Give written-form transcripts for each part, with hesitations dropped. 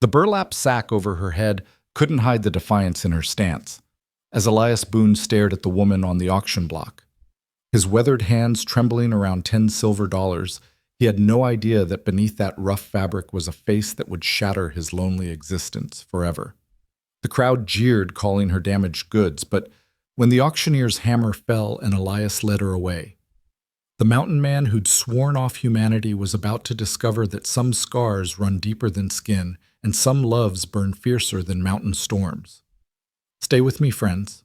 The burlap sack over her head couldn't hide the defiance in her stance, as Elias Boone stared at the woman on the auction block. His weathered hands trembling around 10 silver dollars, he had no idea that beneath that rough fabric was a face that would shatter his lonely existence forever. The crowd jeered, calling her damaged goods, but when the auctioneer's hammer fell and Elias led her away, the mountain man who'd sworn off humanity was about to discover that some scars run deeper than skin and some loves burn fiercer than mountain storms. Stay with me, friends,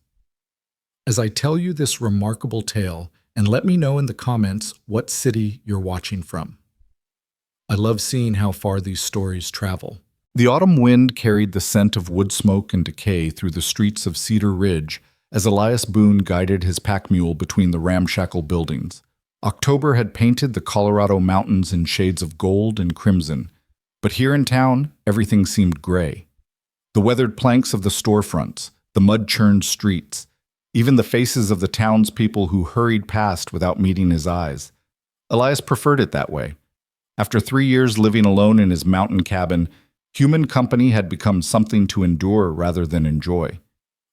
as I tell you this remarkable tale, and let me know in the comments what city you're watching from. I love seeing how far these stories travel. The autumn wind carried the scent of wood smoke and decay through the streets of Cedar Ridge as Elias Boone guided his pack mule between the ramshackle buildings. October had painted the Colorado mountains in shades of gold and crimson, but here in town, everything seemed gray. The weathered planks of the storefronts, the mud-churned streets, even the faces of the townspeople who hurried past without meeting his eyes. Elias preferred it that way. After 3 years living alone in his mountain cabin, human company had become something to endure rather than enjoy.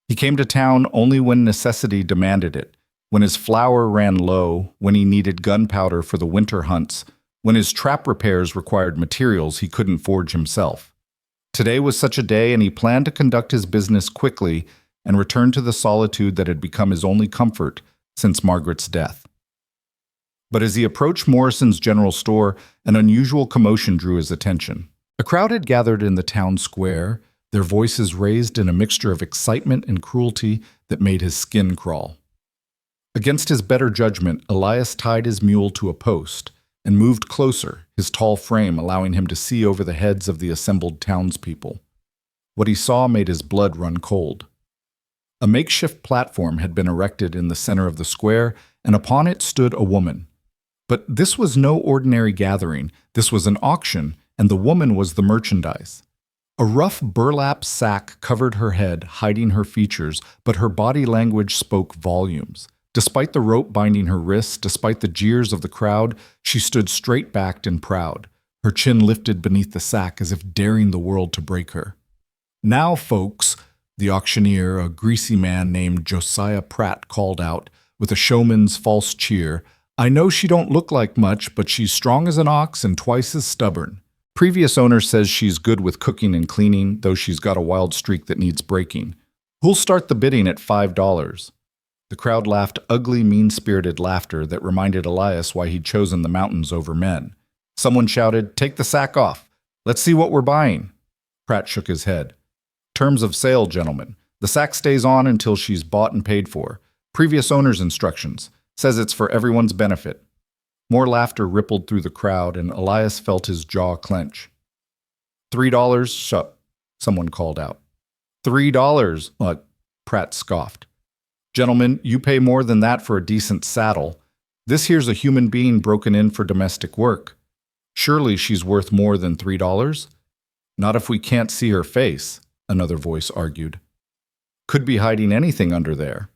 He came to town only when necessity demanded it, when his flour ran low, when he needed gunpowder for the winter hunts, when his trap repairs required materials he couldn't forge himself. Today was such a day, and he planned to conduct his business quickly and return to the solitude that had become his only comfort since Margaret's death. But as he approached Morrison's general store, an unusual commotion drew his attention. A crowd had gathered in the town square, their voices raised in a mixture of excitement and cruelty that made his skin crawl. Against his better judgment, Elias tied his mule to a post and moved closer, his tall frame allowing him to see over the heads of the assembled townspeople. What he saw made his blood run cold. A makeshift platform had been erected in the center of the square, and upon it stood a woman. But this was no ordinary gathering. This was an auction, and the woman was the merchandise. A rough burlap sack covered her head, hiding her features, but her body language spoke volumes. Despite the rope binding her wrists, despite the jeers of the crowd, she stood straight-backed and proud, her chin lifted beneath the sack as if daring the world to break her. "Now, folks," the auctioneer, a greasy man named Josiah Pratt, called out, with a showman's false cheer, "I know she don't look like much, but she's strong as an ox and twice as stubborn. Previous owner says she's good with cooking and cleaning, though she's got a wild streak that needs breaking. Who'll start the bidding at $5? The crowd laughed ugly, mean-spirited laughter that reminded Elias why he'd chosen the mountains over men. Someone shouted, "Take the sack off. Let's see what we're buying." Pratt shook his head. "Terms of sale, gentlemen. The sack stays on until she's bought and paid for. Previous owner's instructions. Says it's for everyone's benefit." More laughter rippled through the crowd, and Elias felt his jaw clench. $3, shut, someone called out. $3, Pratt scoffed. "Gentlemen, you pay more than that for a decent saddle. This here's a human being broken in for domestic work. Surely she's worth more than $3? Not if we can't see her face," another voice argued. "Could be hiding anything under there.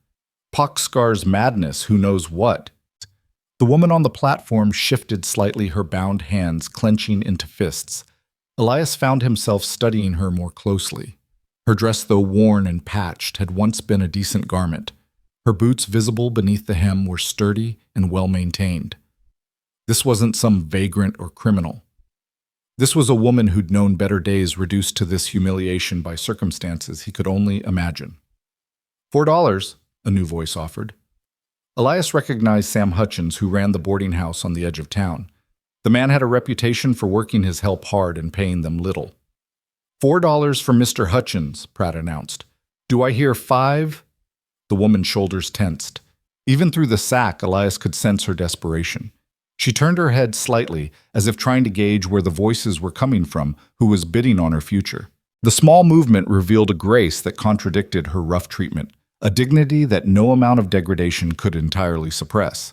Pox scars madness, who knows what." The woman on the platform shifted slightly, her bound hands clenching into fists. Elias found himself studying her more closely. Her dress, though worn and patched, had once been a decent garment. Her boots, visible beneath the hem, were sturdy and well-maintained. This wasn't some vagrant or criminal. This was a woman who'd known better days, reduced to this humiliation by circumstances he could only imagine. $4, a new voice offered. Elias recognized Sam Hutchins, who ran the boarding house on the edge of town. The man had a reputation for working his help hard and paying them little. $4 for Mr. Hutchins, Pratt announced. "Do I hear 5? The woman's shoulders tensed. Even through the sack, Elias could sense her desperation. She turned her head slightly, as if trying to gauge where the voices were coming from, who was bidding on her future. The small movement revealed a grace that contradicted her rough treatment, a dignity that no amount of degradation could entirely suppress.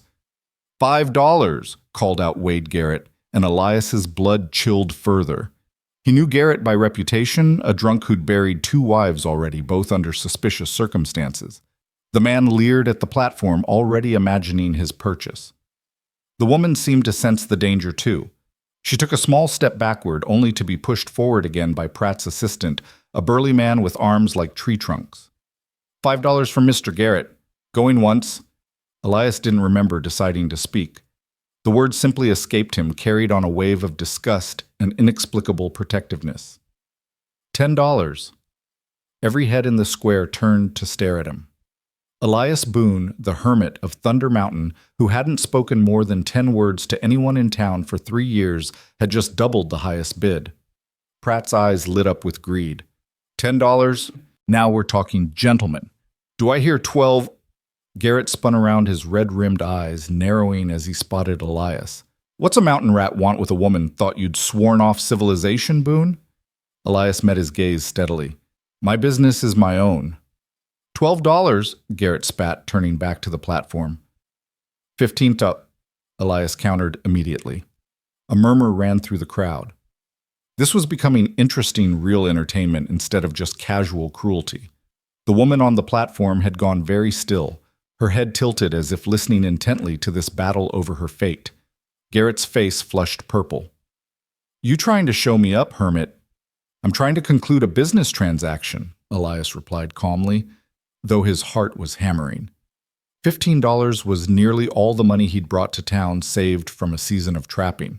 $5, called out Wade Garrett, and Elias's blood chilled further. He knew Garrett by reputation, a drunk who'd buried 2 wives already, both under suspicious circumstances. The man leered at the platform, already imagining his purchase. The woman seemed to sense the danger too. She took a small step backward, only to be pushed forward again by Pratt's assistant, a burly man with arms like tree trunks. $5 from Mr. Garrett. Going once. Elias didn't remember deciding to speak. The words simply escaped him, carried on a wave of disgust and inexplicable protectiveness. $10. Every head in the square turned to stare at him. Elias Boone, the hermit of Thunder Mountain, who hadn't spoken more than 10 words to anyone in town for 3 years, had just doubled the highest bid. Pratt's eyes lit up with greed. $10? Now we're talking gentlemen. Do I hear 12? Garrett spun around, his red-rimmed eyes narrowing as he spotted Elias. What's a mountain rat want with a woman? Thought you'd sworn off civilization, Boone? Elias met his gaze steadily. My business is my own. $12, Garrett spat, turning back to the platform. 15 up, Elias countered immediately. A murmur ran through the crowd. This was becoming interesting real entertainment instead of just casual cruelty. The woman on the platform had gone very still, her head tilted as if listening intently to this battle over her fate. Garrett's face flushed purple. You trying to show me up, hermit? I'm trying to conclude a business transaction, Elias replied calmly, though his heart was hammering. $15 was nearly all the money he'd brought to town saved from a season of trapping.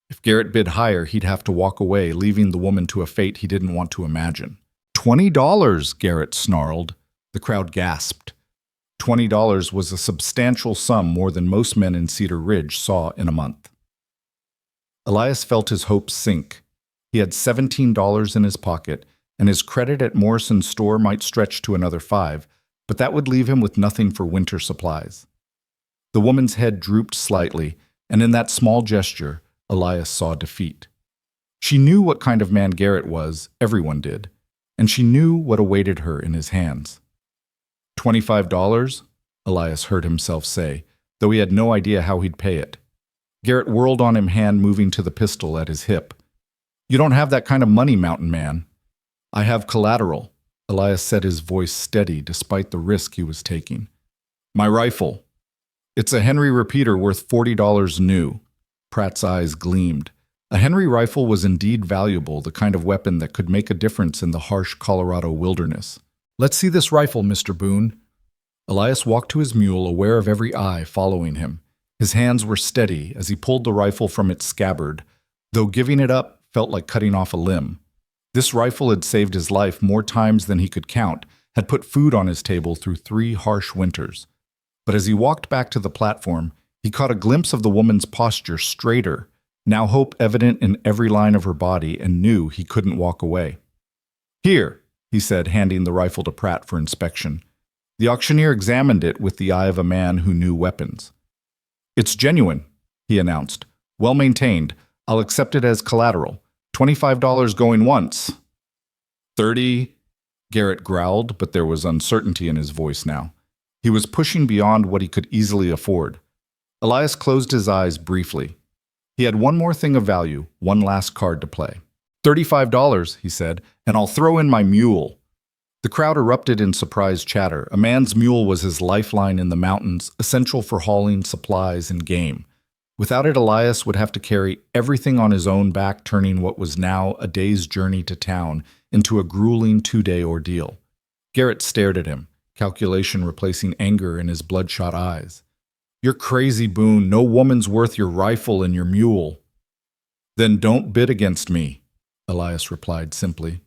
If Garrett bid higher, he'd have to walk away, leaving the woman to a fate he didn't want to imagine. $20, Garrett snarled. The crowd gasped. $20 was a substantial sum, more than most men in Cedar Ridge saw in a month. Elias felt his hopes sink. He had $17 in his pocket, and his credit at Morrison's store might stretch to another $5, but that would leave him with nothing for winter supplies. The woman's head drooped slightly, and in that small gesture, Elias saw defeat. She knew what kind of man Garrett was, everyone did, and she knew what awaited her in his hands. $25? Elias heard himself say, though he had no idea how he'd pay it. Garrett whirled on him, hand moving to the pistol at his hip. You don't have that kind of money, mountain man. I have collateral. Elias said, his voice steady despite the risk he was taking. My rifle. It's a Henry repeater worth $40 new. Pratt's eyes gleamed. A Henry rifle was indeed valuable, the kind of weapon that could make a difference in the harsh Colorado wilderness. Let's see this rifle, Mr. Boone. Elias walked to his mule, aware of every eye following him. His hands were steady as he pulled the rifle from its scabbard, though giving it up felt like cutting off a limb. This rifle had saved his life more times than he could count, had put food on his table through 3 harsh winters. But as he walked back to the platform, he caught a glimpse of the woman's posture, straighter, now hope evident in every line of her body, and knew he couldn't walk away. Here, he said, handing the rifle to Pratt for inspection. The auctioneer examined it with the eye of a man who knew weapons. It's genuine, he announced. Well maintained. I'll accept it as collateral. $25 going once. 30, Garrett growled, but there was uncertainty in his voice now. He was pushing beyond what he could easily afford. Elias closed his eyes briefly. He had one more thing of value, one last card to play. $35, he said, and I'll throw in my mule. The crowd erupted in surprised chatter. A man's mule was his lifeline in the mountains, essential for hauling supplies and game. Without it, Elias would have to carry everything on his own back, turning what was now a day's journey to town into a grueling 2-day ordeal. Garrett stared at him, calculation replacing anger in his bloodshot eyes. You're crazy, Boone. No woman's worth your rifle and your mule. Then don't bid against me, Elias replied simply.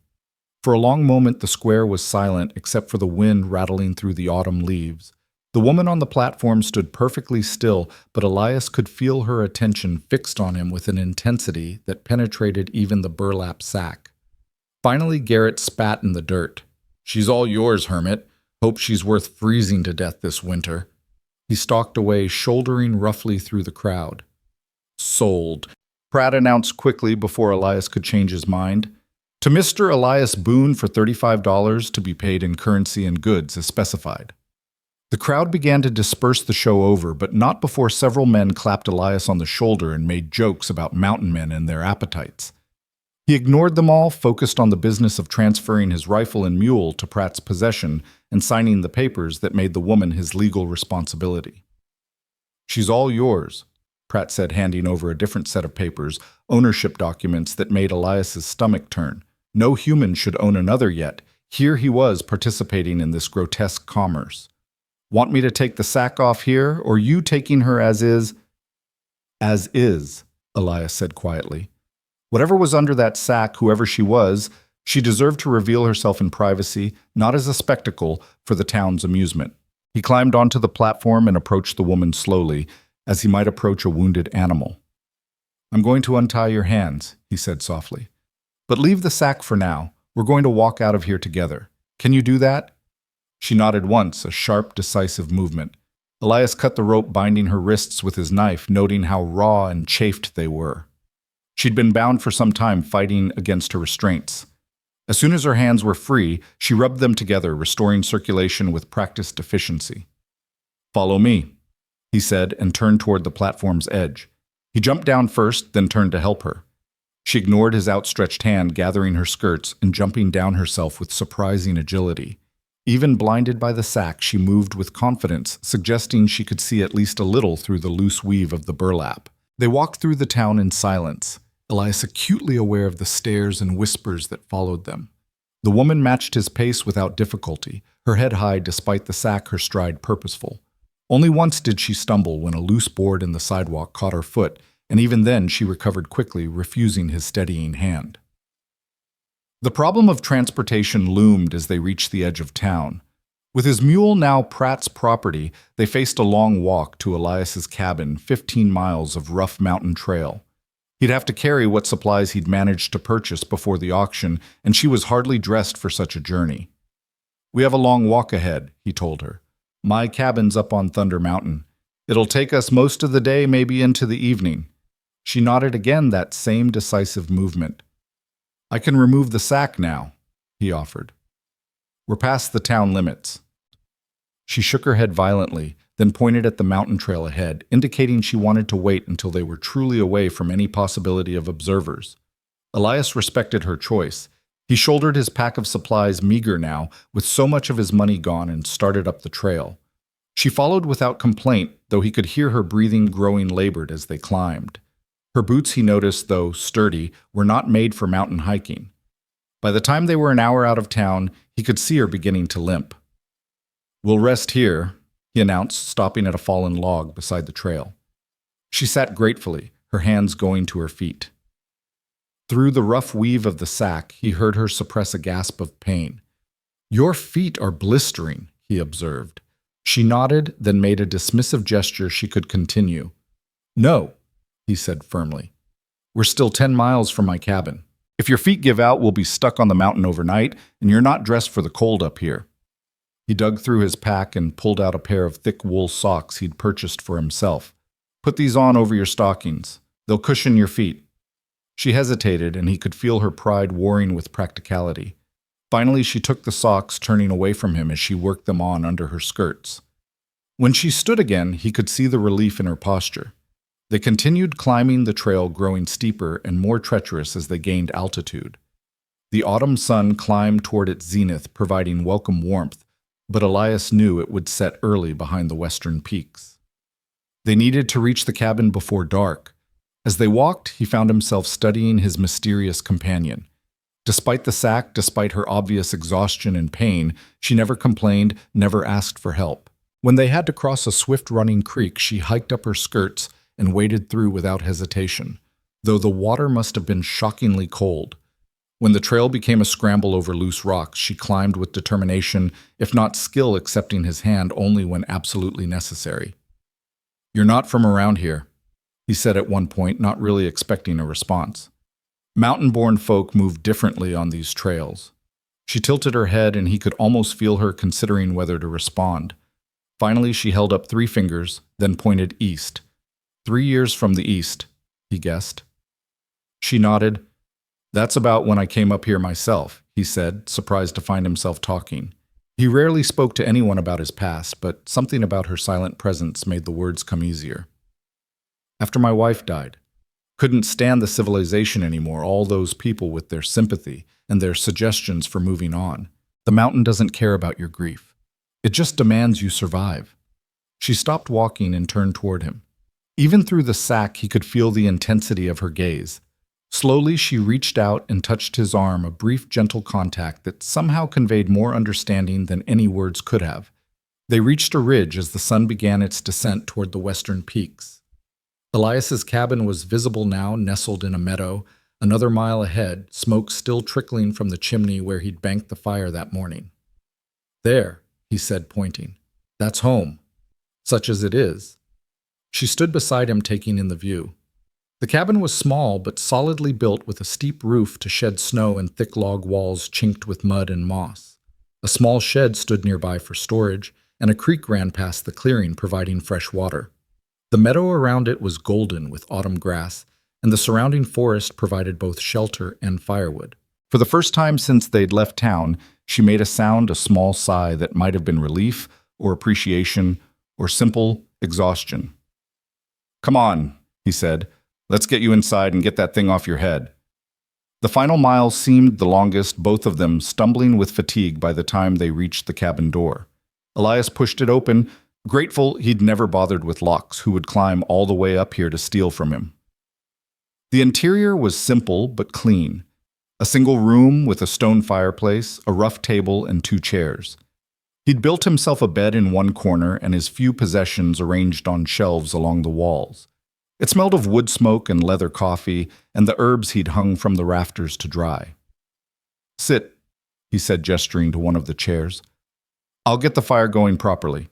For a long moment the square was silent except for the wind rattling through the autumn leaves. The woman on the platform stood perfectly still, but Elias could feel her attention fixed on him with an intensity that penetrated even the burlap sack. Finally Garrett spat in the dirt. She's all yours, hermit. Hope she's worth freezing to death this winter. He stalked away, shouldering roughly through the crowd. Sold, Pratt announced quickly before Elias could change his mind. To Mr. Elias Boone for $35 to be paid in currency and goods as specified. The crowd began to disperse the show over, but not before several men clapped Elias on the shoulder and made jokes about mountain men and their appetites. He ignored them all, focused on the business of transferring his rifle and mule to Pratt's possession and signing the papers that made the woman his legal responsibility. She's all yours, Pratt said, handing over a different set of papers, ownership documents that made Elias's stomach turn. No human should own another yet. Here he was participating in this grotesque commerce. Want me to take the sack off here, or you taking her as is? As is, Elias said quietly. Whatever was under that sack, whoever she deserved to reveal herself in privacy, not as a spectacle for the town's amusement. He climbed onto the platform and approached the woman slowly, as he might approach a wounded animal. I'm going to untie your hands, he said softly. But leave the sack for now. We're going to walk out of here together. Can you do that? She nodded once, a sharp, decisive movement. Elias cut the rope binding her wrists with his knife, noting how raw and chafed they were. She'd been bound for some time, fighting against her restraints. As soon as her hands were free, she rubbed them together, restoring circulation with practiced efficiency. Follow me, he said, and turned toward the platform's edge. He jumped down first, then turned to help her. She ignored his outstretched hand, gathering her skirts and jumping down herself with surprising agility. Even blinded by the sack, she moved with confidence, suggesting she could see at least a little through the loose weave of the burlap. They walked through the town in silence, Elias acutely aware of the stares and whispers that followed them. The woman matched his pace without difficulty, her head high despite the sack, her stride purposeful. Only once did she stumble when a loose board in the sidewalk caught her foot, and even then she recovered quickly, refusing his steadying hand. The problem of transportation loomed as they reached the edge of town. With his mule now Pratt's property, they faced a long walk to Elias's cabin, 15 miles of rough mountain trail. He'd have to carry what supplies he'd managed to purchase before the auction, and she was hardly dressed for such a journey. We have a long walk ahead, he told her. My cabin's up on Thunder Mountain. It'll take us most of the day, maybe into the evening. She nodded again, that same decisive movement. I can remove the sack now, he offered. We're past the town limits. She shook her head violently, then pointed at the mountain trail ahead, indicating she wanted to wait until they were truly away from any possibility of observers. Elias respected her choice. He shouldered his pack of supplies, meager now, with so much of his money gone, and started up the trail. She followed without complaint, though he could hear her breathing growing labored as they climbed. Her boots, he noticed, though sturdy, were not made for mountain hiking. By the time they were an hour out of town, he could see her beginning to limp. We'll rest here, he announced, stopping at a fallen log beside the trail. She sat gratefully, her hands going to her feet. Through the rough weave of the sack, he heard her suppress a gasp of pain. Your feet are blistering, he observed. She nodded, then made a dismissive gesture she could continue. No, he said firmly. We're still 10 miles from my cabin. If your feet give out, we'll be stuck on the mountain overnight, and you're not dressed for the cold up here. He dug through his pack and pulled out a pair of thick wool socks he'd purchased for himself. Put these on over your stockings. They'll cushion your feet. She hesitated, and he could feel her pride warring with practicality. Finally, she took the socks, turning away from him as she worked them on under her skirts. When she stood again, he could see the relief in her posture. They continued climbing the trail, growing steeper and more treacherous as they gained altitude. The autumn sun climbed toward its zenith, providing welcome warmth, but Elias knew it would set early behind the western peaks. They needed to reach the cabin before dark. As they walked, he found himself studying his mysterious companion. Despite the sack, despite her obvious exhaustion and pain, she never complained, never asked for help. When they had to cross a swift-running creek, she hiked up her skirts and waded through without hesitation, though the water must have been shockingly cold. When the trail became a scramble over loose rocks, she climbed with determination, if not skill, accepting his hand only when absolutely necessary. You're not from around here, he said at one point, not really expecting a response. Mountain-born folk moved differently on these trails. She tilted her head, and he could almost feel her considering whether to respond. Finally, she held up 3 fingers, then pointed east. 3 years from the east, he guessed. She nodded. That's about when I came up here myself, he said, surprised to find himself talking. He rarely spoke to anyone about his past, but something about her silent presence made the words come easier. After my wife died. Couldn't stand the civilization anymore, all those people with their sympathy and their suggestions for moving on. The mountain doesn't care about your grief. It just demands you survive. She stopped walking and turned toward him. Even through the sack, he could feel the intensity of her gaze. Slowly, she reached out and touched his arm, a brief, gentle contact that somehow conveyed more understanding than any words could have. They reached a ridge as the sun began its descent toward the western peaks. Elias's cabin was visible now, nestled in a meadow. Another mile ahead, smoke still trickling from the chimney where he'd banked the fire that morning. "There," he said, pointing. "That's home, such as it is." She stood beside him, taking in the view. The cabin was small but solidly built, with a steep roof to shed snow and thick log walls chinked with mud and moss. A small shed stood nearby for storage, and a creek ran past the clearing, providing fresh water. The meadow around it was golden with autumn grass, and the surrounding forest provided both shelter and firewood. For the first time since they'd left town, she made a sound, a small sigh that might have been relief or appreciation or simple exhaustion. "Come on," he said. "Let's get you inside and get that thing off your head." The final mile seemed the longest, both of them stumbling with fatigue by the time they reached the cabin door. Elias pushed it open, grateful he'd never bothered with Locks, who would climb all the way up here to steal from him. The interior was simple but clean. A single room with a stone fireplace, a rough table, and 2 chairs. He'd built himself a bed in one corner and his few possessions arranged on shelves along the walls. It smelled of wood smoke and leather coffee and the herbs he'd hung from the rafters to dry. "Sit," he said, gesturing to one of the chairs. "I'll get the fire going properly."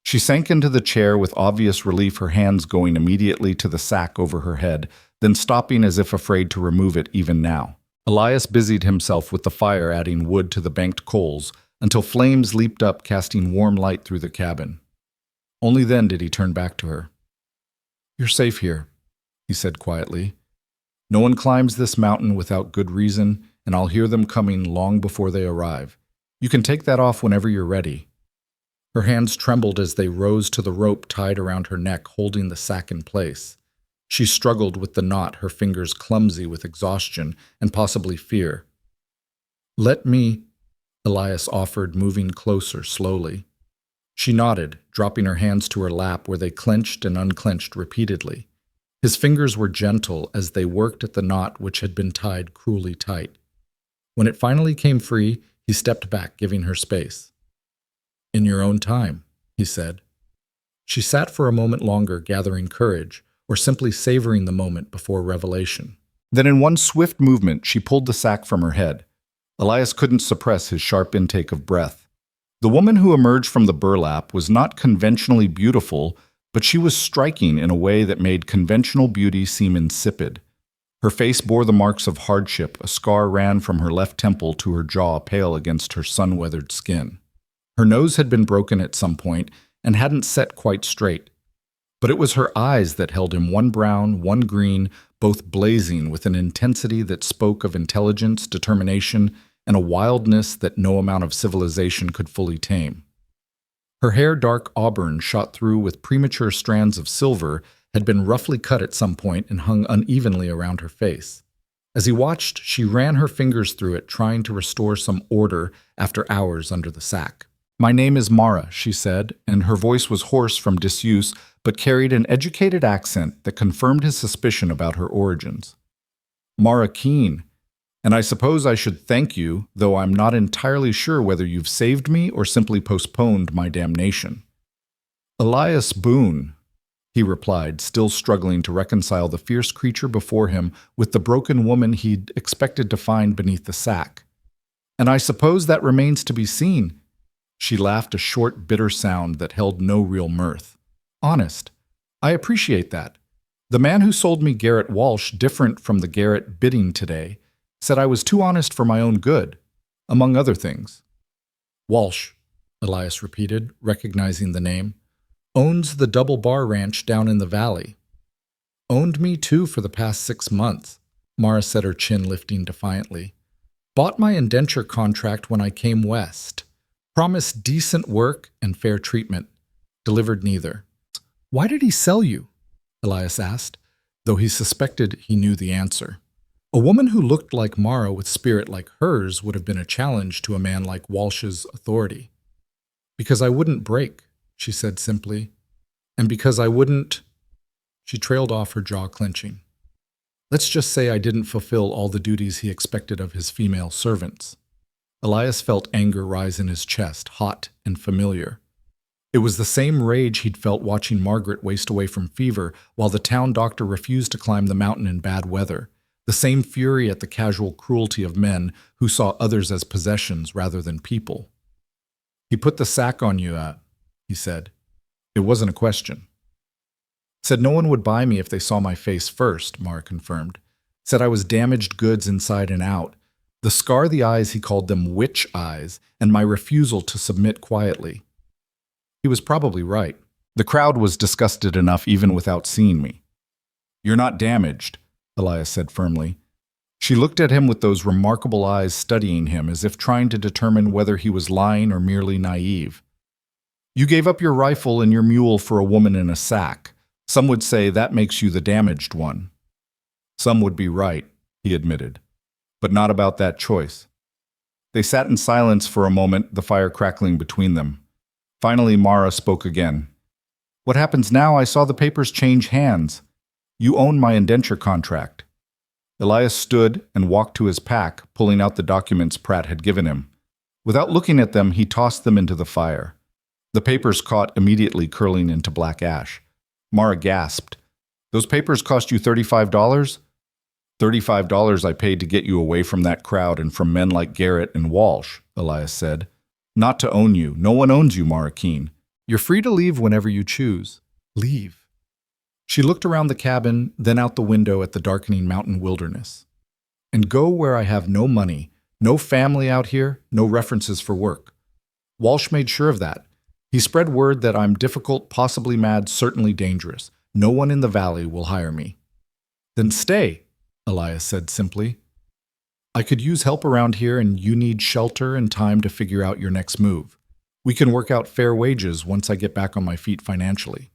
She sank into the chair with obvious relief, her hands going immediately to the sack over her head, then stopping as if afraid to remove it even now. Elias busied himself with the fire, adding wood to the banked coals, until flames leaped up, casting warm light through the cabin. Only then did he turn back to her. "You're safe here," he said quietly. "No one climbs this mountain without good reason, and I'll hear them coming long before they arrive. You can take that off whenever you're ready." Her hands trembled as they rose to the rope tied around her neck, holding the sack in place. She struggled with the knot, her fingers clumsy with exhaustion and possibly fear. "Let me," Elias offered, moving closer slowly. She nodded, dropping her hands to her lap where they clenched and unclenched repeatedly. His fingers were gentle as they worked at the knot which had been tied cruelly tight. When it finally came free, he stepped back, giving her space. "In your own time," he said. She sat for a moment longer, gathering courage, or simply savoring the moment before revelation. Then in one swift movement, she pulled the sack from her head. Elias couldn't suppress his sharp intake of breath. The woman who emerged from the burlap was not conventionally beautiful, but she was striking in a way that made conventional beauty seem insipid. Her face bore the marks of hardship. A scar ran from her left temple to her jaw, pale against her sun-weathered skin. Her nose had been broken at some point and hadn't set quite straight. But it was her eyes that held him, one brown, one green, both blazing with an intensity that spoke of intelligence, determination, and a wildness that no amount of civilization could fully tame. Her hair, dark auburn, shot through with premature strands of silver, had been roughly cut at some point and hung unevenly around her face. As he watched, she ran her fingers through it, trying to restore some order after hours under the sack. "My name is Mara," she said, and her voice was hoarse from disuse, but carried an educated accent that confirmed his suspicion about her origins. "Mara Keene, and I suppose I should thank you, though I'm not entirely sure whether you've saved me or simply postponed my damnation." "Elias Boone," he replied, still struggling to reconcile the fierce creature before him with the broken woman he'd expected to find beneath the sack. "And I suppose that remains to be seen." She laughed, a short, bitter sound that held no real mirth. "Honest. I appreciate that. The man who sold me Garrett Walsh, different from the Garrett bidding today, said I was too honest for my own good, among other things." "Walsh," Elias repeated, recognizing the name. "Owns the Double Bar Ranch down in the valley." "Owned me too for the past 6 months," Mara said, her chin lifting defiantly. "Bought my indenture contract when I came west. Promised decent work and fair treatment. Delivered neither." "Why did he sell you?" Elias asked, though he suspected he knew the answer. A woman who looked like Mara with spirit like hers would have been a challenge to a man like Walsh's authority. "Because I wouldn't break," she said simply. "And because I wouldn't—" She trailed off, her jaw clenching. Let's just say I didn't fulfill all the duties he expected of his female servants. Elias felt anger rise in his chest, hot and familiar. It was the same rage he'd felt watching Margaret waste away from fever while the town doctor refused to climb the mountain in bad weather, the same fury at the casual cruelty of men who saw others as possessions rather than people. He put the sack on you, he said. It wasn't a question. Said no one would buy me if they saw my face first, Mara confirmed. Said I was damaged goods inside and out. The scar, the eyes, he called them witch eyes, and my refusal to submit quietly. He was probably right. The crowd was disgusted enough even without seeing me. You're not damaged, Elias said firmly. She looked at him with those remarkable eyes studying him as if trying to determine whether he was lying or merely naive. You gave up your rifle and your mule for a woman in a sack. Some would say that makes you the damaged one. Some would be right, he admitted, but not about that choice. They sat in silence for a moment, the fire crackling between them. Finally, Mara spoke again. What happens now? I saw the papers change hands. You own my indenture contract. Elias stood and walked to his pack, pulling out the documents Pratt had given him. Without looking at them, he tossed them into the fire. The papers caught, immediately curling into black ash. Mara gasped. Those papers cost you $35? $35 I paid to get you away from that crowd and from men like Garrett and Walsh, Elias said. Not to own you. No one owns you, Mara Keene. You're free to leave whenever you choose. Leave. She looked around the cabin, then out the window at the darkening mountain wilderness. And go where I have no money, no family out here, no references for work. Walsh made sure of that. He spread word that I'm difficult, possibly mad, certainly dangerous. No one in the valley will hire me. Then stay, Elias said simply. I could use help around here and you need shelter and time to figure out your next move. We can work out fair wages once I get back on my feet financially.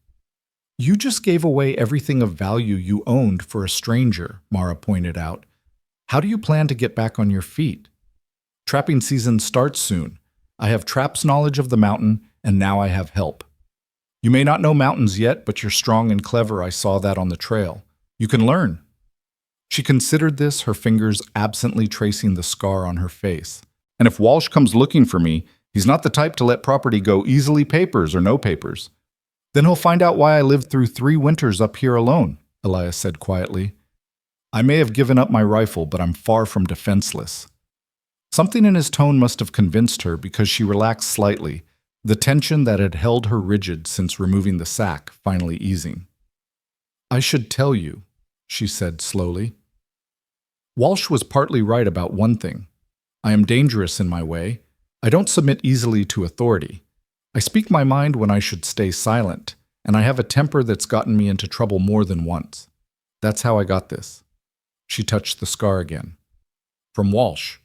You just gave away everything of value you owned for a stranger, Mara pointed out. How do you plan to get back on your feet? Trapping season starts soon. I have Trap's knowledge of the mountain, and now I have help. You may not know mountains yet, but you're strong and clever. I saw that on the trail. You can learn. She considered this, her fingers absently tracing the scar on her face. And if Walsh comes looking for me, he's not the type to let property go easily, papers or no papers. Then he'll find out why I lived through 3 winters up here alone, Elias said quietly. I may have given up my rifle, but I'm far from defenseless. Something in his tone must have convinced her because she relaxed slightly, the tension that had held her rigid since removing the sack finally easing. I should tell you, she said slowly. Walsh was partly right about one thing. I am dangerous in my way. I don't submit easily to authority. I speak my mind when I should stay silent, and I have a temper that's gotten me into trouble more than once. That's how I got this. She touched the scar again. From Walsh.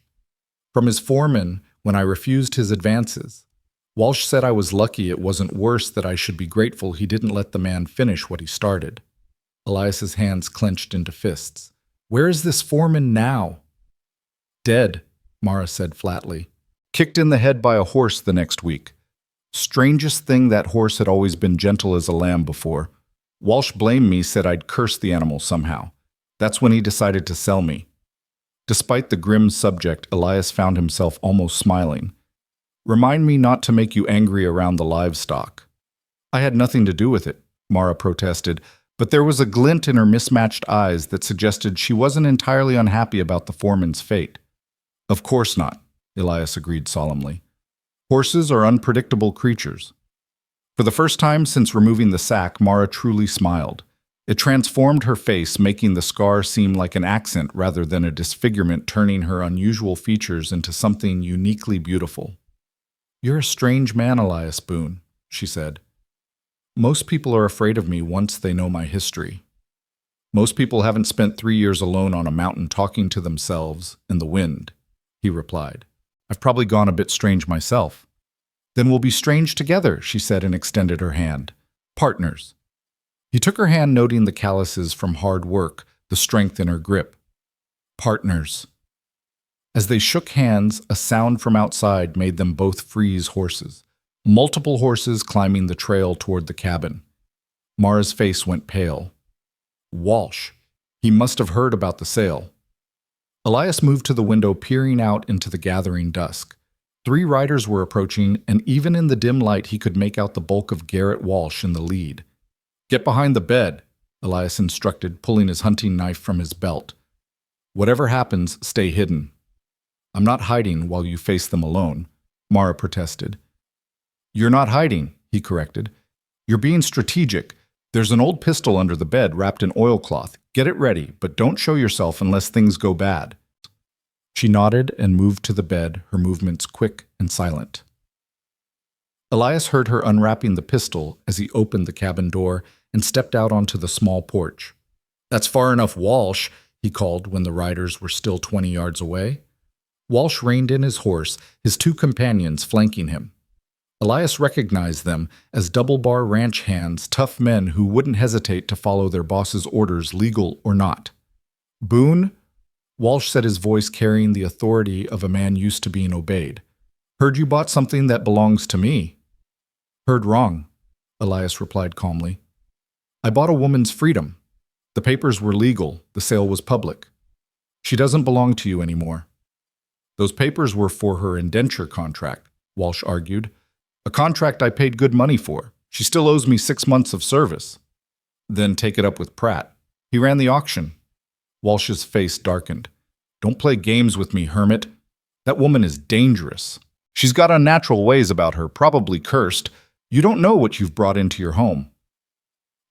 From his foreman when I refused his advances. Walsh said I was lucky it wasn't worse, that I should be grateful he didn't let the man finish what he started. Elias's hands clenched into fists. Where is this foreman now? Dead, Mara said flatly. Kicked in the head by a horse the next week. Strangest thing, that horse had always been gentle as a lamb before. Walsh blamed me, said I'd cursed the animal somehow. That's when he decided to sell me. Despite the grim subject, Elias found himself almost smiling. Remind me not to make you angry around the livestock. I had nothing to do with it, Mara protested, but there was a glint in her mismatched eyes that suggested she wasn't entirely unhappy about the foreman's fate. Of course not, Elias agreed solemnly. Horses are unpredictable creatures. For the first time since removing the sack, Mara truly smiled. It transformed her face, making the scar seem like an accent rather than a disfigurement, turning her unusual features into something uniquely beautiful. You're a strange man, Elias Boone, she said. Most people are afraid of me once they know my history. Most people haven't spent 3 years alone on a mountain talking to themselves in the wind, he replied. I've probably gone a bit strange myself. Then we'll be strange together, she said and extended her hand. Partners. He took her hand, noting the calluses from hard work, the strength in her grip. Partners. As they shook hands, a sound from outside made them both freeze horses. Multiple horses climbing the trail toward the cabin. Mara's face went pale. Walsh. He must have heard about the sale. Elias moved to the window, peering out into the gathering dusk. 3 riders were approaching, and even in the dim light he could make out the bulk of Garrett Walsh in the lead. "Get behind the bed," Elias instructed, pulling his hunting knife from his belt. "Whatever happens, stay hidden." "I'm not hiding while you face them alone," Mara protested. "You're not hiding," he corrected. "You're being strategic. There's an old pistol under the bed wrapped in oilcloth. Get it ready, but don't show yourself unless things go bad." She nodded and moved to the bed, her movements quick and silent. Elias heard her unwrapping the pistol as he opened the cabin door and stepped out onto the small porch. "That's far enough, Walsh," he called when the riders were still 20 yards away. Walsh reined in his horse, his 2 companions flanking him. Elias recognized them as double-bar ranch hands, tough men who wouldn't hesitate to follow their boss's orders, legal or not. "Boone?" Walsh said, his voice carrying the authority of a man used to being obeyed. "Heard you bought something that belongs to me." "Heard wrong," Elias replied calmly. "I bought a woman's freedom. The papers were legal, the sale was public. She doesn't belong to you anymore." "Those papers were for her indenture contract," Walsh argued. "A contract I paid good money for. She still owes me 6 months of service." "Then take it up with Pratt. He ran the auction." Walsh's face darkened. "Don't play games with me, hermit. That woman is dangerous. She's got unnatural ways about her, probably cursed. You don't know what you've brought into your home."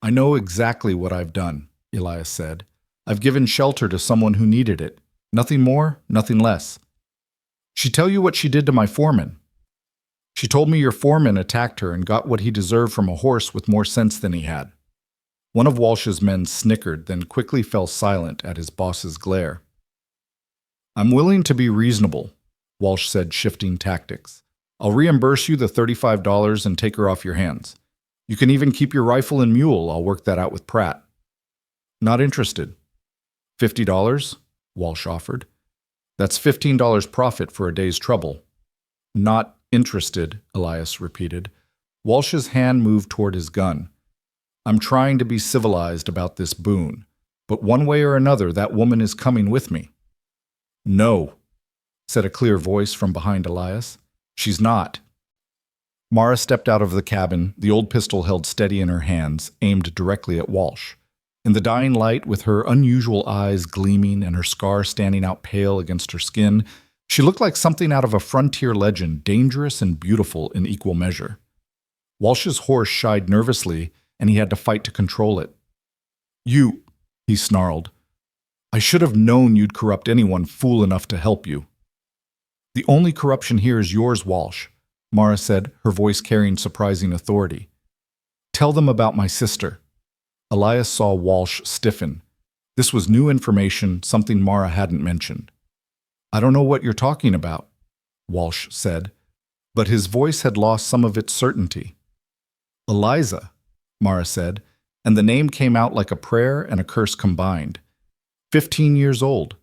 "I know exactly what I've done," Elias said. "I've given shelter to someone who needed it. Nothing more, nothing less." "She tell you what she did to my foreman?" "She told me your foreman attacked her and got what he deserved from a horse with more sense than he had." One of Walsh's men snickered, then quickly fell silent at his boss's glare. "I'm willing to be reasonable," Walsh said, shifting tactics. "I'll reimburse you the $35 and take her off your hands. You can even keep your rifle and mule. I'll work that out with Pratt." "Not interested." $50? Walsh offered. "That's $15 profit for a day's trouble." "Not interested," Elias repeated. Walsh's hand moved toward his gun. "I'm trying to be civilized about this Boone, but one way or another that woman is coming with me." "No," said a clear voice from behind Elias. "She's not." Mara stepped out of the cabin, the old pistol held steady in her hands, aimed directly at Walsh. In the dying light, with her unusual eyes gleaming and her scar standing out pale against her skin, she looked like something out of a frontier legend, dangerous and beautiful in equal measure. Walsh's horse shied nervously, and he had to fight to control it. "You," he snarled. "I should have known you'd corrupt anyone fool enough to help you." "The only corruption here is yours, Walsh," Mara said, her voice carrying surprising authority. "Tell them about my sister." Elias saw Walsh stiffen. This was new information, something Mara hadn't mentioned. "I don't know what you're talking about," Walsh said, but his voice had lost some of its certainty. "Eliza," Mara said, and the name came out like a prayer and a curse combined. 15 years old.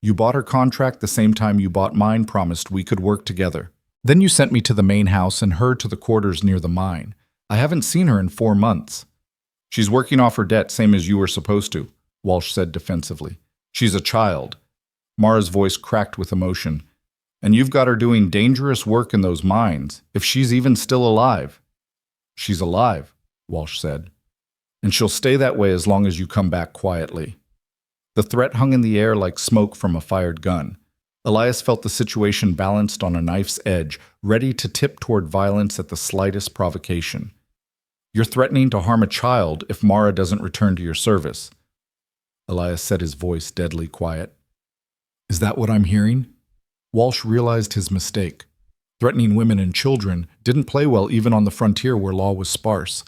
You bought her contract the same time you bought mine, promised we could work together. Then you sent me to the main house and her to the quarters near the mine. I haven't seen her in 4 months. "She's working off her debt, same as you were supposed to," Walsh said defensively. "She's a child." Mara's voice cracked with emotion. "And you've got her doing dangerous work in those mines, if she's even still alive." "She's alive," Walsh said. "And she'll stay that way as long as you come back quietly." The threat hung in the air like smoke from a fired gun. Elias felt the situation balanced on a knife's edge, ready to tip toward violence at the slightest provocation. "You're threatening to harm a child if Mara doesn't return to your service." Elias said, his voice deadly quiet. "Is that what I'm hearing?" Walsh realized his mistake. Threatening women and children didn't play well even on the frontier where law was sparse.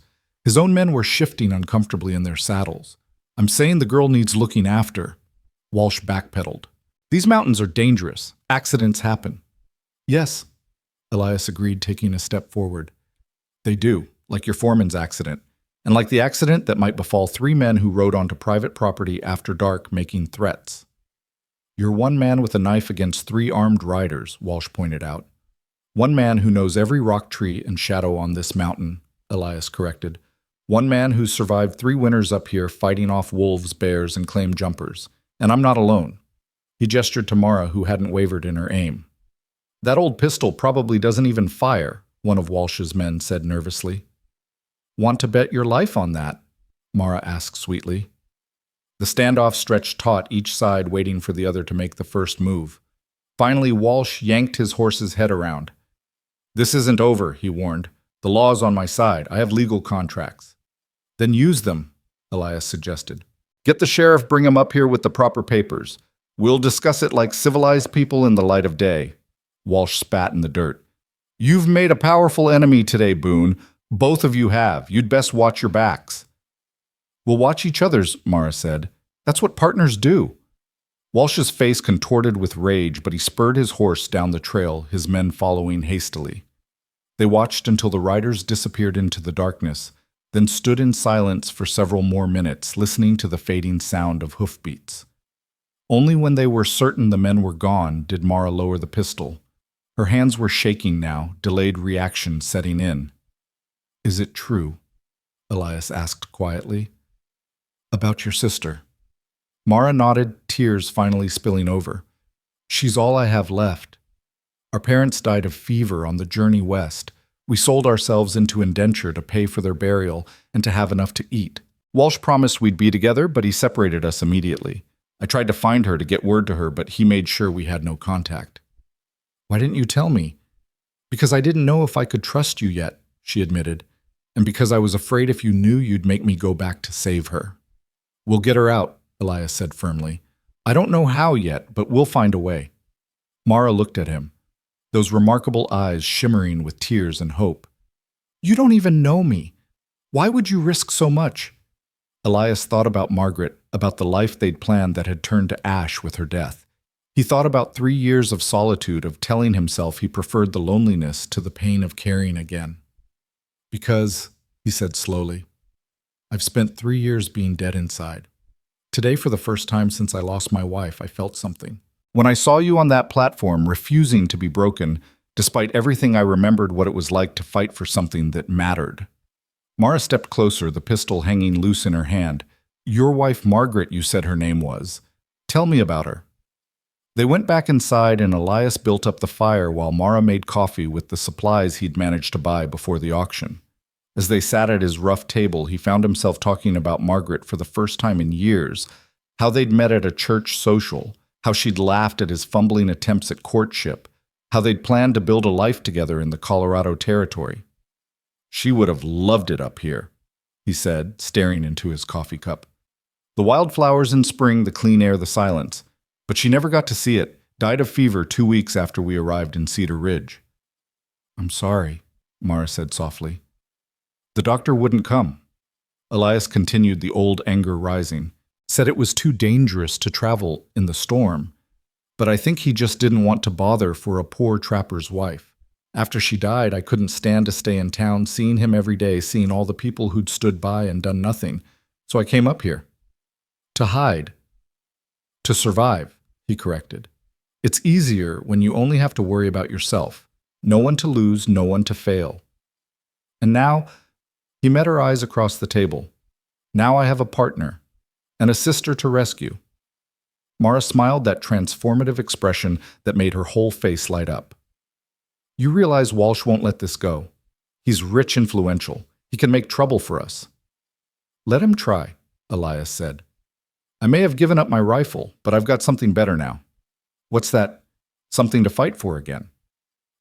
His own men were shifting uncomfortably in their saddles. "I'm saying the girl needs looking after." Walsh backpedaled. "These mountains are dangerous. Accidents happen." "Yes," Elias agreed, taking a step forward. "They do, like your foreman's accident, and like the accident that might befall 3 men who rode onto private property after dark making threats." "You're one man with a knife against 3 armed riders," Walsh pointed out. "One man who knows every rock, tree, and shadow on this mountain," Elias corrected. One man who's survived 3 winters up here fighting off wolves, bears, and claim jumpers. And I'm not alone. He gestured to Mara, who hadn't wavered in her aim. That old pistol probably doesn't even fire, one of Walsh's men said nervously. Want to bet your life on that? Mara asked sweetly. The standoff stretched taut, each side waiting for the other to make the first move. Finally, Walsh yanked his horse's head around. This isn't over, he warned. The law's on my side. I have legal contracts. Then use them, Elias suggested. Get the sheriff, bring him up here with the proper papers. We'll discuss it like civilized people in the light of day. Walsh spat in the dirt. You've made a powerful enemy today, Boone. Both of you have. You'd best watch your backs. We'll watch each other's, Mara said. That's what partners do. Walsh's face contorted with rage, but he spurred his horse down the trail, his men following hastily. They watched until the riders disappeared into the darkness, then stood in silence for several more minutes, listening to the fading sound of hoofbeats. Only when they were certain the men were gone did Mara lower the pistol. Her hands were shaking now, delayed reaction setting in. Is it true? Elias asked quietly. About your sister. Mara nodded, tears finally spilling over. She's all I have left. Our parents died of fever on the journey west. We sold ourselves into indenture to pay for their burial and to have enough to eat. Walsh promised we'd be together, but he separated us immediately. I tried to find her to get word to her, but he made sure we had no contact. Why didn't you tell me? Because I didn't know if I could trust you yet, she admitted, and because I was afraid if you knew you'd make me go back to save her. We'll get her out, Elias said firmly. I don't know how yet, but we'll find a way. Mara looked at him, those remarkable eyes shimmering with tears and hope. You don't even know me. Why would you risk so much? Elias thought about Margaret, about the life they'd planned that had turned to ash with her death. He thought about 3 years of solitude, of telling himself he preferred the loneliness to the pain of caring again. Because, he said slowly, I've spent 3 years being dead inside. Today, for the first time since I lost my wife, I felt something. When I saw you on that platform, refusing to be broken, despite everything I remembered what it was like to fight for something that mattered. Mara stepped closer, the pistol hanging loose in her hand. Your wife Margaret, you said her name was. Tell me about her. They went back inside and Elias built up the fire while Mara made coffee with the supplies he'd managed to buy before the auction. As they sat at his rough table, he found himself talking about Margaret for the first time in years, how they'd met at a church social, how she'd laughed at his fumbling attempts at courtship, how they'd planned to build a life together in the Colorado Territory. She would have loved it up here, he said, staring into his coffee cup. The wildflowers in spring, the clean air, the silence. But she never got to see it, died of fever 2 weeks after we arrived in Cedar Ridge. I'm sorry, Mara said softly. The doctor wouldn't come. Elias continued, the old anger rising. Said it was too dangerous to travel in the storm. But I think he just didn't want to bother for a poor trapper's wife. After she died, I couldn't stand to stay in town, seeing him every day, seeing all the people who'd stood by and done nothing. So I came up here. To hide. To survive, he corrected. It's easier when you only have to worry about yourself. No one to lose, no one to fail. And now, he met her eyes across the table. Now I have a partner, and a sister to rescue. Mara smiled, that transformative expression that made her whole face light up. You realize Walsh won't let this go. He's rich, influential. He can make trouble for us. Let him try, Elias said. I may have given up my rifle, but I've got something better now. What's that? Something to fight for again.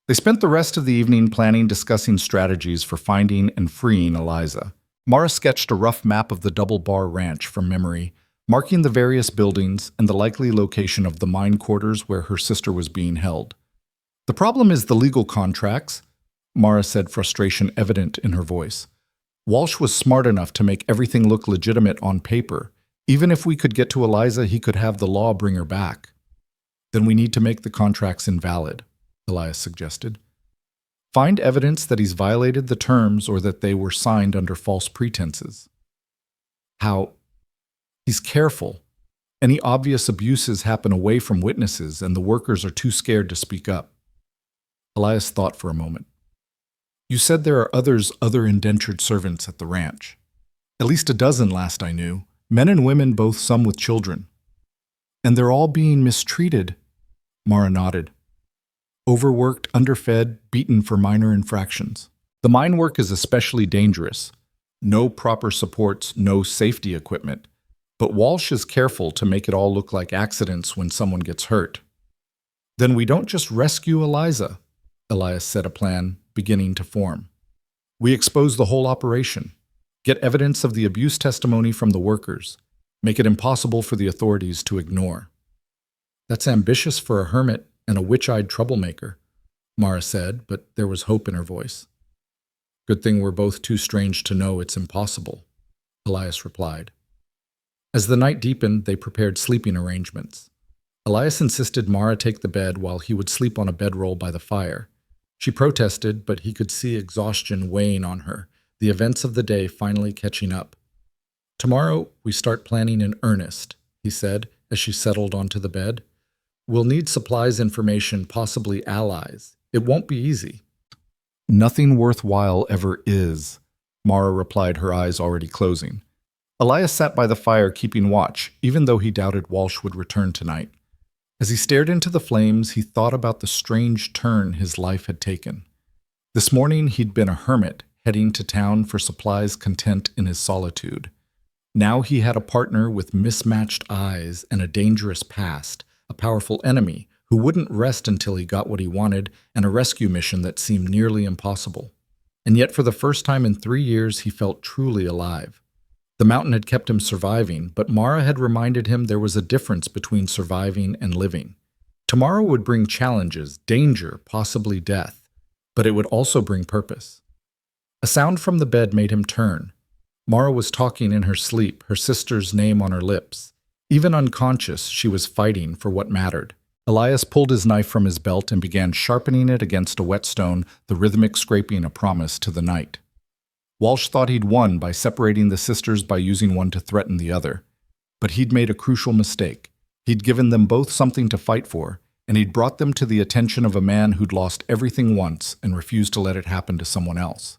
They spent the rest of the evening planning, discussing strategies for finding and freeing Eliza. Mara sketched a rough map of the Double Bar Ranch from memory, marking the various buildings and the likely location of the mine quarters where her sister was being held. The problem is the legal contracts, Mara said, frustration evident in her voice. Walsh was smart enough to make everything look legitimate on paper. Even if we could get to Eliza, he could have the law bring her back. Then we need to make the contracts invalid, Elias suggested. Find evidence that he's violated the terms or that they were signed under false pretenses. How? He's careful. Any obvious abuses happen away from witnesses, and the workers are too scared to speak up. Elias thought for a moment. You said there are other indentured servants at the ranch. At least a dozen last I knew, men and women both, some with children. And they're all being mistreated, Mara nodded. Overworked, underfed, beaten for minor infractions. The mine work is especially dangerous. No proper supports, no safety equipment. But Walsh is careful to make it all look like accidents when someone gets hurt. Then we don't just rescue Eliza, Elias said, a plan beginning to form. We expose the whole operation, get evidence of the abuse testimony from the workers, make it impossible for the authorities to ignore. That's ambitious for a hermit and a witch-eyed troublemaker, Mara said, but there was hope in her voice. Good thing we're both too strange to know it's impossible, Elias replied. As the night deepened, they prepared sleeping arrangements. Elias insisted Mara take the bed while he would sleep on a bedroll by the fire. She protested, but he could see exhaustion weighing on her, the events of the day finally catching up. Tomorrow, we start planning in earnest, he said, as she settled onto the bed. We'll need supplies, information, possibly allies. It won't be easy. Nothing worthwhile ever is, Mara replied, her eyes already closing. Elias sat by the fire keeping watch, even though he doubted Walsh would return tonight. As he stared into the flames, he thought about the strange turn his life had taken. This morning he'd been a hermit, heading to town for supplies, content in his solitude. Now he had a partner with mismatched eyes and a dangerous past, a powerful enemy who wouldn't rest until he got what he wanted, and a rescue mission that seemed nearly impossible. And yet for the first time in 3 years he felt truly alive. The mountain had kept him surviving, but Mara had reminded him there was a difference between surviving and living. Tomorrow would bring challenges, danger, possibly death, but it would also bring purpose. A sound from the bed made him turn. Mara was talking in her sleep, her sister's name on her lips. Even unconscious, she was fighting for what mattered. Elias pulled his knife from his belt and began sharpening it against a whetstone, the rhythmic scraping a promise to the night. Walsh thought he'd won by separating the sisters by using one to threaten the other. But he'd made a crucial mistake. He'd given them both something to fight for, and he'd brought them to the attention of a man who'd lost everything once and refused to let it happen to someone else.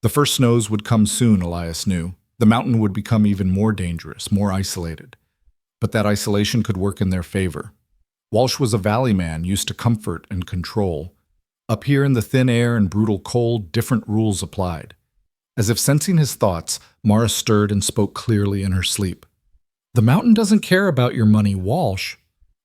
The first snows would come soon, Elias knew. The mountain would become even more dangerous, more isolated. But that isolation could work in their favor. Walsh was a valley man used to comfort and control. Up here in the thin air and brutal cold, different rules applied. As if sensing his thoughts, Mara stirred and spoke clearly in her sleep. The mountain doesn't care about your money, Walsh.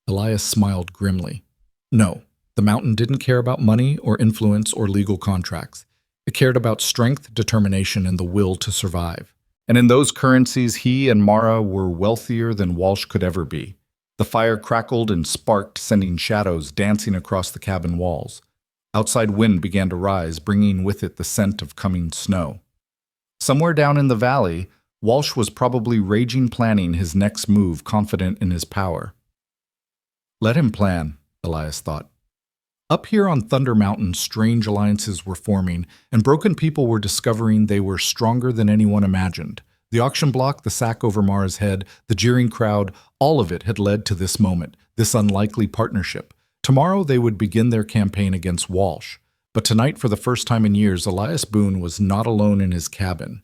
Elias smiled grimly. No, the mountain didn't care about money or influence or legal contracts. It cared about strength, determination, and the will to survive. And in those currencies, he and Mara were wealthier than Walsh could ever be. The fire crackled and sparked, sending shadows dancing across the cabin walls. Outside wind began to rise, bringing with it the scent of coming snow. Somewhere down in the valley, Walsh was probably raging, planning his next move, confident in his power. Let him plan, Elias thought. Up here on Thunder Mountain, strange alliances were forming, and broken people were discovering they were stronger than anyone imagined. The auction block, the sack over Mara's head, the jeering crowd, all of it had led to this moment, this unlikely partnership. Tomorrow they would begin their campaign against Walsh. But tonight, for the first time in years, Elias Boone was not alone in his cabin.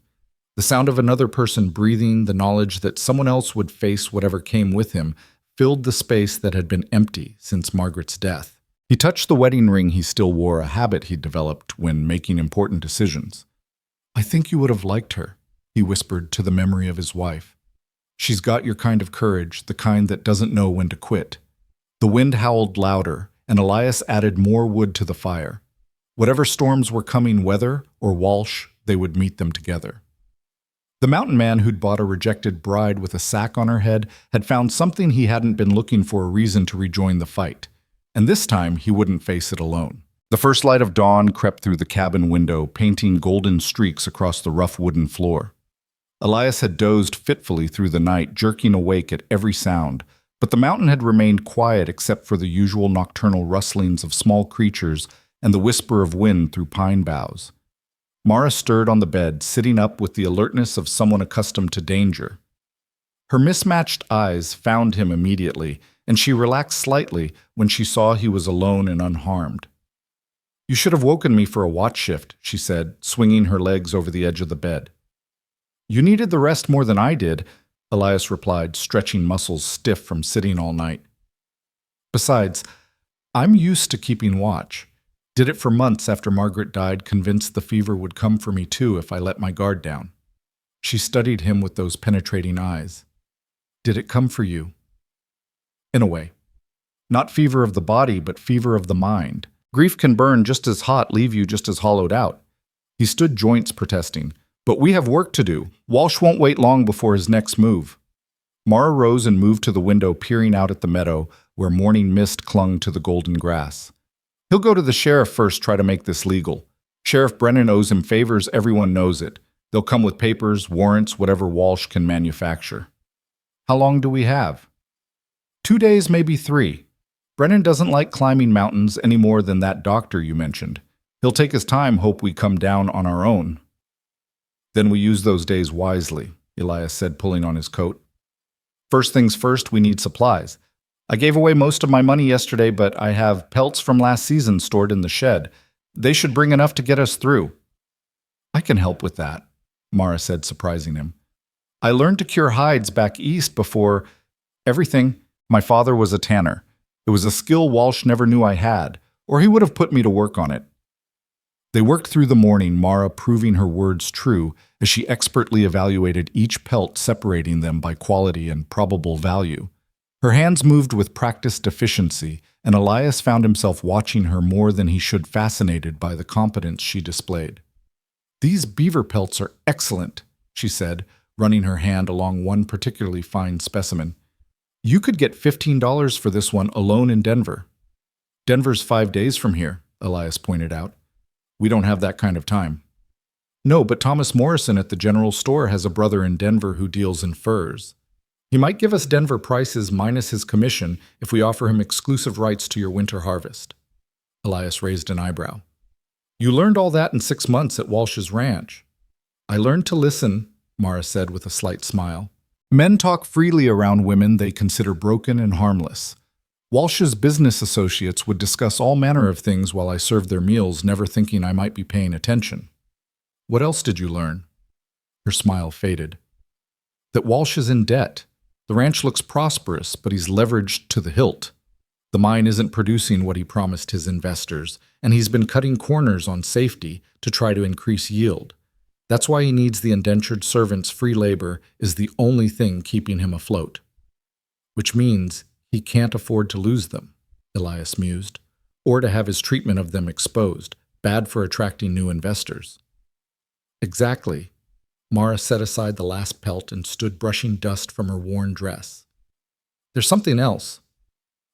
The sound of another person breathing, the knowledge that someone else would face whatever came with him, filled the space that had been empty since Margaret's death. He touched the wedding ring he still wore, a habit he'd developed when making important decisions. I think you would have liked her, he whispered to the memory of his wife. She's got your kind of courage, the kind that doesn't know when to quit. The wind howled louder, and Elias added more wood to the fire. Whatever storms were coming, weather or Walsh, they would meet them together. The mountain man who'd bought a rejected bride with a sack on her head had found something he hadn't been looking for, a reason to rejoin the fight. And this time he wouldn't face it alone. The first light of dawn crept through the cabin window, painting golden streaks across the rough wooden floor. Elias had dozed fitfully through the night, jerking awake at every sound, but the mountain had remained quiet except for the usual nocturnal rustlings of small creatures and the whisper of wind through pine boughs. Mara stirred on the bed, sitting up with the alertness of someone accustomed to danger. Her mismatched eyes found him immediately, and she relaxed slightly when she saw he was alone and unharmed. You should have woken me for a watch shift, she said, swinging her legs over the edge of the bed. You needed the rest more than I did, Elias replied, stretching muscles stiff from sitting all night. Besides, I'm used to keeping watch. Did it for months after Margaret died, convinced the fever would come for me too if I let my guard down. She studied him with those penetrating eyes. Did it come for you? In a way. Not fever of the body, but fever of the mind. Grief can burn just as hot, leave you just as hollowed out. He stood joints protesting. But we have work to do. Walsh won't wait long before his next move. Mara rose and moved to the window, peering out at the meadow, where morning mist clung to the golden grass. He'll go to the sheriff first, try to make this legal. Sheriff Brennan owes him favors, everyone knows it. They'll come with papers, warrants, whatever Walsh can manufacture. How long do we have? 2 days, maybe 3. Brennan doesn't like climbing mountains any more than that doctor you mentioned. He'll take his time, hope we come down on our own. Then we use those days wisely, Elias said, pulling on his coat. First things first, we need supplies. I gave away most of my money yesterday, but I have pelts from last season stored in the shed. They should bring enough to get us through. I can help with that, Mara said, surprising him. I learned to cure hides back east before everything. My father was a tanner. It was a skill Walsh never knew I had, or he would have put me to work on it. They worked through the morning, Mara proving her words true as she expertly evaluated each pelt, separating them by quality and probable value. Her hands moved with practiced efficiency, and Elias found himself watching her more than he should, fascinated by the competence she displayed. These beaver pelts are excellent, she said, running her hand along one particularly fine specimen. You could get $15 for this one alone in Denver. Denver's 5 days from here, Elias pointed out. We don't have that kind of time. No, but Thomas Morrison at the general store has a brother in Denver who deals in furs. He might give us Denver prices minus his commission if we offer him exclusive rights to your winter harvest. Elias raised an eyebrow. You learned all that in 6 months at Walsh's ranch. I learned to listen, Mara said with a slight smile. Men talk freely around women they consider broken and harmless. Walsh's business associates would discuss all manner of things while I served their meals, never thinking I might be paying attention. What else did you learn? Her smile faded. That Walsh is in debt. The ranch looks prosperous, but he's leveraged to the hilt. The mine isn't producing what he promised his investors, and he's been cutting corners on safety to try to increase yield. That's why he needs the indentured servants' free labor is the only thing keeping him afloat. Which means he can't afford to lose them, Elias mused, or to have his treatment of them exposed, bad for attracting new investors. Exactly. Mara set aside the last pelt and stood brushing dust from her worn dress. There's something else.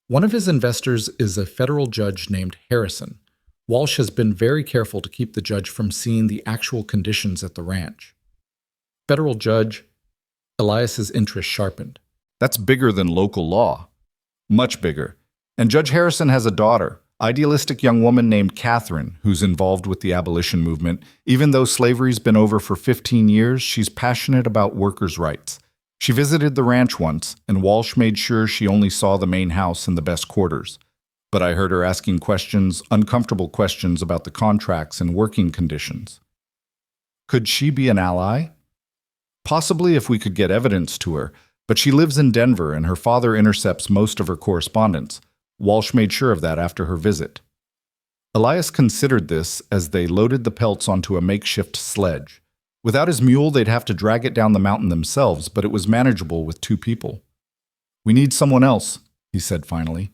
One of his investors is a federal judge named Harrison. Walsh has been very careful to keep the judge from seeing the actual conditions at the ranch. Federal judge, Elias's interest sharpened. That's bigger than local law. Much bigger. And Judge Harrison has a daughter, idealistic young woman named Catherine, who's involved with the abolition movement. Even though slavery's been over for 15 years, she's passionate about workers' rights. She visited the ranch once, and Walsh made sure she only saw the main house and the best quarters. But I heard her asking questions, uncomfortable questions about the contracts and working conditions. Could she be an ally? Possibly if we could get evidence to her, but she lives in Denver and her father intercepts most of her correspondence. Walsh made sure of that after her visit. Elias considered this as they loaded the pelts onto a makeshift sledge. Without his mule, they'd have to drag it down the mountain themselves, but it was manageable with 2 people. We need someone else, he said finally.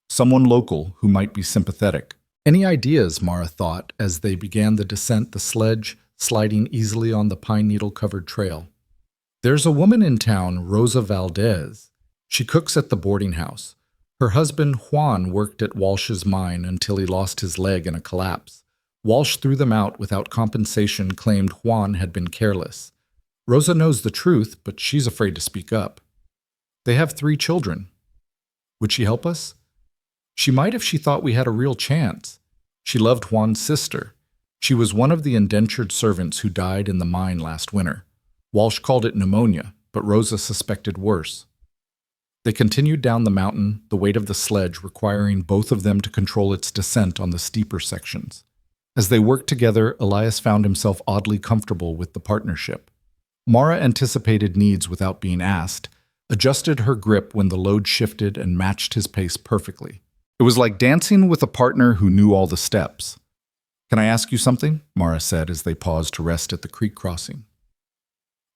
Someone local who might be sympathetic. Any ideas, Mara thought, as they began the descent, the sledge sliding easily on the pine needle-covered trail. There's a woman in town, Rosa Valdez. She cooks at the boarding house. Her husband, Juan, worked at Walsh's mine until he lost his leg in a collapse. Walsh threw them out without compensation, claimed Juan had been careless. Rosa knows the truth, but she's afraid to speak up. They have 3 children. Would she help us? She might if she thought we had a real chance. She loved Juan's sister. She was one of the indentured servants who died in the mine last winter. Walsh called it pneumonia, but Rosa suspected worse. They continued down the mountain, the weight of the sledge requiring both of them to control its descent on the steeper sections. As they worked together, Elias found himself oddly comfortable with the partnership. Mara anticipated needs without being asked, adjusted her grip when the load shifted, and matched his pace perfectly. It was like dancing with a partner who knew all the steps. "Can I ask you something?" Mara said as they paused to rest at the creek crossing.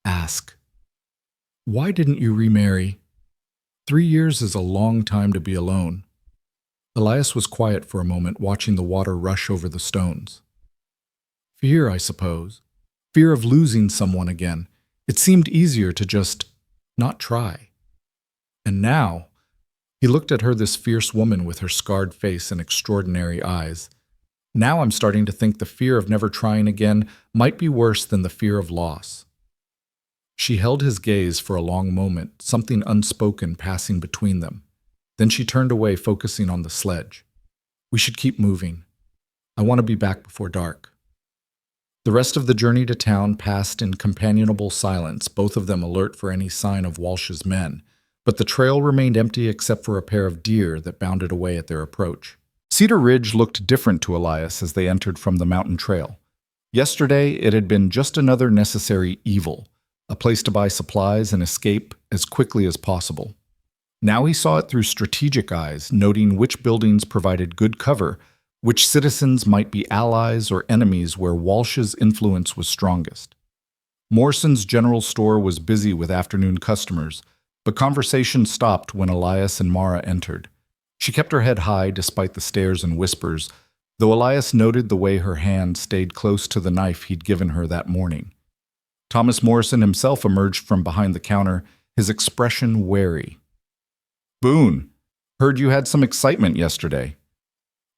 "Ask." "Why didn't you remarry? 3 years is a long time to be alone." Elias was quiet for a moment, watching the water rush over the stones. "Fear, I suppose. Fear of losing someone again. It seemed easier to just not try. And now," he looked at her, this fierce woman with her scarred face and extraordinary eyes, "now I'm starting to think the fear of never trying again might be worse than the fear of loss." She held his gaze for a long moment, something unspoken passing between them. Then she turned away, focusing on the sledge. "We should keep moving. I want to be back before dark." The rest of the journey to town passed in companionable silence, both of them alert for any sign of Walsh's men, but the trail remained empty except for a pair of deer that bounded away at their approach. Cedar Ridge looked different to Elias as they entered from the mountain trail. Yesterday, it had been just another necessary evil, a place to buy supplies and escape as quickly as possible. Now he saw it through strategic eyes, noting which buildings provided good cover, which citizens might be allies or enemies where Walsh's influence was strongest. Morrison's general store was busy with afternoon customers, but conversation stopped when Elias and Mara entered. She kept her head high despite the stares and whispers, though Elias noted the way her hand stayed close to the knife he'd given her that morning. Thomas Morrison himself emerged from behind the counter, his expression wary. "Boone, heard you had some excitement yesterday."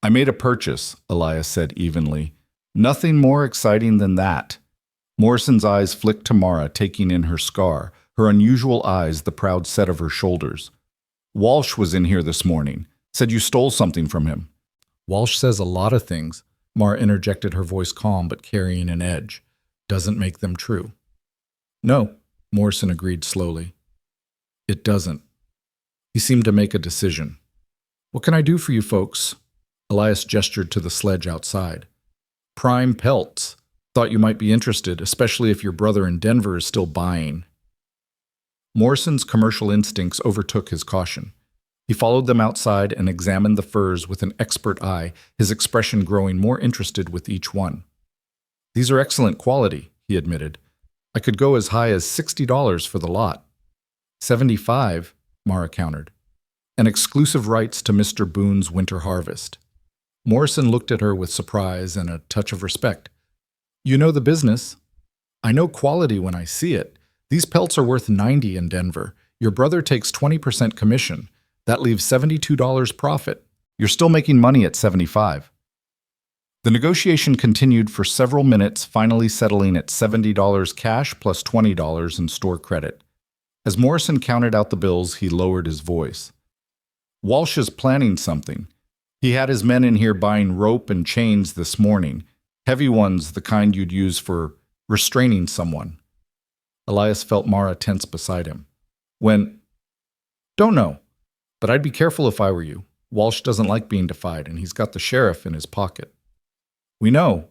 "I made a purchase," Elias said evenly. "Nothing more exciting than that." Morrison's eyes flicked to Mara, taking in her scar, her unusual eyes the proud set of her shoulders. "Walsh was in here this morning. Said you stole something from him." "Walsh says a lot of things," Mara interjected, her voice calm but carrying an edge. "Doesn't make them true." "No," Morrison agreed slowly. "It doesn't." He seemed to make a decision. "What can I do for you folks?" Elias gestured to the sledge outside. "Prime pelts. Thought you might be interested, especially if your brother in Denver is still buying." Morrison's commercial instincts overtook his caution. He followed them outside and examined the furs with an expert eye, his expression growing more interested with each one. "These are excellent quality," he admitted. "I could go as high as $60 for the lot." "75, Mara countered. "And exclusive rights to Mr. Boone's winter harvest." Morrison looked at her with surprise and a touch of respect. "You know the business." "I know quality when I see it. These pelts are worth $90 in Denver. Your brother takes 20% commission. That leaves $72 profit. You're still making money at 75. The negotiation continued for several minutes, finally settling at $70 cash plus $20 in store credit. As Morrison counted out the bills, he lowered his voice. "Walsh is planning something. He had his men in here buying rope and chains this morning, heavy ones, the kind you'd use for restraining someone." Elias felt Mara tense beside him. "When?" "Don't know, but I'd be careful if I were you. Walsh doesn't like being defied, and he's got the sheriff in his pocket." "We know,"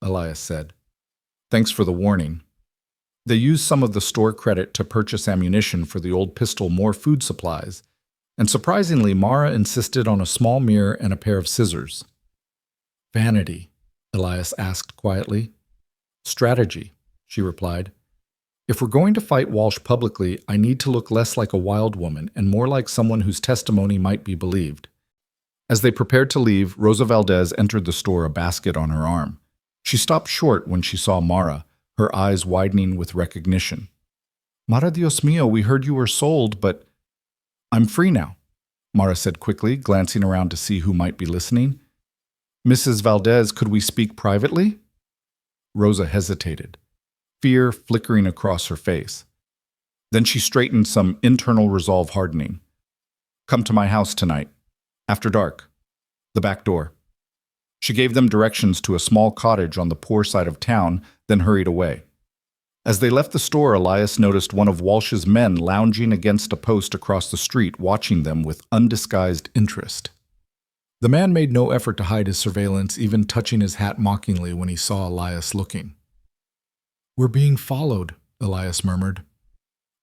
Elias said. "Thanks for the warning." They used some of the store credit to purchase ammunition for the old pistol, more food supplies, and surprisingly, Mara insisted on a small mirror and a pair of scissors. "Vanity?" Elias asked quietly. "Strategy," she replied. "If we're going to fight Walsh publicly, I need to look less like a wild woman and more like someone whose testimony might be believed." As they prepared to leave, Rosa Valdez entered the store, a basket on her arm. She stopped short when she saw Mara, her eyes widening with recognition. "Mara Dios mío, we heard you were sold, but—" "I'm free now," Mara said quickly, glancing around to see who might be listening. "Mrs. Valdez, could we speak privately?" Rosa hesitated, fear flickering across her face. Then she straightened, some internal resolve hardening. "Come to my house tonight. After dark. The back door." She gave them directions to a small cottage on the poor side of town, then hurried away. As they left the store, Elias noticed one of Walsh's men lounging against a post across the street, watching them with undisguised interest. The man made no effort to hide his surveillance, even touching his hat mockingly when he saw Elias looking. "We're being followed," Elias murmured.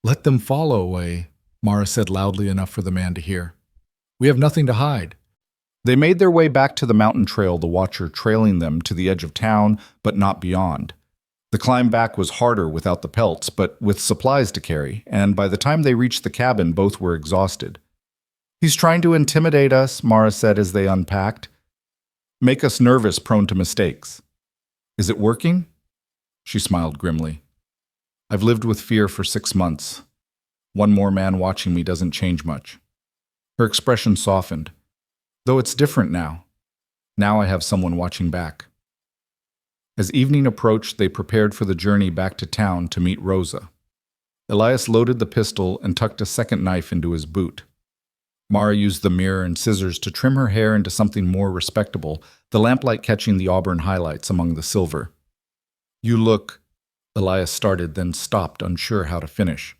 Let them follow away, Mara said loudly enough for the man to hear. We have nothing to hide. They made their way back to the mountain trail, the watcher trailing them to the edge of town, but not beyond. The climb back was harder without the pelts, but with supplies to carry, and by the time they reached the cabin, both were exhausted. He's trying to intimidate us, Mara said as they unpacked. Make us nervous, prone to mistakes. Is it working? She smiled grimly. I've lived with fear for 6 months. One more man watching me doesn't change much. Her expression softened. Though it's different now. Now I have someone watching back. As evening approached, they prepared for the journey back to town to meet Rosa. Elias loaded the pistol and tucked a second knife into his boot. Mara used the mirror and scissors to trim her hair into something more respectable, the lamplight catching the auburn highlights among the silver. You look, Elias started, then stopped, unsure how to finish.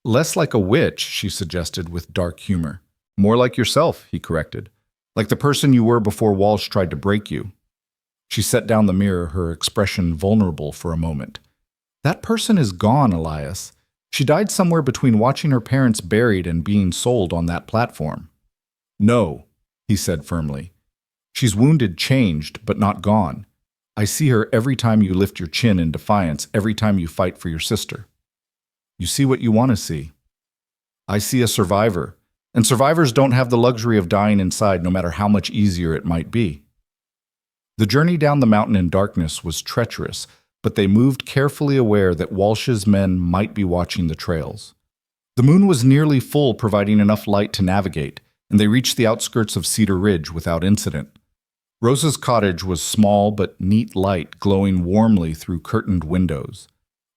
Less like a witch, she suggested with dark humor. More like yourself, he corrected. Like the person you were before Walsh tried to break you. She set down the mirror, her expression vulnerable for a moment. That person is gone, Elias. She died somewhere between watching her parents buried and being sold on that platform. No, he said firmly. She's wounded, changed, but not gone. I see her every time you lift your chin in defiance, every time you fight for your sister. You see what you want to see. I see a survivor, and survivors don't have the luxury of dying inside no matter how much easier it might be. The journey down the mountain in darkness was treacherous, but they moved carefully aware that Walsh's men might be watching the trails. The moon was nearly full, providing enough light to navigate, and they reached the outskirts of Cedar Ridge without incident. Rosa's cottage was small but neat light glowing warmly through curtained windows.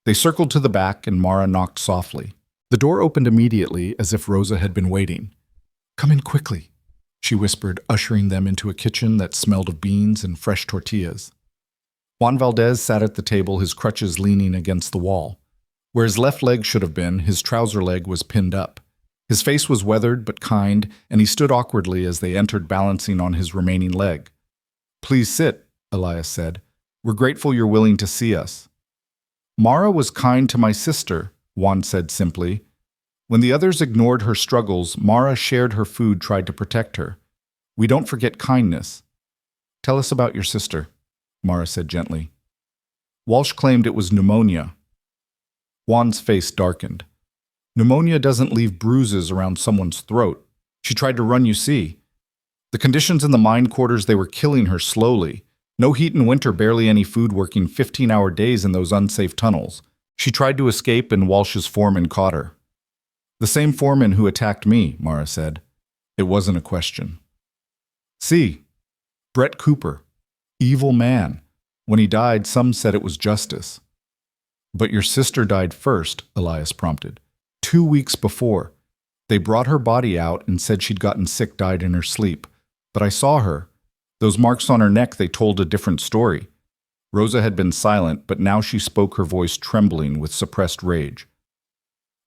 They circled to the back and Mara knocked softly. The door opened immediately as if Rosa had been waiting. Come in quickly, she whispered, ushering them into a kitchen that smelled of beans and fresh tortillas. Juan Valdez sat at the table, his crutches leaning against the wall. Where his left leg should have been, his trouser leg was pinned up. His face was weathered but kind, and he stood awkwardly as they entered, balancing on his remaining leg. Please sit, Elias said. We're grateful you're willing to see us. Mara was kind to my sister, Juan said simply. When the others ignored her struggles, Mara shared her food, tried to protect her. We don't forget kindness. Tell us about your sister, Mara said gently. Walsh claimed it was pneumonia. Juan's face darkened. Pneumonia doesn't leave bruises around someone's throat. She tried to run, you see. The conditions in the mine quarters, they were killing her slowly. No heat in winter, barely any food, working 15-hour days in those unsafe tunnels. She tried to escape and Walsh's foreman caught her. The same foreman who attacked me, Mara said. It wasn't a question. See, Brett Cooper. Evil man. When he died, some said it was justice. But your sister died first, Elias prompted. 2 weeks before. They brought her body out and said she'd gotten sick, died in her sleep. But I saw her. Those marks on her neck, they told a different story. Rosa had been silent, but now she spoke, her voice trembling with suppressed rage.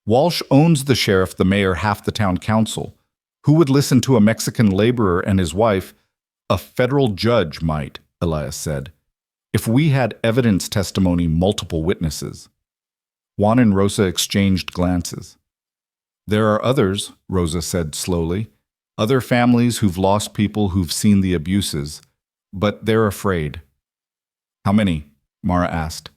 Walsh owns the sheriff, the mayor, half the town council. Who would listen to a Mexican laborer and his wife? A federal judge might, Elias said. If we had evidence, testimony, multiple witnesses. Juan and Rosa exchanged glances. There are others, Rosa said slowly. Other families who've lost people, who've seen the abuses. But they're afraid. How many? Mara asked.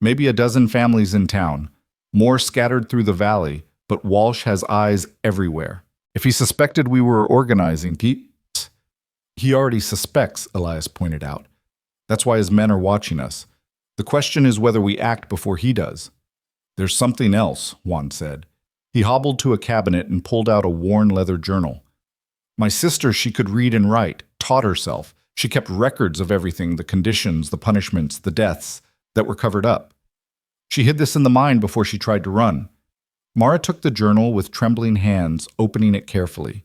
Maybe a dozen families in town. More scattered through the valley, but Walsh has eyes everywhere. If he suspected we were organizing, he already suspects, Elias pointed out. That's why his men are watching us. The question is whether we act before he does. There's something else, Juan said. He hobbled to a cabinet and pulled out a worn leather journal. My sister, she could read and write, taught herself. She kept records of everything, the conditions, the punishments, the deaths that were covered up. She hid this in the mine before she tried to run. Mara took the journal with trembling hands, opening it carefully.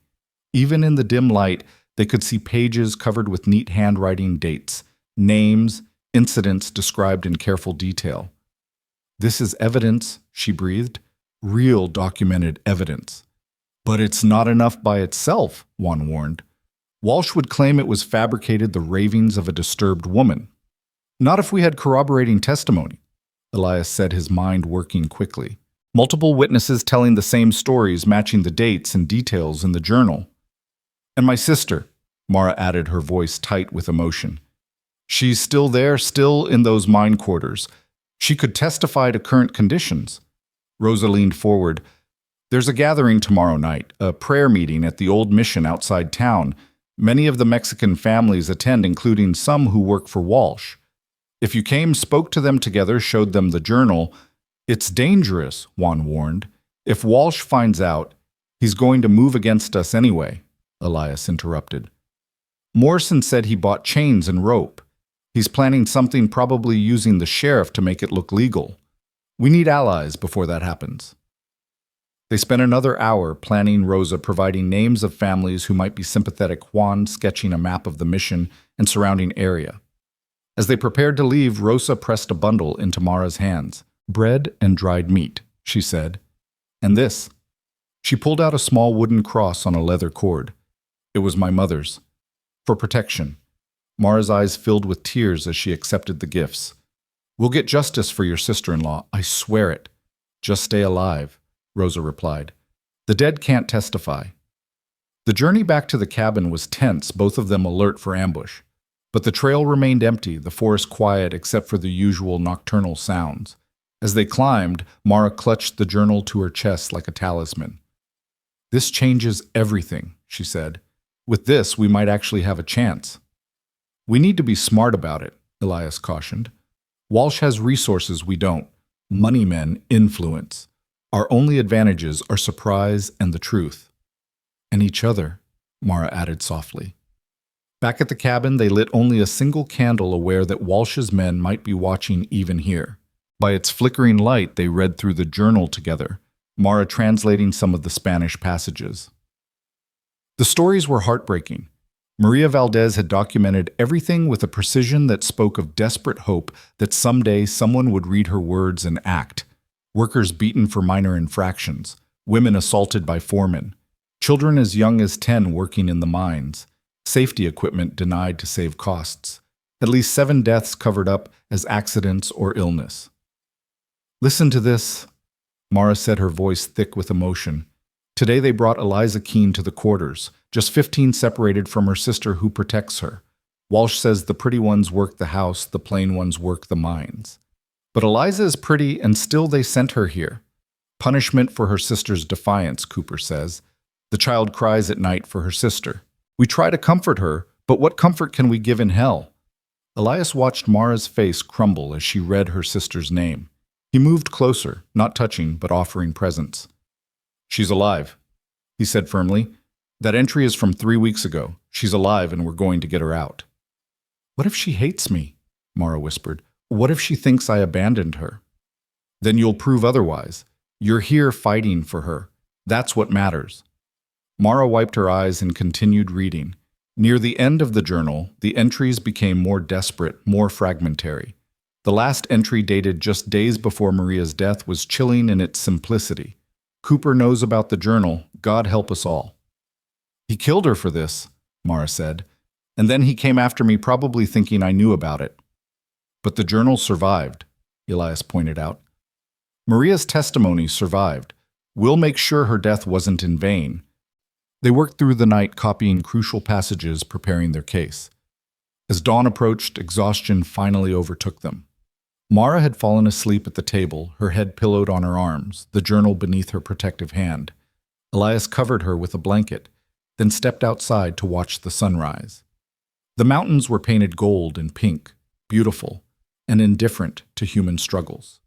Even in the dim light, they could see pages covered with neat handwriting, dates, names, incidents described in careful detail. This is evidence, she breathed. Real documented evidence. But it's not enough by itself, Juan warned. Walsh would claim it was fabricated, the ravings of a disturbed woman. Not if we had corroborating testimony. Elias said, his mind working quickly. Multiple witnesses telling the same stories, matching the dates and details in the journal. And my sister, Mara added, her voice tight with emotion. She's still there, still in those mine quarters. She could testify to current conditions. Rosa leaned forward. There's a gathering tomorrow night, a prayer meeting at the old mission outside town. Many of the Mexican families attend, including some who work for Walsh. If you came, spoke to them together, showed them the journal. It's dangerous, Juan warned. If Walsh finds out, he's going to move against us anyway, Elias interrupted. Morrison said he bought chains and rope. He's planning something, probably using the sheriff to make it look legal. We need allies before that happens. They spent another hour planning, Rosa providing names of families who might be sympathetic, Juan sketching a map of the mission and surrounding area. As they prepared to leave, Rosa pressed a bundle into Mara's hands. Bread and dried meat, she said. And this. She pulled out a small wooden cross on a leather cord. It was my mother's. For protection. Mara's eyes filled with tears as she accepted the gifts. We'll get justice for your sister-in-law, I swear it. Just stay alive, Rosa replied. The dead can't testify. The journey back to the cabin was tense, both of them alert for ambush. But the trail remained empty, the forest quiet except for the usual nocturnal sounds. As they climbed, Mara clutched the journal to her chest like a talisman. This changes everything, she said. With this, we might actually have a chance. We need to be smart about it, Elias cautioned. Walsh has resources we don't. Money men, influence. Our only advantages are surprise and the truth. And each other, Mara added softly. Back at the cabin, they lit only a single candle, aware that Walsh's men might be watching even here. By its flickering light, they read through the journal together, Mara translating some of the Spanish passages. The stories were heartbreaking. Maria Valdez had documented everything with a precision that spoke of desperate hope that someday someone would read her words and act. Workers beaten for minor infractions, women assaulted by foremen, children as young as 10 working in the mines, safety equipment denied to save costs, at least 7 deaths covered up as accidents or illness. Listen to this, Mara said, her voice thick with emotion. Today they brought Eliza Keene to the quarters, just 15 separated from her sister who protects her. Walsh says the pretty ones work the house, the plain ones work the mines. But Eliza is pretty, and still they sent her here. Punishment for her sister's defiance, Cooper says. The child cries at night for her sister. We try to comfort her, but what comfort can we give in hell? Elias watched Mara's face crumble as she read her sister's name. He moved closer, not touching, but offering presence. She's alive, he said firmly. That entry is from 3 weeks ago. She's alive and we're going to get her out. What if she hates me? Mara whispered. What if she thinks I abandoned her? Then you'll prove otherwise. You're here fighting for her. That's what matters. Mara wiped her eyes and continued reading. Near the end of the journal, the entries became more desperate, more fragmentary. The last entry, dated just days before Maria's death, was chilling in its simplicity. Cooper knows about the journal. God help us all. He killed her for this, Mara said, and then he came after me, probably thinking I knew about it. But the journal survived, Elias pointed out. Maria's testimony survived. We'll make sure her death wasn't in vain. They worked through the night, copying crucial passages, preparing their case. As dawn approached, exhaustion finally overtook them. Mara had fallen asleep at the table, her head pillowed on her arms, the journal beneath her protective hand. Elias covered her with a blanket, then stepped outside to watch the sunrise. The mountains were painted gold and pink, beautiful, and indifferent to human struggles.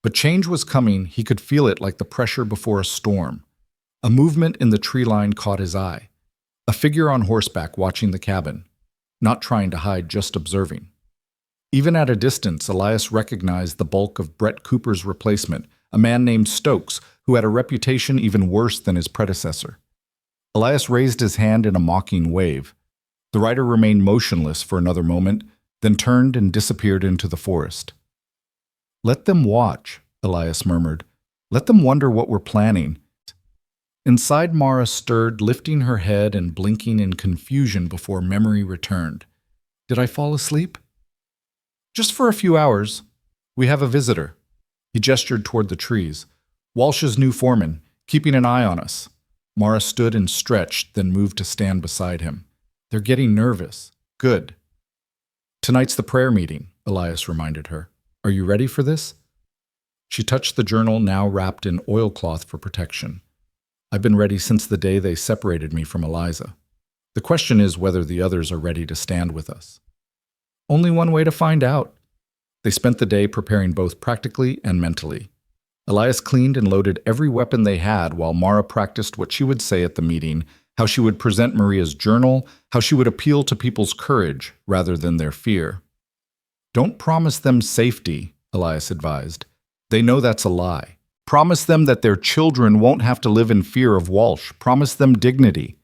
But change was coming. He could feel it like the pressure before a storm. A movement in the tree line caught his eye. A figure on horseback watching the cabin, not trying to hide, just observing. Even at a distance, Elias recognized the bulk of Brett Cooper's replacement, a man named Stokes, who had a reputation even worse than his predecessor. Elias raised his hand in a mocking wave. The rider remained motionless for another moment, then turned and disappeared into the forest. Let them watch, Elias murmured. Let them wonder what we're planning. Inside, Mara stirred, lifting her head and blinking in confusion before memory returned. Did I fall asleep? Just for a few hours. We have a visitor. He gestured toward the trees. Walsh's new foreman, keeping an eye on us. Mara stood and stretched, then moved to stand beside him. They're getting nervous. Good. Tonight's the prayer meeting, Elias reminded her. Are you ready for this? She touched the journal, now wrapped in oilcloth for protection. I've been ready since the day they separated me from Eliza. The question is whether the others are ready to stand with us. Only one way to find out. They spent the day preparing both practically and mentally. Elias cleaned and loaded every weapon they had while Mara practiced what she would say at the meeting, how she would present Maria's journal, how she would appeal to people's courage rather than their fear. Don't promise them safety, Elias advised. They know that's a lie. Promise them that their children won't have to live in fear of Walsh. Promise them dignity.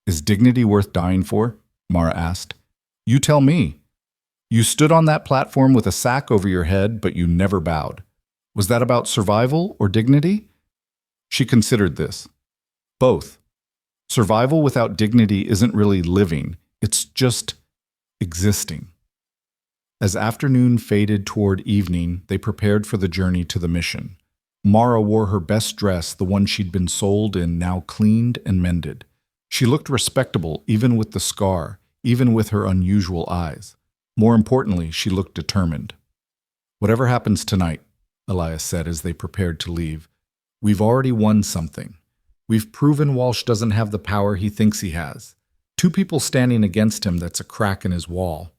Is dignity worth dying for? Mara asked. You tell me. You stood on that platform with a sack over your head, but you never bowed. Was that about survival or dignity? She considered this. Both. Survival without dignity isn't really living. It's just existing. As afternoon faded toward evening, they prepared for the journey to the mission. Mara wore her best dress, the one she'd been sold in, now cleaned and mended. She looked respectable, even with the scar, even with her unusual eyes. More importantly, she looked determined. Whatever happens tonight, Elias said as they prepared to leave, we've already won something. We've proven Walsh doesn't have the power he thinks he has. 2 people standing against him, that's a crack in his wall.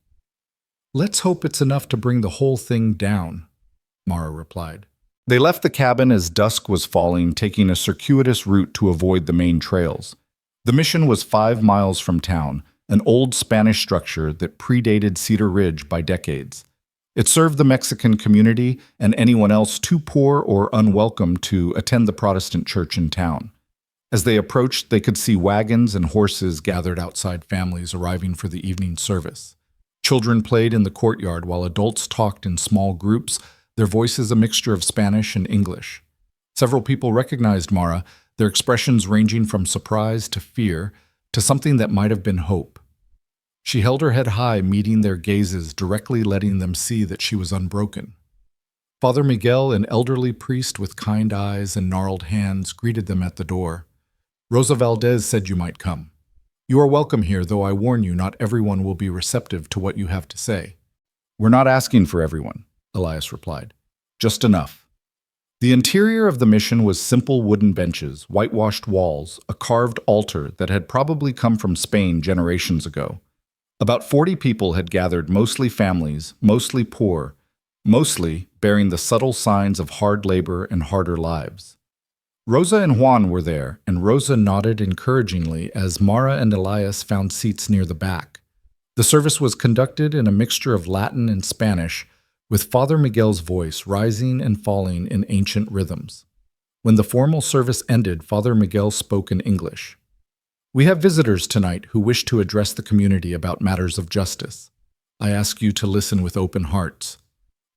Let's hope it's enough to bring the whole thing down, Mara replied. They left the cabin as dusk was falling, taking a circuitous route to avoid the main trails. The mission was 5 miles from town, an old Spanish structure that predated Cedar Ridge by decades. It served the Mexican community and anyone else too poor or unwelcome to attend the Protestant church in town. As they approached, they could see wagons and horses gathered outside families arriving for the evening service. Children played in the courtyard while adults talked in small groups, their voices a mixture of Spanish and English. Several people recognized Mara, their expressions ranging from surprise to fear to something that might have been hope. She held her head high, meeting their gazes, directly letting them see that she was unbroken. Father Miguel, an elderly priest with kind eyes and gnarled hands, greeted them at the door. Rosa Valdez said you might come. You are welcome here, though I warn you not everyone will be receptive to what you have to say. We're not asking for everyone, Elias replied. Just enough. The interior of the mission was simple wooden benches, whitewashed walls, a carved altar that had probably come from Spain generations ago. About 40 people had gathered, mostly families, mostly poor, mostly bearing the subtle signs of hard labor and harder lives. Rosa and Juan were there, and Rosa nodded encouragingly as Mara and Elias found seats near the back. The service was conducted in a mixture of Latin and Spanish, with Father Miguel's voice rising and falling in ancient rhythms. When the formal service ended, Father Miguel spoke in English. We have visitors tonight who wish to address the community about matters of justice. I ask you to listen with open hearts.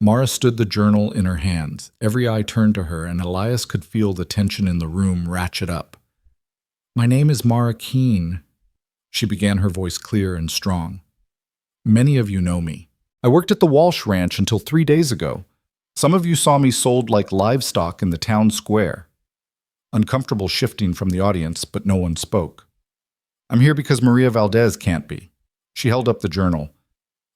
Mara stood the journal in her hands. Every eye turned to her, and Elias could feel the tension in the room ratchet up. My name is Mara Keene. She began, her voice clear and strong. Many of you know me. I worked at the Walsh Ranch until 3 days ago. Some of you saw me sold like livestock in the town square. Uncomfortable shifting from the audience, but no one spoke. I'm here because Maria Valdez can't be. She held up the journal.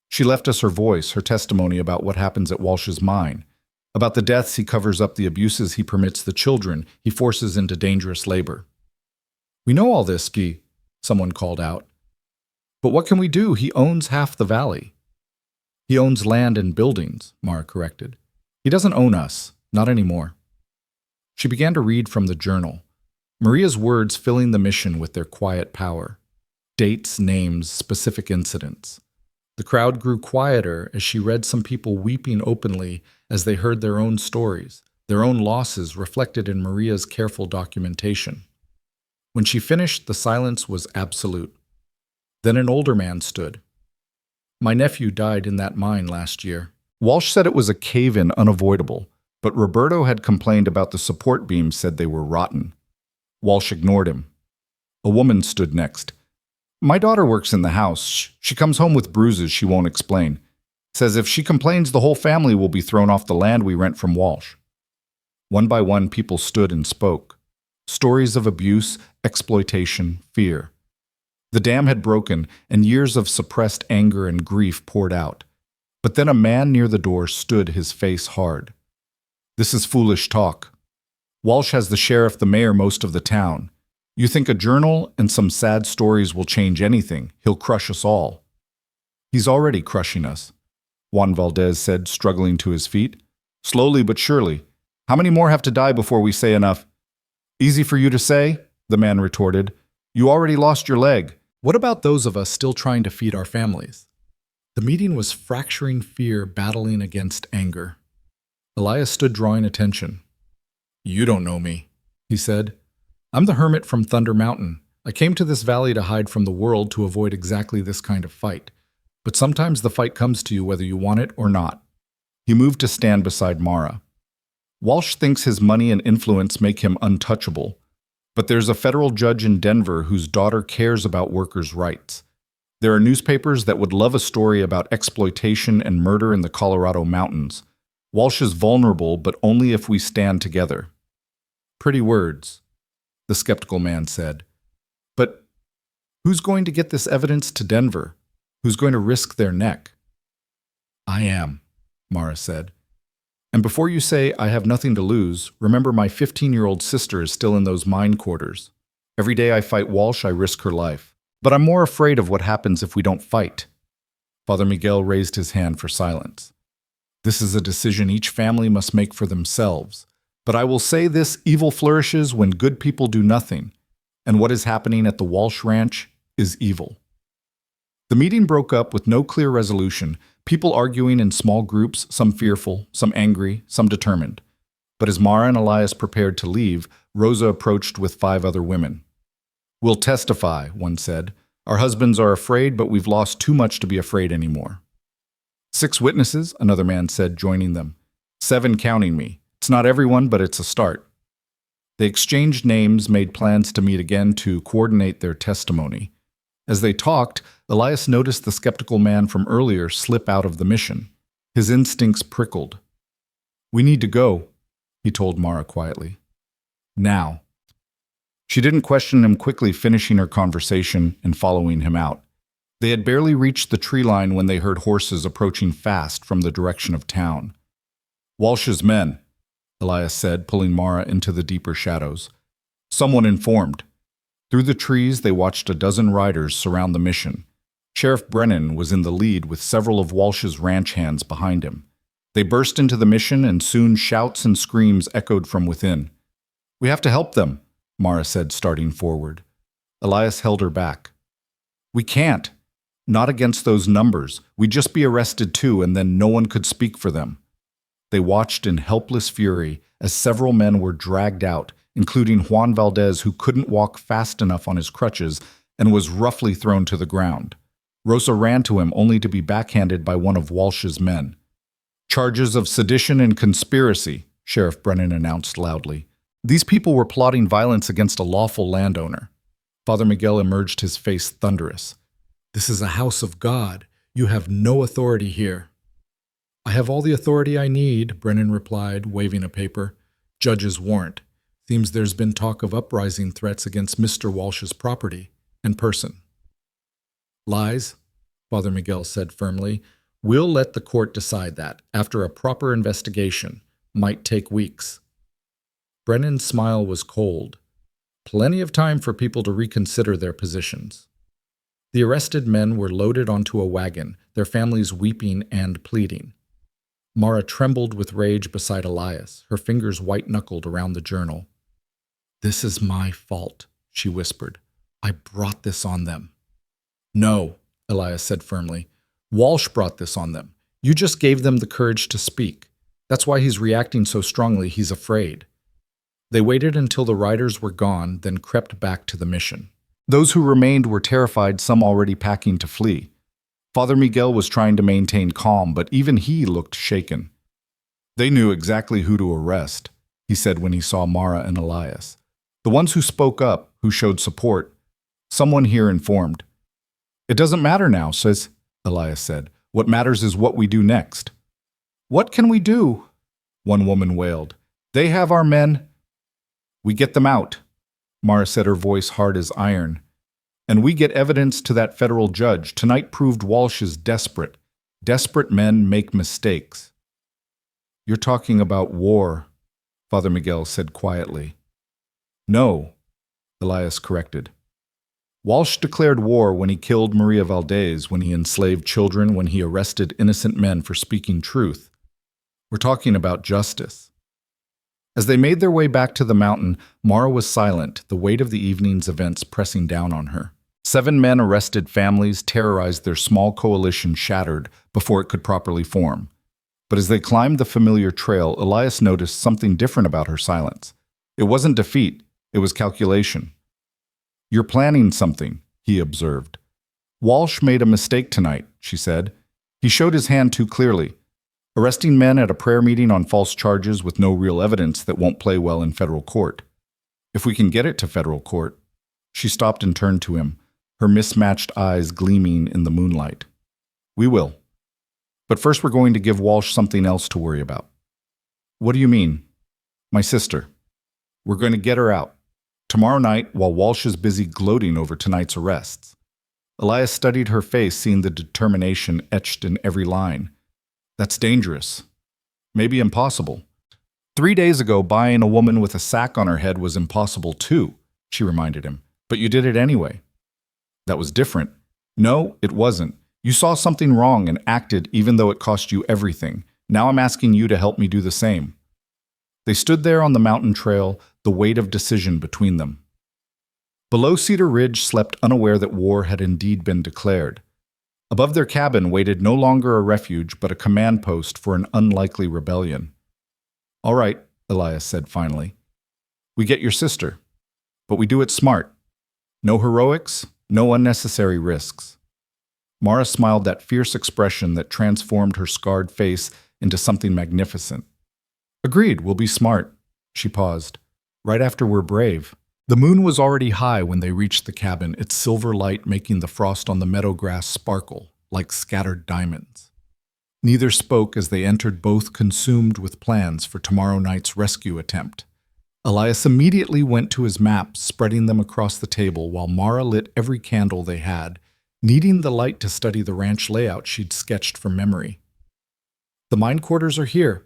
She left us her voice, her testimony about what happens at Walsh's mine, about the deaths he covers up, the abuses he permits, the children he forces into dangerous labor. We know all this, someone called out. But what can we do? He owns half the valley. He owns land and buildings, Mara corrected. He doesn't own us, not anymore. She began to read from the journal, Maria's words filling the mission with their quiet power. Dates, names, specific incidents. The crowd grew quieter as she read, some people weeping openly as they heard their own stories, their own losses reflected in Maria's careful documentation. When she finished, the silence was absolute. Then an older man stood. My nephew died in that mine last year. Walsh said it was a cave-in unavoidable, but Roberto had complained about the support beams, said they were rotten. Walsh ignored him. A woman stood next. My daughter works in the house. She comes home with bruises she won't explain. Says if she complains, the whole family will be thrown off the land we rent from Walsh. One by one, people stood and spoke. Stories of abuse, exploitation, fear. The dam had broken, and years of suppressed anger and grief poured out. But then a man near the door stood, his face hard. This is foolish talk. Walsh has the sheriff, the mayor, most of the town. You think a journal and some sad stories will change anything? He'll crush us all. He's already crushing us, Juan Valdez said, struggling to his feet. Slowly but surely. How many more have to die before we say enough? Easy for you to say, the man retorted. You already lost your leg. What about those of us still trying to feed our families? The meeting was fracturing fear battling against anger. Elias stood, drawing attention. You don't know me, he said. I'm the hermit from Thunder Mountain. I came to this valley to hide from the world to avoid exactly this kind of fight. But sometimes the fight comes to you whether you want it or not. He moved to stand beside Mara. Walsh thinks his money and influence make him untouchable, but there's a federal judge in Denver whose daughter cares about workers' rights. There are newspapers that would love a story about exploitation and murder in the Colorado mountains. Walsh is vulnerable, but only if we stand together. Pretty words, the skeptical man said. But who's going to get this evidence to Denver? Who's going to risk their neck? I am, Mara said. And before you say I have nothing to lose, remember my 15-year-old sister is still in those mine quarters. Every day I fight Walsh, I risk her life. But I'm more afraid of what happens if we don't fight. Father Miguel raised his hand for silence. This is a decision each family must make for themselves. But I will say this: evil flourishes when good people do nothing. And what is happening at the Walsh Ranch is evil. The meeting broke up with no clear resolution, people arguing in small groups, some fearful, some angry, some determined. But as Mara and Elias prepared to leave, Rosa approached with 5 other women. We'll testify, one said. Our husbands are afraid, but we've lost too much to be afraid anymore. 6 witnesses, another man said, joining them. 7 counting me. It's not everyone, but it's a start. They exchanged names, made plans to meet again to coordinate their testimony. As they talked, Elias noticed the skeptical man from earlier slip out of the mission. His instincts prickled. We need to go, he told Mara quietly. Now. She didn't question him, quickly finishing her conversation and following him out. They had barely reached the tree line when they heard horses approaching fast from the direction of town. Walsh's men, Elias said, pulling Mara into the deeper shadows. Someone informed. Through the trees, they watched a dozen riders surround the mission. Sheriff Brennan was in the lead with several of Walsh's ranch hands behind him. They burst into the mission, and soon shouts and screams echoed from within. We have to help them, Mara said, starting forward. Elias held her back. We can't. Not against those numbers. We'd just be arrested too, and then no one could speak for them. They watched in helpless fury as several men were dragged out, including Juan Valdez, who couldn't walk fast enough on his crutches and was roughly thrown to the ground. Rosa ran to him only to be backhanded by one of Walsh's men. Charges of sedition and conspiracy, Sheriff Brennan announced loudly. These people were plotting violence against a lawful landowner. Father Miguel emerged, his face thunderous. This is a house of God. You have no authority here. I have all the authority I need, Brennan replied, waving a paper. Judge's warrant. Seems there's been talk of uprising threats against Mr. Walsh's property and person. Lies, Father Miguel said firmly. We'll let the court decide that, after a proper investigation. Might take weeks. Brennan's smile was cold. Plenty of time for people to reconsider their positions. The arrested men were loaded onto a wagon, their families weeping and pleading. Mara trembled with rage beside Elias, her fingers white-knuckled around the journal. This is my fault, she whispered. I brought this on them. No, Elias said firmly. Walsh brought this on them. You just gave them the courage to speak. That's why he's reacting so strongly. He's afraid. They waited until the riders were gone, then crept back to the mission. Those who remained were terrified, some already packing to flee. Father Miguel was trying to maintain calm, but even he looked shaken. They knew exactly who to arrest, he said when he saw Mara and Elias. The ones who spoke up, who showed support. Someone here informed. It doesn't matter now, Elias said. What matters is what we do next. What can we do? One woman wailed. They have our men. We get them out, Mara said, her voice hard as iron. And we get evidence to that federal judge. Tonight proved Walsh is desperate. Desperate men make mistakes. You're talking about war, Father Miguel said quietly. No, Elias corrected. Walsh declared war when he killed Maria Valdez, when he enslaved children, when he arrested innocent men for speaking truth. We're talking about justice. As they made their way back to the mountain, Mara was silent, the weight of the evening's events pressing down on her. 7 men arrested families, terrorized, their small coalition shattered before it could properly form. But as they climbed the familiar trail, Elias noticed something different about her silence. It wasn't defeat, it was calculation. You're planning something, he observed. Walsh made a mistake tonight, she said. He showed his hand too clearly. Arresting men at a prayer meeting on false charges with no real evidence that won't play well in federal court. If we can get it to federal court. She stopped and turned to him, her mismatched eyes gleaming in the moonlight. We will. But first we're going to give Walsh something else to worry about. What do you mean? My sister. We're going to get her out. Tomorrow night, while Walsh is busy gloating over tonight's arrests. Elias studied her face, seeing the determination etched in every line. That's dangerous. Maybe impossible. 3 days ago, buying a woman with a sack on her head was impossible too, she reminded him. But you did it anyway. That was different. No, it wasn't. You saw something wrong and acted even though it cost you everything. Now I'm asking you to help me do the same. They stood there on the mountain trail, the weight of decision between them. Below Cedar Ridge slept unaware that war had indeed been declared. Above their cabin waited no longer a refuge but a command post for an unlikely rebellion. All right, Elias said finally. We get your sister, but we do it smart. No heroics, no unnecessary risks. Mara smiled that fierce expression that transformed her scarred face into something magnificent. Agreed, we'll be smart. She paused. Right after we're brave. The moon was already high when they reached the cabin, its silver light making the frost on the meadow grass sparkle like scattered diamonds. Neither spoke as they entered, both consumed with plans for tomorrow night's rescue attempt. Elias immediately went to his maps, spreading them across the table while Mara lit every candle they had, needing the light to study the ranch layout she'd sketched from memory. The mine quarters are here,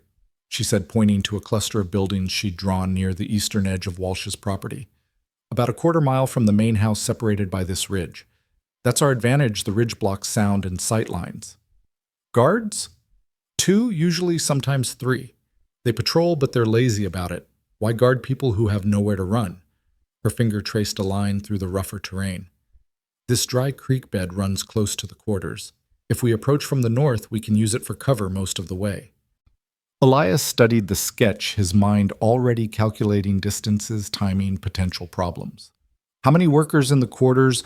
she said, pointing to a cluster of buildings she'd drawn near the eastern edge of Walsh's property. About a quarter mile from the main house separated by this ridge. That's our advantage, the ridge blocks sound and sight lines. Guards? 2, usually sometimes 3. They patrol, but they're lazy about it. Why guard people who have nowhere to run? Her finger traced a line through the rougher terrain. This dry creek bed runs close to the quarters. If we approach from the north, we can use it for cover most of the way. Elias studied the sketch, his mind already calculating distances, timing, potential problems. How many workers in the quarters?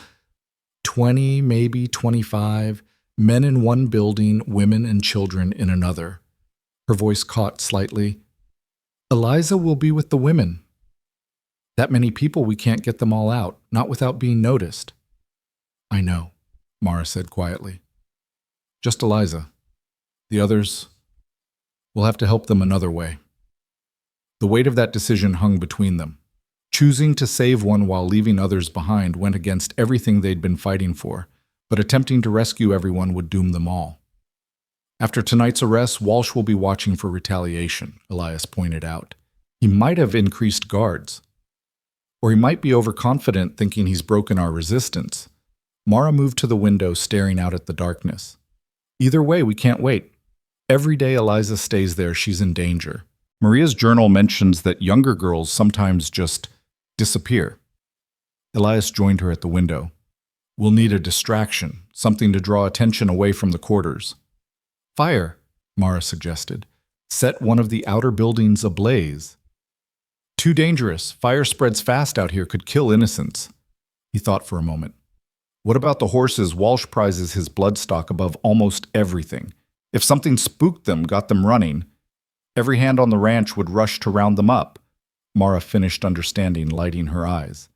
20, maybe 25. Men in one building, women and children in another. Her voice caught slightly. Eliza will be with the women. That many people, we can't get them all out, not without being noticed. I know, Mara said quietly. Just Eliza. The others, we'll have to help them another way. The weight of that decision hung between them. Choosing to save one while leaving others behind went against everything they'd been fighting for, but attempting to rescue everyone would doom them all. After tonight's arrest, Walsh will be watching for retaliation, Elias pointed out. He might have increased guards. Or he might be overconfident, thinking he's broken our resistance. Mara moved to the window, staring out at the darkness. Either way, we can't wait. Every day Eliza stays there, she's in danger. Maria's journal mentions that younger girls sometimes just disappear. Elias joined her at the window. We'll need a distraction, something to draw attention away from the quarters. Fire, Mara suggested. Set one of the outer buildings ablaze. Too dangerous. Fire spreads fast out here, could kill innocents. He thought for a moment. What about the horses? Walsh prizes his bloodstock above almost everything. If something spooked them, got them running, every hand on the ranch would rush to round them up. Mara finished understanding, lighting her eyes.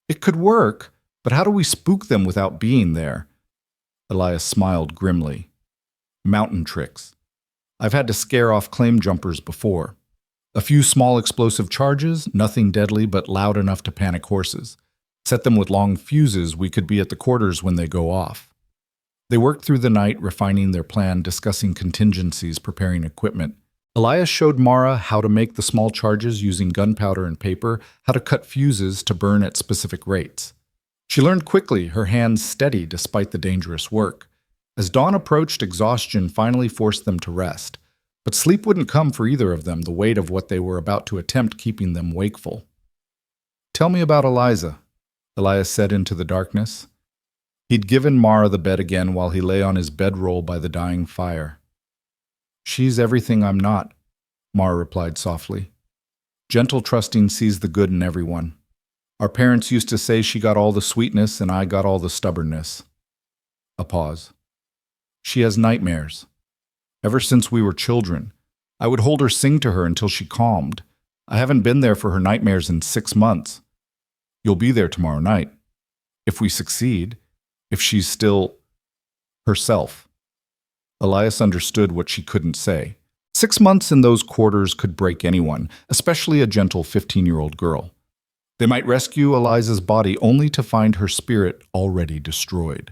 It could work, but how do we spook them without being there? Elias smiled grimly. Mountain tricks. I've had to scare off claim jumpers before. A few small explosive charges, nothing deadly but loud enough to panic horses. Set them with long fuses, we could be at the quarters when they go off. They worked through the night, refining their plan, discussing contingencies, preparing equipment. Elias showed Mara how to make the small charges using gunpowder and paper, how to cut fuses to burn at specific rates. She learned quickly, her hands steady despite the dangerous work. As dawn approached, exhaustion finally forced them to rest. But sleep wouldn't come for either of them, the weight of what they were about to attempt keeping them wakeful. "Tell me about Eliza," Elias said into the darkness. He'd given Mara the bed again while he lay on his bedroll by the dying fire. "She's everything I'm not," Mara replied softly. "Gentle trusting sees the good in everyone. Our parents used to say she got all the sweetness and I got all the stubbornness." A pause. "She has nightmares. Ever since we were children, I would hold her, sing to her until she calmed. I haven't been there for her nightmares in 6 months. You'll be there tomorrow night. If we succeed, if she's still herself." Elias understood what she couldn't say. 6 months in those quarters could break anyone, especially a gentle 15-year-old girl. They might rescue Eliza's body only to find her spirit already destroyed.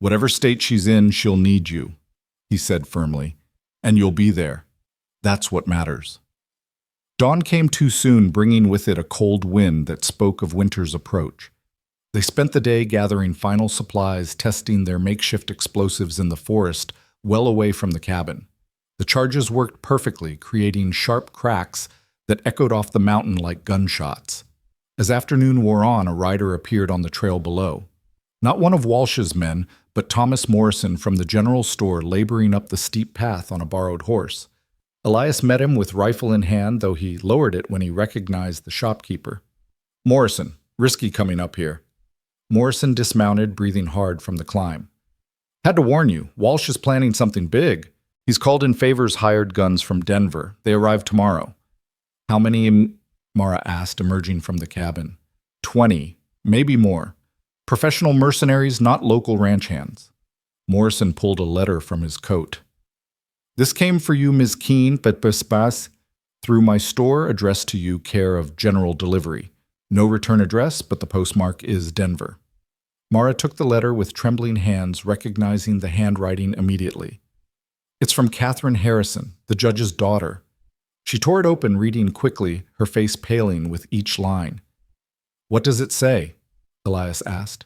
"Whatever state she's in, she'll need you," he said firmly, "and you'll be there. That's what matters." Dawn came too soon, bringing with it a cold wind that spoke of winter's approach. They spent the day gathering final supplies, testing their makeshift explosives in the forest, well away from the cabin. The charges worked perfectly, creating sharp cracks that echoed off the mountain like gunshots. As afternoon wore on, a rider appeared on the trail below. Not one of Walsh's men, but Thomas Morrison from the general store, laboring up the steep path on a borrowed horse. Elias met him with rifle in hand, though he lowered it when he recognized the shopkeeper. "Morrison, risky coming up here." Morrison dismounted, breathing hard from the climb. "Had to warn you, Walsh is planning something big. He's called in Favors hired guns from Denver. They arrive tomorrow." "How many?" Mara asked, emerging from the cabin. 20, maybe more. Professional mercenaries, not local ranch hands." Morrison pulled a letter from his coat. "This came for you, Ms. Keene, but Bespas, through my store, addressed to you, care of General Delivery. No return address, but the postmark is Denver." Mara took the letter with trembling hands, recognizing the handwriting immediately. "It's from Catherine Harrison, the judge's daughter." She tore it open, reading quickly, her face paling with each line. "What does it say?" Elias asked.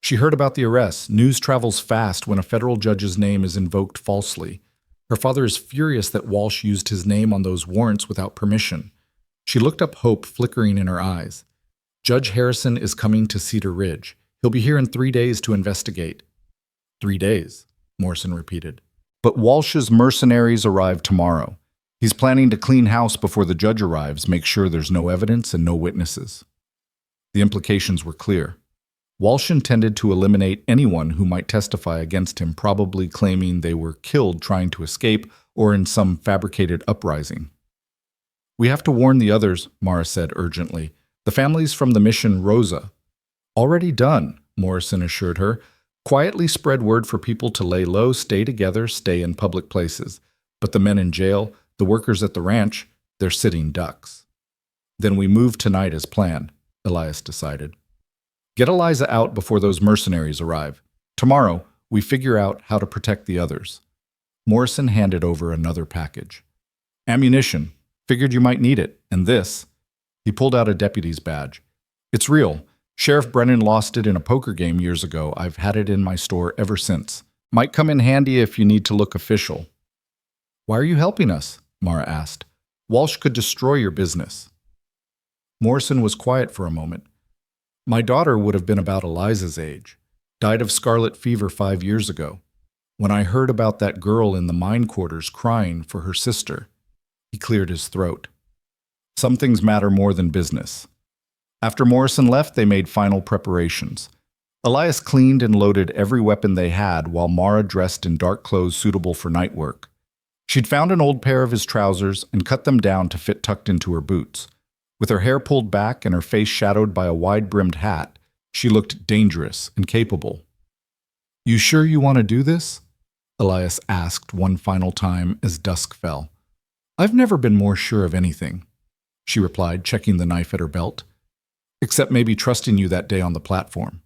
She heard about the arrest. News travels fast when a federal judge's name is invoked falsely. Her father is furious that Walsh used his name on those warrants without permission. She looked up, hope flickering in her eyes. "Judge Harrison is coming to Cedar Ridge. He'll be here in 3 days to investigate." 3 days, Morrison repeated. "But Walsh's mercenaries arrive tomorrow. He's planning to clean house before the judge arrives, make sure there's no evidence and no witnesses." The implications were clear. Walsh intended to eliminate anyone who might testify against him, probably claiming they were killed trying to escape or in some fabricated uprising. "We have to warn the others," Mara said urgently. "The families from the mission Rosa." "Already done," Morrison assured her. "Quietly spread word for people to lay low, stay together, stay in public places. But the men in jail, the workers at the ranch, they're sitting ducks." "Then we move tonight as planned," Elias decided. "Get Eliza out before those mercenaries arrive. Tomorrow, we figure out how to protect the others." Morrison handed over another package. "Ammunition. Figured you might need it. And this." He pulled out a deputy's badge. "It's real. Sheriff Brennan lost it in a poker game years ago. I've had it in my store ever since. Might come in handy if you need to look official." "Why are you helping us?" Mara asked. "Walsh could destroy your business." Morrison was quiet for a moment. "My daughter would have been about Eliza's age. Died of scarlet fever 5 years ago. When I heard about that girl in the mine quarters crying for her sister," he cleared his throat. "Some things matter more than business." After Morrison left, they made final preparations. Elias cleaned and loaded every weapon they had while Mara dressed in dark clothes suitable for night work. She'd found an old pair of his trousers and cut them down to fit tucked into her boots. With her hair pulled back and her face shadowed by a wide-brimmed hat, she looked dangerous and capable. "You sure you want to do this?" Elias asked one final time as dusk fell. "I've never been more sure of anything," she replied, checking the knife at her belt. "Except maybe trusting you that day on the platform."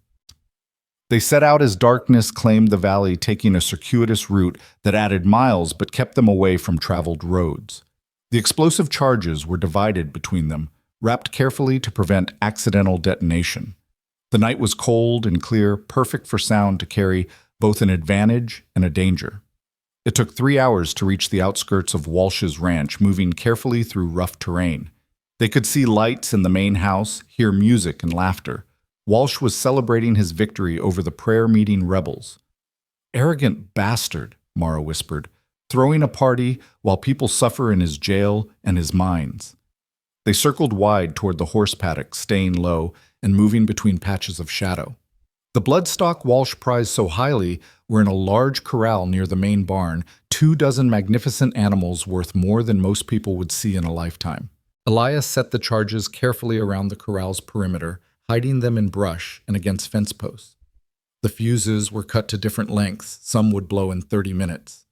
They set out as darkness claimed the valley, taking a circuitous route that added miles but kept them away from traveled roads. The explosive charges were divided between them, wrapped carefully to prevent accidental detonation. The night was cold and clear, perfect for sound to carry both an advantage and a danger. It took 3 hours to reach the outskirts of Walsh's ranch, moving carefully through rough terrain. They could see lights in the main house, hear music and laughter. Walsh was celebrating his victory over the prayer-meeting rebels. "Arrogant bastard," Mara whispered, "throwing a party while people suffer in his jail and his mines." They circled wide toward the horse paddock, staying low and moving between patches of shadow. The bloodstock Walsh prized so highly were in a large corral near the main barn, 24 magnificent animals worth more than most people would see in a lifetime. Elias set the charges carefully around the corral's perimeter, hiding them in brush and against fence posts. The fuses were cut to different lengths. Some would blow in 30 minutes.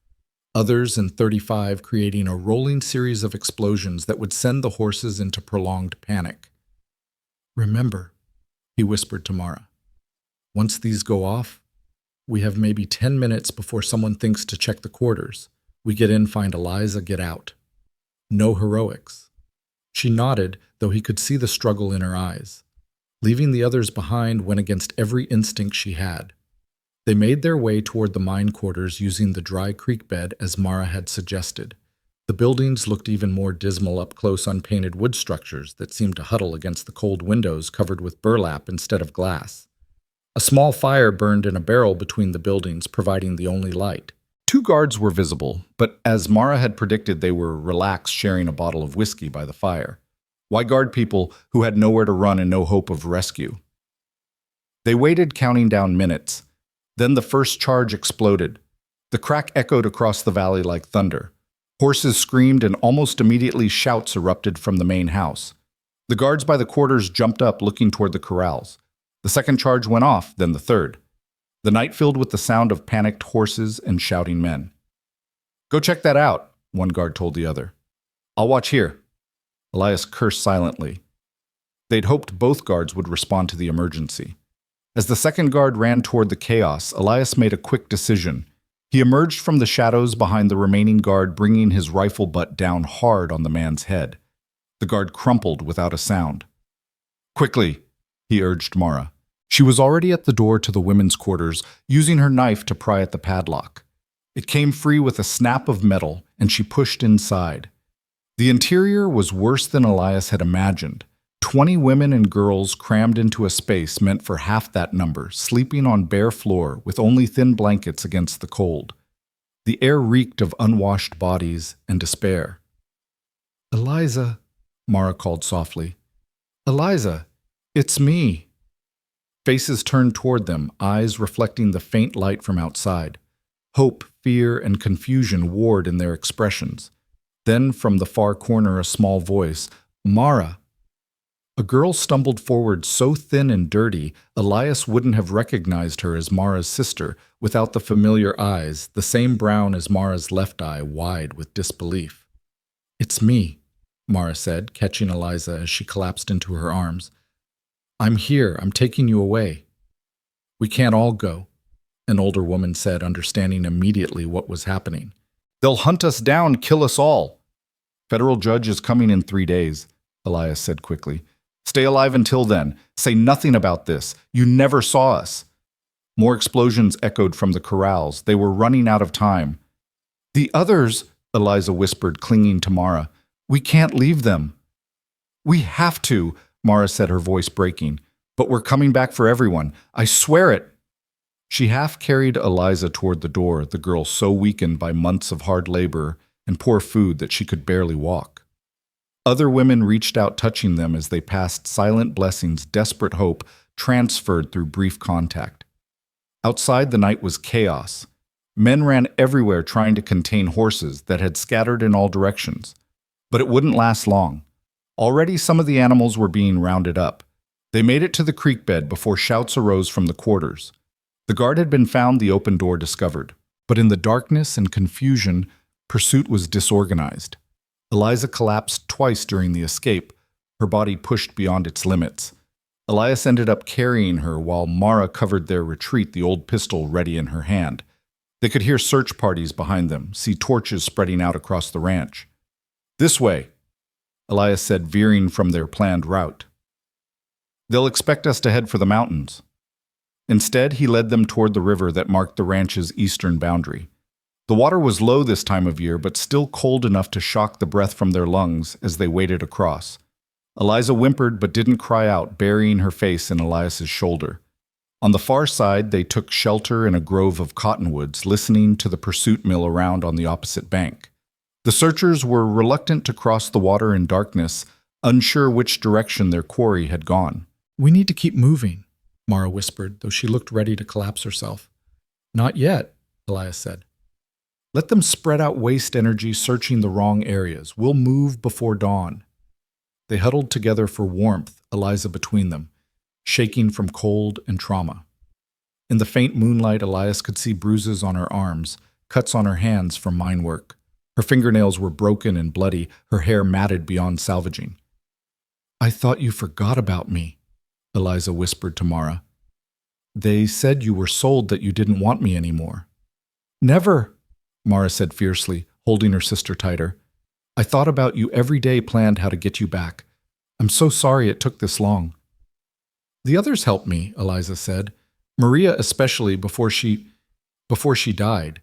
Others in 35, creating a rolling series of explosions that would send the horses into prolonged panic. "Remember," he whispered to Mara, "once these go off, we have maybe 10 minutes before someone thinks to check the quarters. We get in, find Eliza, get out. No heroics." She nodded, though he could see the struggle in her eyes. Leaving the others behind went against every instinct she had. They made their way toward the mine quarters using the dry creek bed as Mara had suggested. The buildings looked even more dismal up close, unpainted wood structures that seemed to huddle against the cold windows covered with burlap instead of glass. A small fire burned in a barrel between the buildings, providing the only light. 2 guards were visible, but as Mara had predicted, they were relaxed, sharing a bottle of whiskey by the fire. Why guard people who had nowhere to run and no hope of rescue? They waited, counting down minutes. Then the first charge exploded. The crack echoed across the valley like thunder. Horses screamed, and almost immediately shouts erupted from the main house. The guards by the quarters jumped up, looking toward the corrals. The second charge went off, then the third. The night filled with the sound of panicked horses and shouting men. "Go check that out," one guard told the other. "I'll watch here." Elias cursed silently. They'd hoped both guards would respond to the emergency. As the second guard ran toward the chaos, Elias made a quick decision. He emerged from the shadows behind the remaining guard, bringing his rifle butt down hard on the man's head. The guard crumpled without a sound. "Quickly," he urged Mara. She was already at the door to the women's quarters, using her knife to pry at the padlock. It came free with a snap of metal, and she pushed inside. The interior was worse than Elias had imagined. 20 women and girls crammed into a space meant for half that number, sleeping on bare floor with only thin blankets against the cold. The air reeked of unwashed bodies and despair. "Eliza," Mara called softly. "Eliza, it's me." Faces turned toward them, eyes reflecting the faint light from outside. Hope, fear, and confusion warred in their expressions. Then, from the far corner, a small voice, "Mara." A girl stumbled forward so thin and dirty, Elias wouldn't have recognized her as Mara's sister without the familiar eyes, the same brown as Mara's left eye, wide with disbelief. "It's me," Mara said, catching Eliza as she collapsed into her arms. "I'm here. I'm taking you away." "We can't all go," an older woman said, understanding immediately what was happening. "They'll hunt us down, kill us all." "Federal judge is coming in 3 days," Elias said quickly. "Stay alive until then. Say nothing about this. You never saw us." More explosions echoed from the corrals. They were running out of time. "The others," Eliza whispered, clinging to Mara. "We can't leave them." "We have to," Mara said, her voice breaking. "But we're coming back for everyone. I swear it." She half carried Eliza toward the door, the girl so weakened by months of hard labor and poor food that she could barely walk. Other women reached out, touching them as they passed, silent blessings, desperate hope, transferred through brief contact. Outside, the night was chaos. Men ran everywhere trying to contain horses that had scattered in all directions. But it wouldn't last long. Already some of the animals were being rounded up. They made it to the creek bed before shouts arose from the quarters. The guard had been found, the open door discovered. But in the darkness and confusion, pursuit was disorganized. Eliza collapsed twice during the escape, her body pushed beyond its limits. Elias ended up carrying her while Mara covered their retreat, the old pistol ready in her hand. They could hear search parties behind them, see torches spreading out across the ranch. "This way," Elias said, veering from their planned route. "They'll expect us to head for the mountains." Instead, he led them toward the river that marked the ranch's eastern boundary. The water was low this time of year, but still cold enough to shock the breath from their lungs as they waded across. Eliza whimpered but didn't cry out, burying her face in Elias's shoulder. On the far side, they took shelter in a grove of cottonwoods, listening to the pursuit mill around on the opposite bank. The searchers were reluctant to cross the water in darkness, unsure which direction their quarry had gone. "We need to keep moving," Mara whispered, though she looked ready to collapse herself. "Not yet," Elias said. "Let them spread out waste energy searching the wrong areas. We'll move before dawn." They huddled together for warmth, Eliza between them, shaking from cold and trauma. In the faint moonlight, Elias could see bruises on her arms, cuts on her hands from mine work. Her fingernails were broken and bloody, her hair matted beyond salvaging. "I thought you forgot about me," Eliza whispered to Mara. "They said you were sold, that you didn't want me anymore." "Never," Mara said fiercely, holding her sister tighter. "I thought about you every day, planned how to get you back. I'm so sorry it took this long." "The others helped me," Eliza said. "Maria especially, before she died.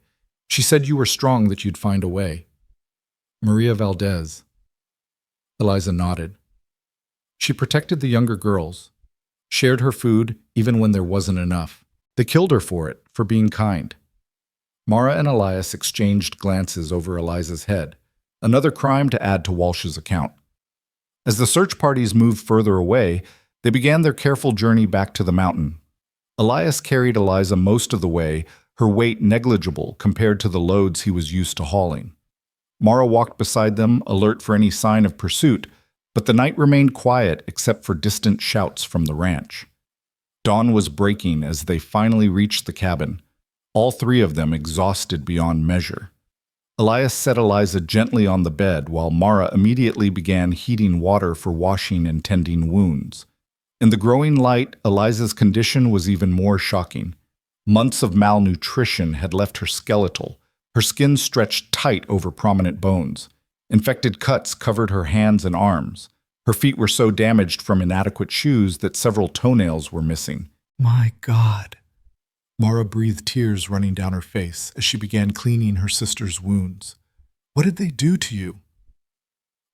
She said you were strong, that you'd find a way." "Maria Valdez." Eliza nodded. "She protected the younger girls, shared her food even when there wasn't enough. They killed her for it, for being kind." Mara and Elias exchanged glances over Eliza's head, another crime to add to Walsh's account. As the search parties moved further away, they began their careful journey back to the mountain. Elias carried Eliza most of the way, her weight negligible compared to the loads he was used to hauling. Mara walked beside them, alert for any sign of pursuit, but the night remained quiet except for distant shouts from the ranch. Dawn was breaking as they finally reached the cabin, all three of them exhausted beyond measure. Elias set Eliza gently on the bed while Mara immediately began heating water for washing and tending wounds. In the growing light, Eliza's condition was even more shocking. Months of malnutrition had left her skeletal, her skin stretched tight over prominent bones. Infected cuts covered her hands and arms. Her feet were so damaged from inadequate shoes that several toenails were missing. "My God." Mara breathed, tears running down her face as she began cleaning her sister's wounds. "What did they do to you?"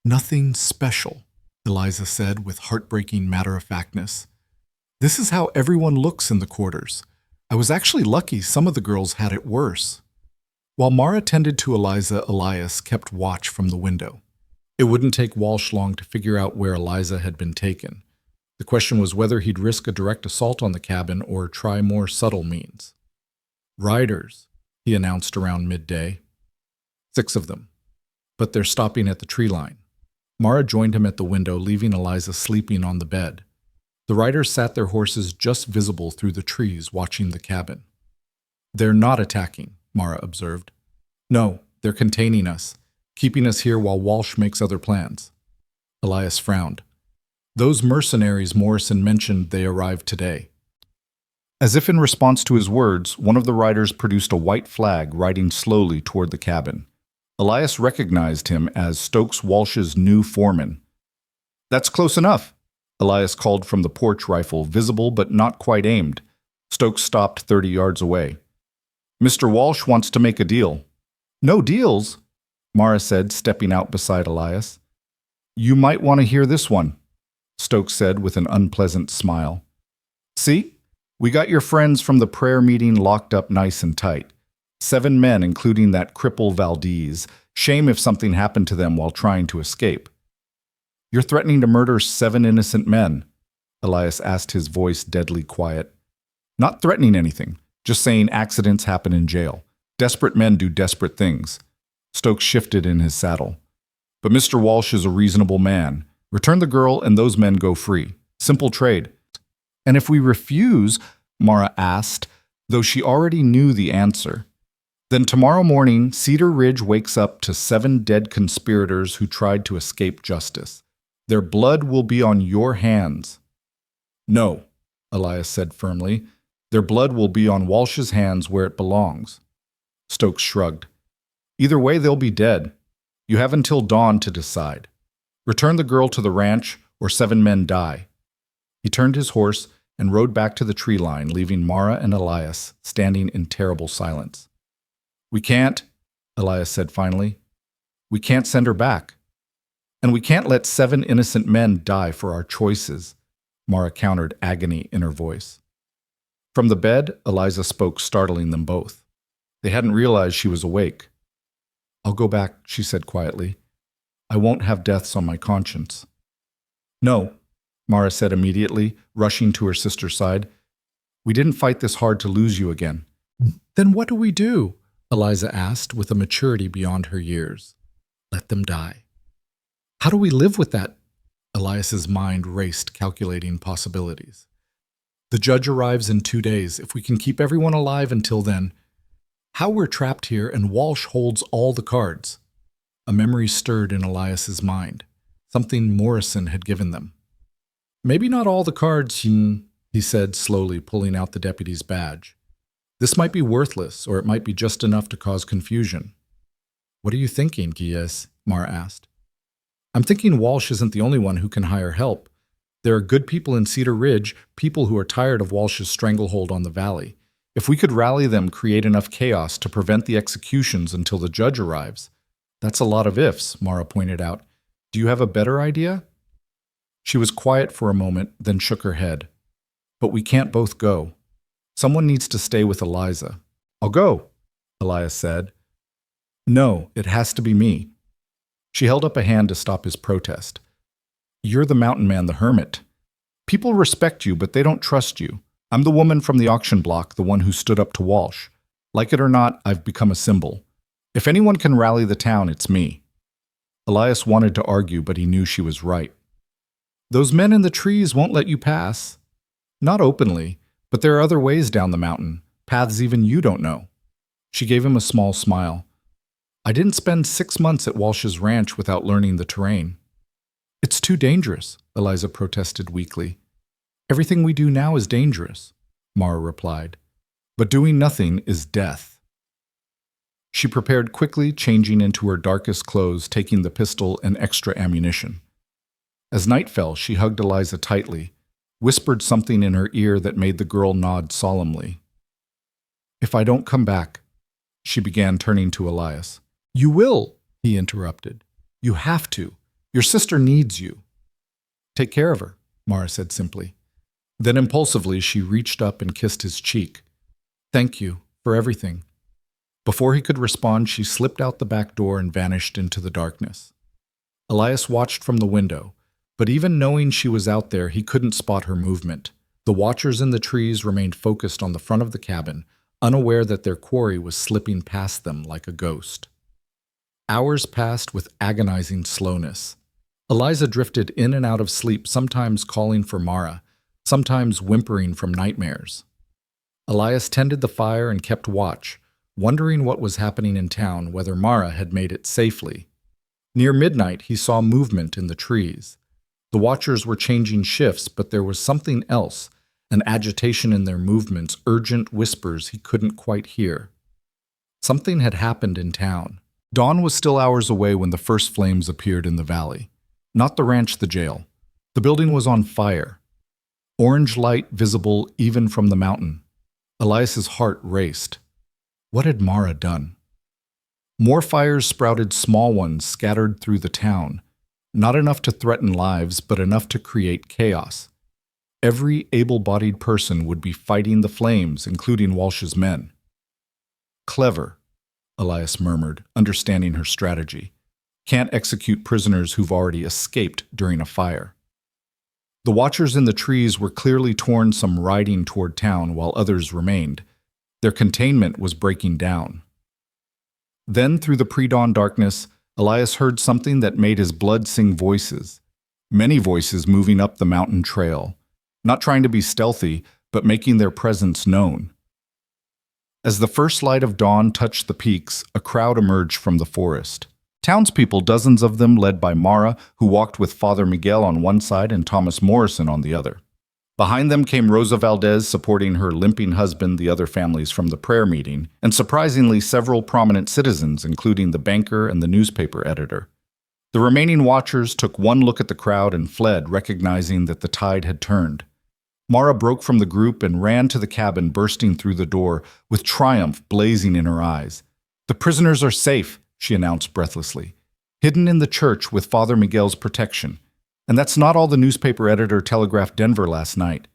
"Nothing special," Eliza said with heartbreaking matter-of-factness. "This is how everyone looks in the quarters. I was actually lucky some of the girls had it worse." While Mara tended to Eliza, Elias kept watch from the window. It wouldn't take Walsh long to figure out where Eliza had been taken. The question was whether he'd risk a direct assault on the cabin or try more subtle means. "Riders," he announced around midday. 6 of them. But they're stopping at the tree line. Mara joined him at the window, leaving Eliza sleeping on the bed. The riders sat their horses just visible through the trees, watching the cabin. "They're not attacking," Mara observed. "No, they're containing us, keeping us here while Walsh makes other plans." Elias frowned. "Those mercenaries Morrison mentioned, they arrived today." As if in response to his words, one of the riders produced a white flag riding slowly toward the cabin. Elias recognized him as Stokes Walsh's new foreman. "That's close enough," Elias called from the porch rifle, visible but not quite aimed. Stokes stopped 30 yards away. "Mr. Walsh wants to make a deal." "No deals," Mara said, stepping out beside Elias. "You might want to hear this one," Stokes said with an unpleasant smile. "See? We got your friends from the prayer meeting locked up nice and tight. 7 men, including that cripple Valdez. Shame if something happened to them while trying to escape." "You're threatening to murder 7 innocent men," Elias asked, his voice deadly quiet. "Not threatening anything, just saying accidents happen in jail. Desperate men do desperate things." Stokes shifted in his saddle. "But Mr. Walsh is a reasonable man. Return the girl and those men go free. Simple trade." "And if we refuse?" Mara asked, though she already knew the answer. Then tomorrow morning, Cedar Ridge wakes up to 7 dead conspirators who tried to escape justice. Their blood will be on your hands. No, Elias said firmly. Their blood will be on Walsh's hands where it belongs. Stokes shrugged. Either way, they'll be dead. You have until dawn to decide. Return the girl to the ranch, or 7 men die. He turned his horse and rode back to the tree line, leaving Mara and Elias standing in terrible silence. We can't, Elias said finally. We can't send her back. And we can't let 7 innocent men die for our choices, Mara countered, agony in her voice. From the bed, Eliza spoke, startling them both. They hadn't realized she was awake. I'll go back, she said quietly. I won't have deaths on my conscience. No, Mara said immediately, rushing to her sister's side. We didn't fight this hard to lose you again. Then what do we do? Eliza asked with a maturity beyond her years. Let them die. How do we live with that? Elias's mind raced, calculating possibilities. The judge arrives in 2 days. If we can keep everyone alive until then. How we're trapped here and Walsh holds all the cards. A memory stirred in Elias's mind. Something Morrison had given them. Maybe not all the cards, he said slowly, pulling out the deputy's badge. This might be worthless, or it might be just enough to cause confusion. What are you thinking, Guilles? Mara asked. I'm thinking Walsh isn't the only one who can hire help. There are good people in Cedar Ridge, people who are tired of Walsh's stranglehold on the valley. If we could rally them, create enough chaos to prevent the executions until the judge arrives. That's a lot of ifs, Mara pointed out. Do you have a better idea? She was quiet for a moment, then shook her head. But we can't both go. Someone needs to stay with Eliza. I'll go, Elias said. No, it has to be me. She held up a hand to stop his protest. You're the mountain man, the hermit. People respect you, but they don't trust you. I'm the woman from the auction block, the one who stood up to Walsh. Like it or not, I've become a symbol. If anyone can rally the town, it's me. Elias wanted to argue, but he knew she was right. Those men in the trees won't let you pass. Not openly, but there are other ways down the mountain, paths even you don't know. She gave him a small smile. I didn't spend 6 months at Walsh's ranch without learning the terrain. It's too dangerous, Eliza protested weakly. Everything we do now is dangerous, Mara replied. But doing nothing is death. She prepared quickly, changing into her darkest clothes, taking the pistol and extra ammunition. As night fell, she hugged Eliza tightly, whispered something in her ear that made the girl nod solemnly. If I don't come back, she began, turning to Elias. You will, he interrupted. You have to. Your sister needs you. Take care of her, Mara said simply. Then impulsively, she reached up and kissed his cheek. Thank you for everything. Before he could respond, she slipped out the back door and vanished into the darkness. Elias watched from the window, but even knowing she was out there, he couldn't spot her movement. The watchers in the trees remained focused on the front of the cabin, unaware that their quarry was slipping past them like a ghost. Hours passed with agonizing slowness. Eliza drifted in and out of sleep, sometimes calling for Mara, sometimes whimpering from nightmares. Elias tended the fire and kept watch, wondering what was happening in town, whether Mara had made it safely. Near midnight, he saw movement in the trees. The watchers were changing shifts, but there was something else, an agitation in their movements, urgent whispers he couldn't quite hear. Something had happened in town. Dawn was still hours away when the first flames appeared in the valley. Not the ranch, the jail. The building was on fire. Orange light visible even from the mountain. Elias's heart raced. What had Mara done? More fires sprouted, small ones scattered through the town. Not enough to threaten lives, but enough to create chaos. Every able-bodied person would be fighting the flames, including Walsh's men. Clever, Elias murmured, understanding her strategy. Can't execute prisoners who've already escaped during a fire. The watchers in the trees were clearly torn, some riding toward town while others remained. Their containment was breaking down. Then, through the pre-dawn darkness, Elias heard something that made his blood sing voices. Many voices moving up the mountain trail, not trying to be stealthy, but making their presence known. As the first light of dawn touched the peaks, a crowd emerged from the forest. Townspeople, dozens of them led by Mara, who walked with Father Miguel on one side and Thomas Morrison on the other. Behind them came Rosa Valdez supporting her limping husband, the other families from the prayer meeting, and surprisingly several prominent citizens, including the banker and the newspaper editor. The remaining watchers took one look at the crowd and fled, recognizing that the tide had turned. Mara broke from the group and ran to the cabin, bursting through the door, with triumph blazing in her eyes. "The prisoners are safe," she announced breathlessly, "hidden in the church with Father Miguel's protection. And that's not all the newspaper editor telegraphed Denver last night.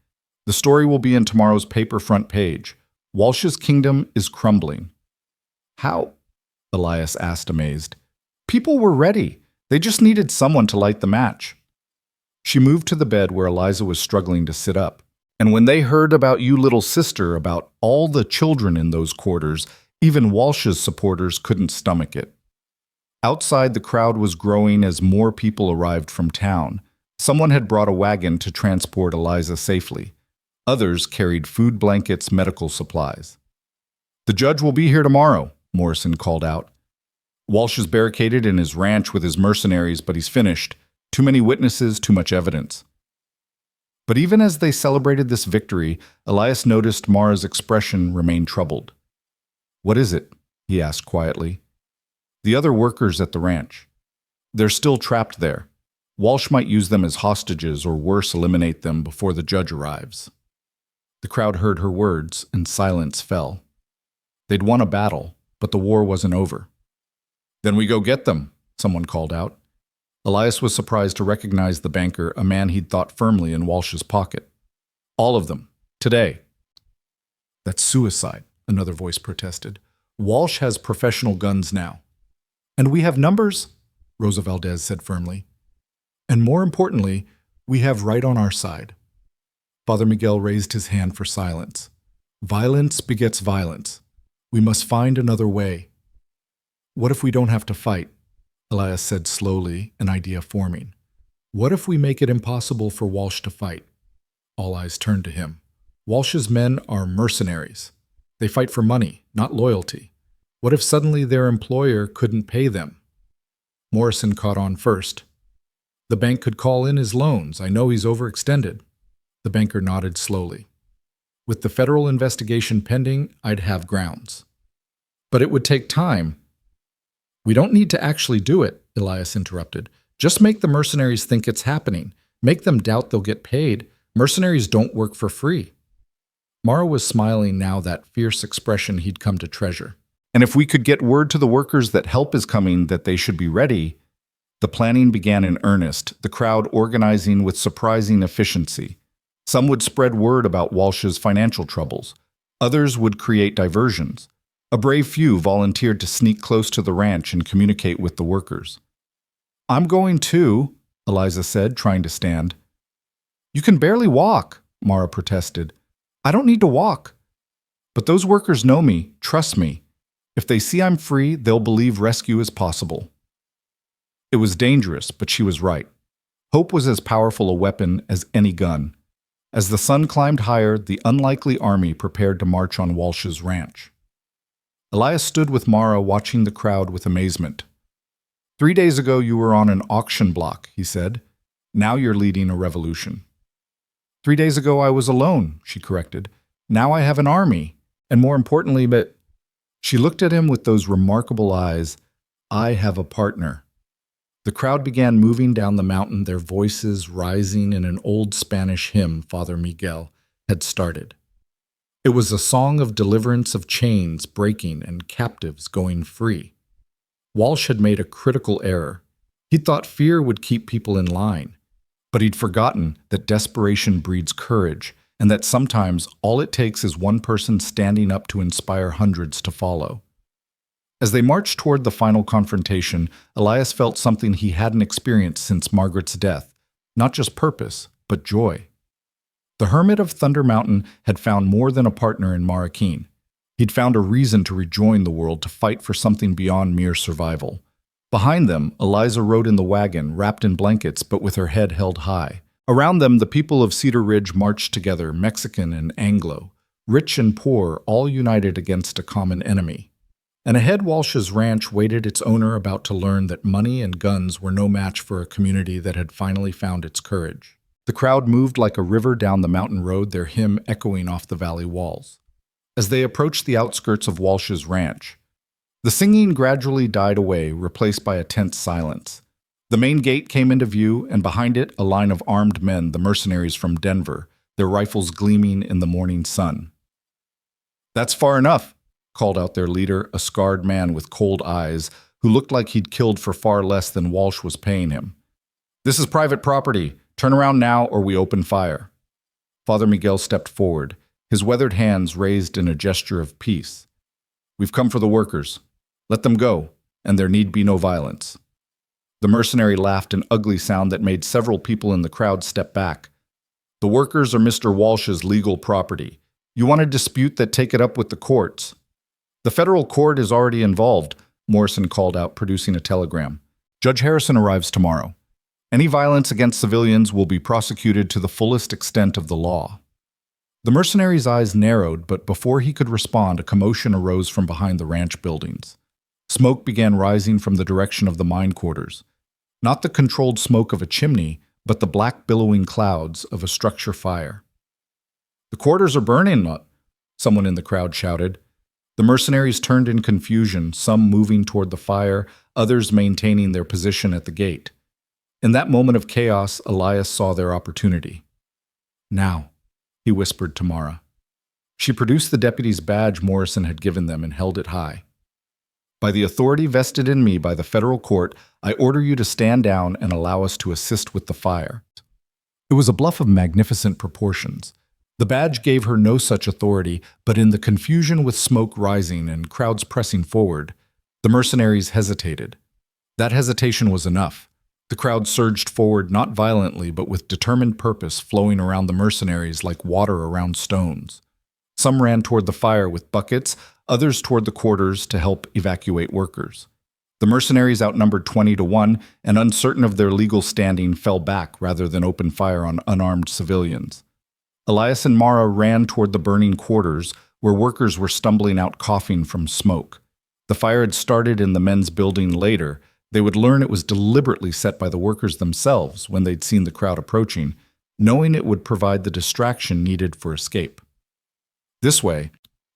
The story will be in tomorrow's paper front page. Walsh's kingdom is crumbling." "How?" Elias asked, amazed. "People were ready. They just needed someone to light the match." She moved to the bed where Eliza was struggling to sit up. "And when they heard about you, little sister, about all the children in those quarters, even Walsh's supporters couldn't stomach it." Outside, the crowd was growing as more people arrived from town. Someone had brought a wagon to transport Eliza safely. Others carried food, blankets, medical supplies. "The judge will be here tomorrow," Morrison called out. "Walsh is barricaded in his ranch with his mercenaries, but he's finished. Too many witnesses, too much evidence." But even as they celebrated this victory, Elias noticed Mara's expression remained troubled. "What is it?" he asked quietly. "The other workers at the ranch. They're still trapped there. Walsh might use them as hostages or worse, eliminate them before the judge arrives." The crowd heard her words, and silence fell. They'd won a battle, but the war wasn't over. "Then we go get them," someone called out. Elias was surprised to recognize the banker, a man he'd thought firmly in Walsh's pocket. "All of them. Today." "That's suicide," another voice protested. "Walsh has professional guns now." "And we have numbers," Rosa Valdez said firmly. "And more importantly, we have right on our side." Father Miguel raised his hand for silence. "Violence begets violence. We must find another way." "What if we don't have to fight?" Elias said slowly, an idea forming. "What if we make it impossible for Walsh to fight?" All eyes turned to him. "Walsh's men are mercenaries. They fight for money, not loyalty. What if suddenly their employer couldn't pay them?" Morrison caught on first. "The bank could call in his loans. I know he's overextended." The banker nodded slowly. "With the federal investigation pending, I'd have grounds. But it would take time." "We don't need to actually do it," Elias interrupted. "Just make the mercenaries think it's happening. Make them doubt they'll get paid. Mercenaries don't work for free." Mara was smiling now, that fierce expression he'd come to treasure. "And if we could get word to the workers that help is coming, that they should be ready." The planning began in earnest, the crowd organizing with surprising efficiency. Some would spread word about Walsh's financial troubles. Others would create diversions. A brave few volunteered to sneak close to the ranch and communicate with the workers. "I'm going too," Eliza said, trying to stand. "You can barely walk," Mara protested. "I don't need to walk." "But those workers know me, trust me. If they see I'm free, they'll believe rescue is possible." It was dangerous, but she was right. Hope was as powerful a weapon as any gun. As the sun climbed higher, the unlikely army prepared to march on Walsh's ranch. Elias stood with Mara, watching the crowd with amazement. "3 days ago you were on an auction block," he said. "Now you're leading a revolution." "3 days ago I was alone," she corrected. "Now I have an army, and more importantly, but..." She looked at him with those remarkable eyes. "I have a partner." The crowd began moving down the mountain, their voices rising in an old Spanish hymn Father Miguel had started. It was a song of deliverance, of chains breaking and captives going free. Walsh had made a critical error. He thought fear would keep people in line, but he'd forgotten that desperation breeds courage, and that sometimes all it takes is one person standing up to inspire hundreds to follow. As they marched toward the final confrontation, Elias felt something he hadn't experienced since Margaret's death, not just purpose, but joy. The hermit of Thunder Mountain had found more than a partner in Marrakeen. He'd found a reason to rejoin the world, to fight for something beyond mere survival. Behind them, Eliza rode in the wagon, wrapped in blankets but with her head held high. Around them, the people of Cedar Ridge marched together, Mexican and Anglo, rich and poor all united against a common enemy. And ahead Walsh's ranch waited its owner about to learn that money and guns were no match for a community that had finally found its courage. The crowd moved like a river down the mountain road, their hymn echoing off the valley walls. As they approached the outskirts of Walsh's ranch, the singing gradually died away, replaced by a tense silence. The main gate came into view, and behind it, a line of armed men, the mercenaries from Denver, their rifles gleaming in the morning sun. "That's far enough," called out their leader, a scarred man with cold eyes, who looked like he'd killed for far less than Walsh was paying him. "This is private property. Turn around now or we open fire." Father Miguel stepped forward, his weathered hands raised in a gesture of peace. "We've come for the workers. Let them go, and there need be no violence." The mercenary laughed an ugly sound that made several people in the crowd step back. "The workers are Mr. Walsh's legal property. You want to dispute that, take it up with the courts." "The federal court is already involved," Morrison called out, producing a telegram. "Judge Harrison arrives tomorrow. Any violence against civilians will be prosecuted to the fullest extent of the law." The mercenary's eyes narrowed, but before he could respond, a commotion arose from behind the ranch buildings. Smoke began rising from the direction of the mine quarters. Not the controlled smoke of a chimney, but the black billowing clouds of a structure fire. "The quarters are burning," someone in the crowd shouted. The mercenaries turned in confusion, some moving toward the fire, others maintaining their position at the gate. In that moment of chaos, Elias saw their opportunity. "Now," he whispered to Mara. She produced the deputy's badge Morrison had given them and held it high. "By the authority vested in me by the federal court, I order you to stand down and allow us to assist with the fire." It was a bluff of magnificent proportions. The badge gave her no such authority, but in the confusion with smoke rising and crowds pressing forward, the mercenaries hesitated. That hesitation was enough. The crowd surged forward not violently, but with determined purpose, flowing around the mercenaries like water around stones. Some ran toward the fire with buckets, others toward the quarters to help evacuate workers. The mercenaries outnumbered 20-1, and uncertain of their legal standing, fell back rather than open fire on unarmed civilians. Elias and Mara ran toward the burning quarters, where workers were stumbling out coughing from smoke. The fire had started in the men's building later. They would learn it was deliberately set by the workers themselves when they'd seen the crowd approaching, knowing it would provide the distraction needed for escape. "This way,"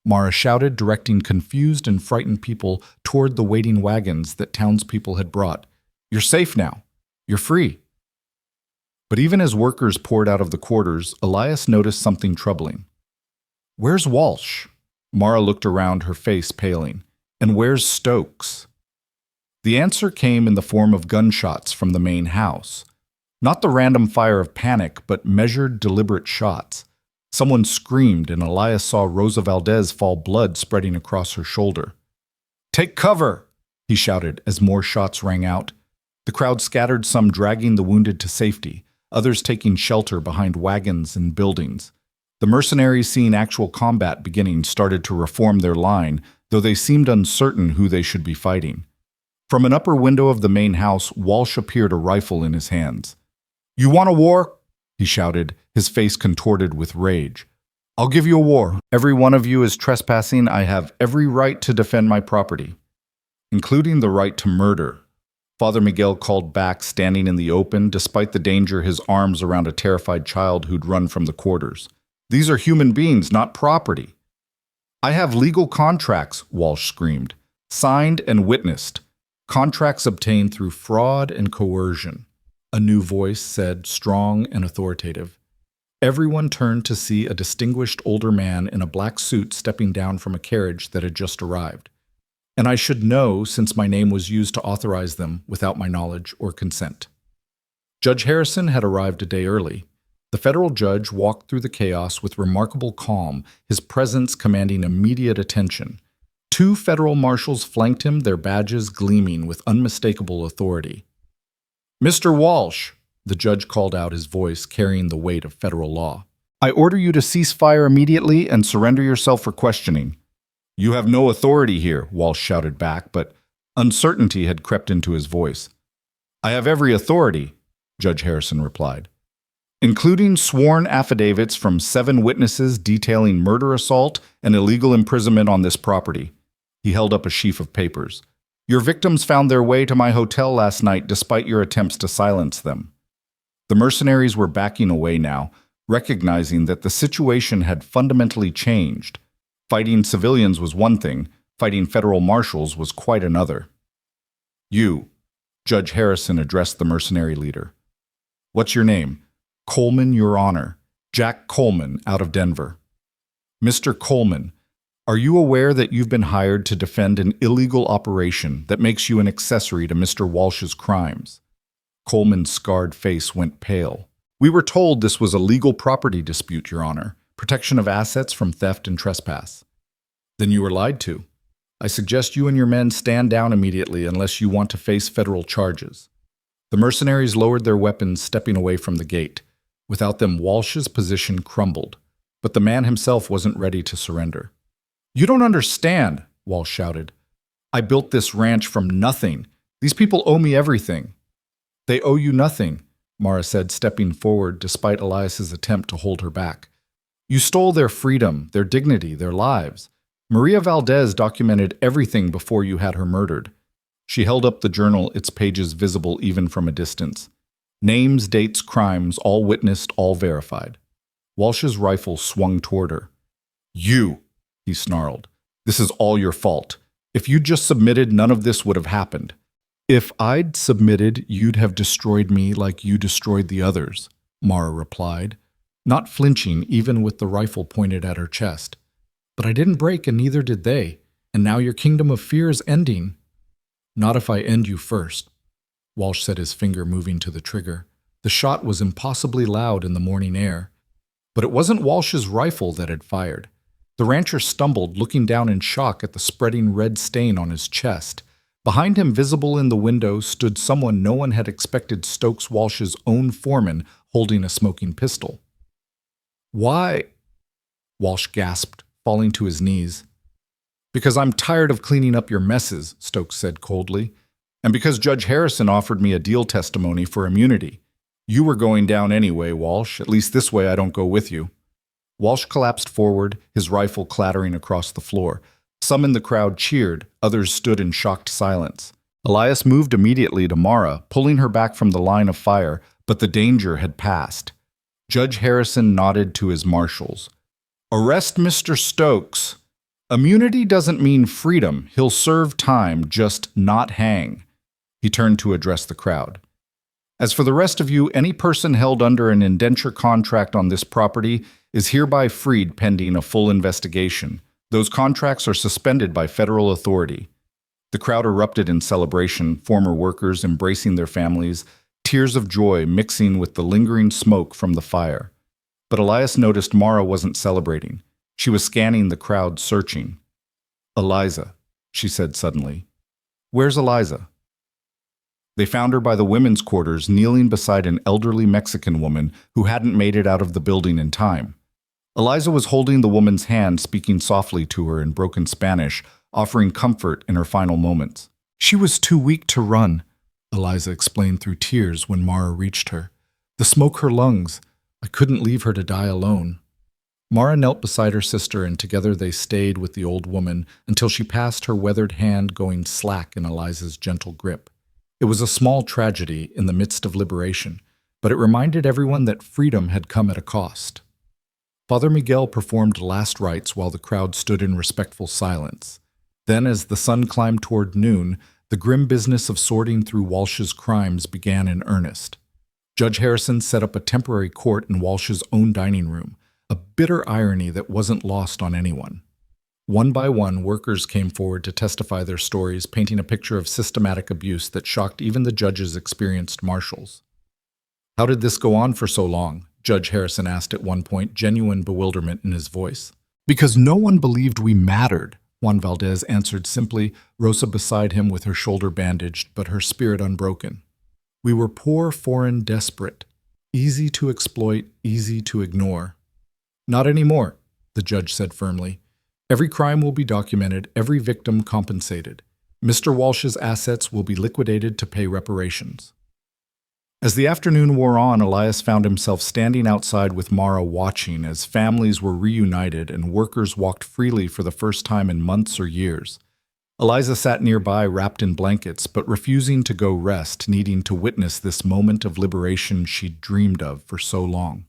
Mara shouted, directing confused and frightened people toward the waiting wagons that townspeople had brought. "You're safe now. You're free." But even as workers poured out of the quarters, Elias noticed something troubling. "Where's Walsh?" Mara looked around, her face paling. "And where's Stokes?" The answer came in the form of gunshots from the main house. Not the random fire of panic, but measured, deliberate shots. Someone screamed, and Elias saw Rosa Valdez fall, blood spreading across her shoulder. "Take cover!" he shouted as more shots rang out. The crowd scattered, some dragging the wounded to safety, others taking shelter behind wagons and buildings. The mercenaries, seeing actual combat beginning, started to reform their line, though they seemed uncertain who they should be fighting. From an upper window of the main house, Walsh appeared, a rifle in his hands. "You want a war?" he shouted, his face contorted with rage. "I'll give you a war. Every one of you is trespassing. I have every right to defend my property, including the right to murder." Father Miguel called back, standing in the open, despite the danger, his arms around a terrified child who'd run from the quarters. "These are human beings, not property." "I have legal contracts," Walsh screamed, "signed and witnessed. Contracts obtained through fraud and coercion," a new voice said, strong and authoritative. Everyone turned to see a distinguished older man in a black suit stepping down from a carriage that had just arrived. "And I should know, since my name was used to authorize them without my knowledge or consent." Judge Harrison had arrived a day early. The federal judge walked through the chaos with remarkable calm, his presence commanding immediate attention. 2 federal marshals flanked him, their badges gleaming with unmistakable authority. "Mr. Walsh," the judge called out, his voice carrying the weight of federal law, "I order you to cease fire immediately and surrender yourself for questioning." "You have no authority here," Walsh shouted back, but uncertainty had crept into his voice. "I have every authority," Judge Harrison replied. including sworn affidavits from 7 witnesses detailing murder assault and illegal imprisonment on this property. He held up a sheaf of papers. Your victims found their way to my hotel last night despite your attempts to silence them. The mercenaries were backing away now, recognizing that the situation had fundamentally changed. Fighting civilians was one thing, fighting federal marshals was quite another. You, Judge Harrison addressed the mercenary leader. What's your name? Coleman, Your Honor. Jack Coleman, out of Denver. Mr. Coleman, are you aware that you've been hired to defend an illegal operation that makes you an accessory to Mr. Walsh's crimes? Coleman's scarred face went pale. We were told this was a legal property dispute, Your Honor. Protection of assets from theft and trespass. Then you were lied to. I suggest you and your men stand down immediately unless you want to face federal charges. The mercenaries lowered their weapons, stepping away from the gate. Without them, Walsh's position crumbled, but the man himself wasn't ready to surrender. You don't understand, Walsh shouted. I built this ranch from nothing. These people owe me everything. They owe you nothing, Mara said, stepping forward despite Elias's attempt to hold her back. You stole their freedom, their dignity, their lives. Maria Valdez documented everything before you had her murdered. She held up the journal, its pages visible even from a distance. Names, dates, crimes, all witnessed, all verified. Walsh's rifle swung toward her. You, he snarled. This is all your fault. If you'd just submitted, none of this would have happened. If I'd submitted, you'd have destroyed me like you destroyed the others, Mara replied, not flinching even with the rifle pointed at her chest. But I didn't break and neither did they, and now your kingdom of fear is ending. Not if I end you first, Walsh said, his finger moving to the trigger. The shot was impossibly loud in the morning air. But it wasn't Walsh's rifle that had fired. The rancher stumbled, looking down in shock at the spreading red stain on his chest. Behind him, visible in the window, stood someone no one had expected Stokes Walsh's own foreman holding a smoking pistol. Why? Walsh gasped, falling to his knees. Because I'm tired of cleaning up your messes, Stokes said coldly, and because Judge Harrison offered me a deal testimony for immunity. You were going down anyway, Walsh. At least this way I don't go with you. Walsh collapsed forward, his rifle clattering across the floor. Some in the crowd cheered, others stood in shocked silence. Elias moved immediately to Mara, pulling her back from the line of fire, but the danger had passed. Judge Harrison nodded to his marshals. Arrest Mr. Stokes. Immunity doesn't mean freedom. He'll serve time, just not hang. He turned to address the crowd. As for the rest of you, any person held under an indenture contract on this property is hereby freed pending a full investigation. Those contracts are suspended by federal authority. The crowd erupted in celebration, former workers embracing their families, tears of joy mixing with the lingering smoke from the fire. But Elias noticed Mara wasn't celebrating. She was scanning the crowd, searching. Eliza, she said suddenly. Where's Eliza? They found her by the women's quarters, kneeling beside an elderly Mexican woman who hadn't made it out of the building in time. Eliza was holding the woman's hand, speaking softly to her in broken Spanish, offering comfort in her final moments. She was too weak to run, Eliza explained through tears when Mara reached her. The smoke her lungs. I couldn't leave her to die alone. Mara knelt beside her sister, and together they stayed with the old woman until she passed her weathered hand going slack in Eliza's gentle grip. It was a small tragedy in the midst of liberation, but it reminded everyone that freedom had come at a cost. Father Miguel performed last rites while the crowd stood in respectful silence. Then, as the sun climbed toward noon, the grim business of sorting through Walsh's crimes began in earnest. Judge Harrison set up a temporary court in Walsh's own dining room, a bitter irony that wasn't lost on anyone. One by one, workers came forward to testify their stories, painting a picture of systematic abuse that shocked even the judge's experienced marshals. How did this go on for so long? Judge Harrison asked at one point, genuine bewilderment in his voice. Because no one believed we mattered, Juan Valdez answered simply, Rosa beside him with her shoulder bandaged, but her spirit unbroken. We were poor, foreign, desperate. Easy to exploit, easy to ignore. Not anymore, the judge said firmly. Every crime will be documented, every victim compensated. Mr. Walsh's assets will be liquidated to pay reparations. As the afternoon wore on, Elias found himself standing outside with Mara watching as families were reunited and workers walked freely for the first time in months or years. Eliza sat nearby wrapped in blankets, but refusing to go rest, needing to witness this moment of liberation she'd dreamed of for so long.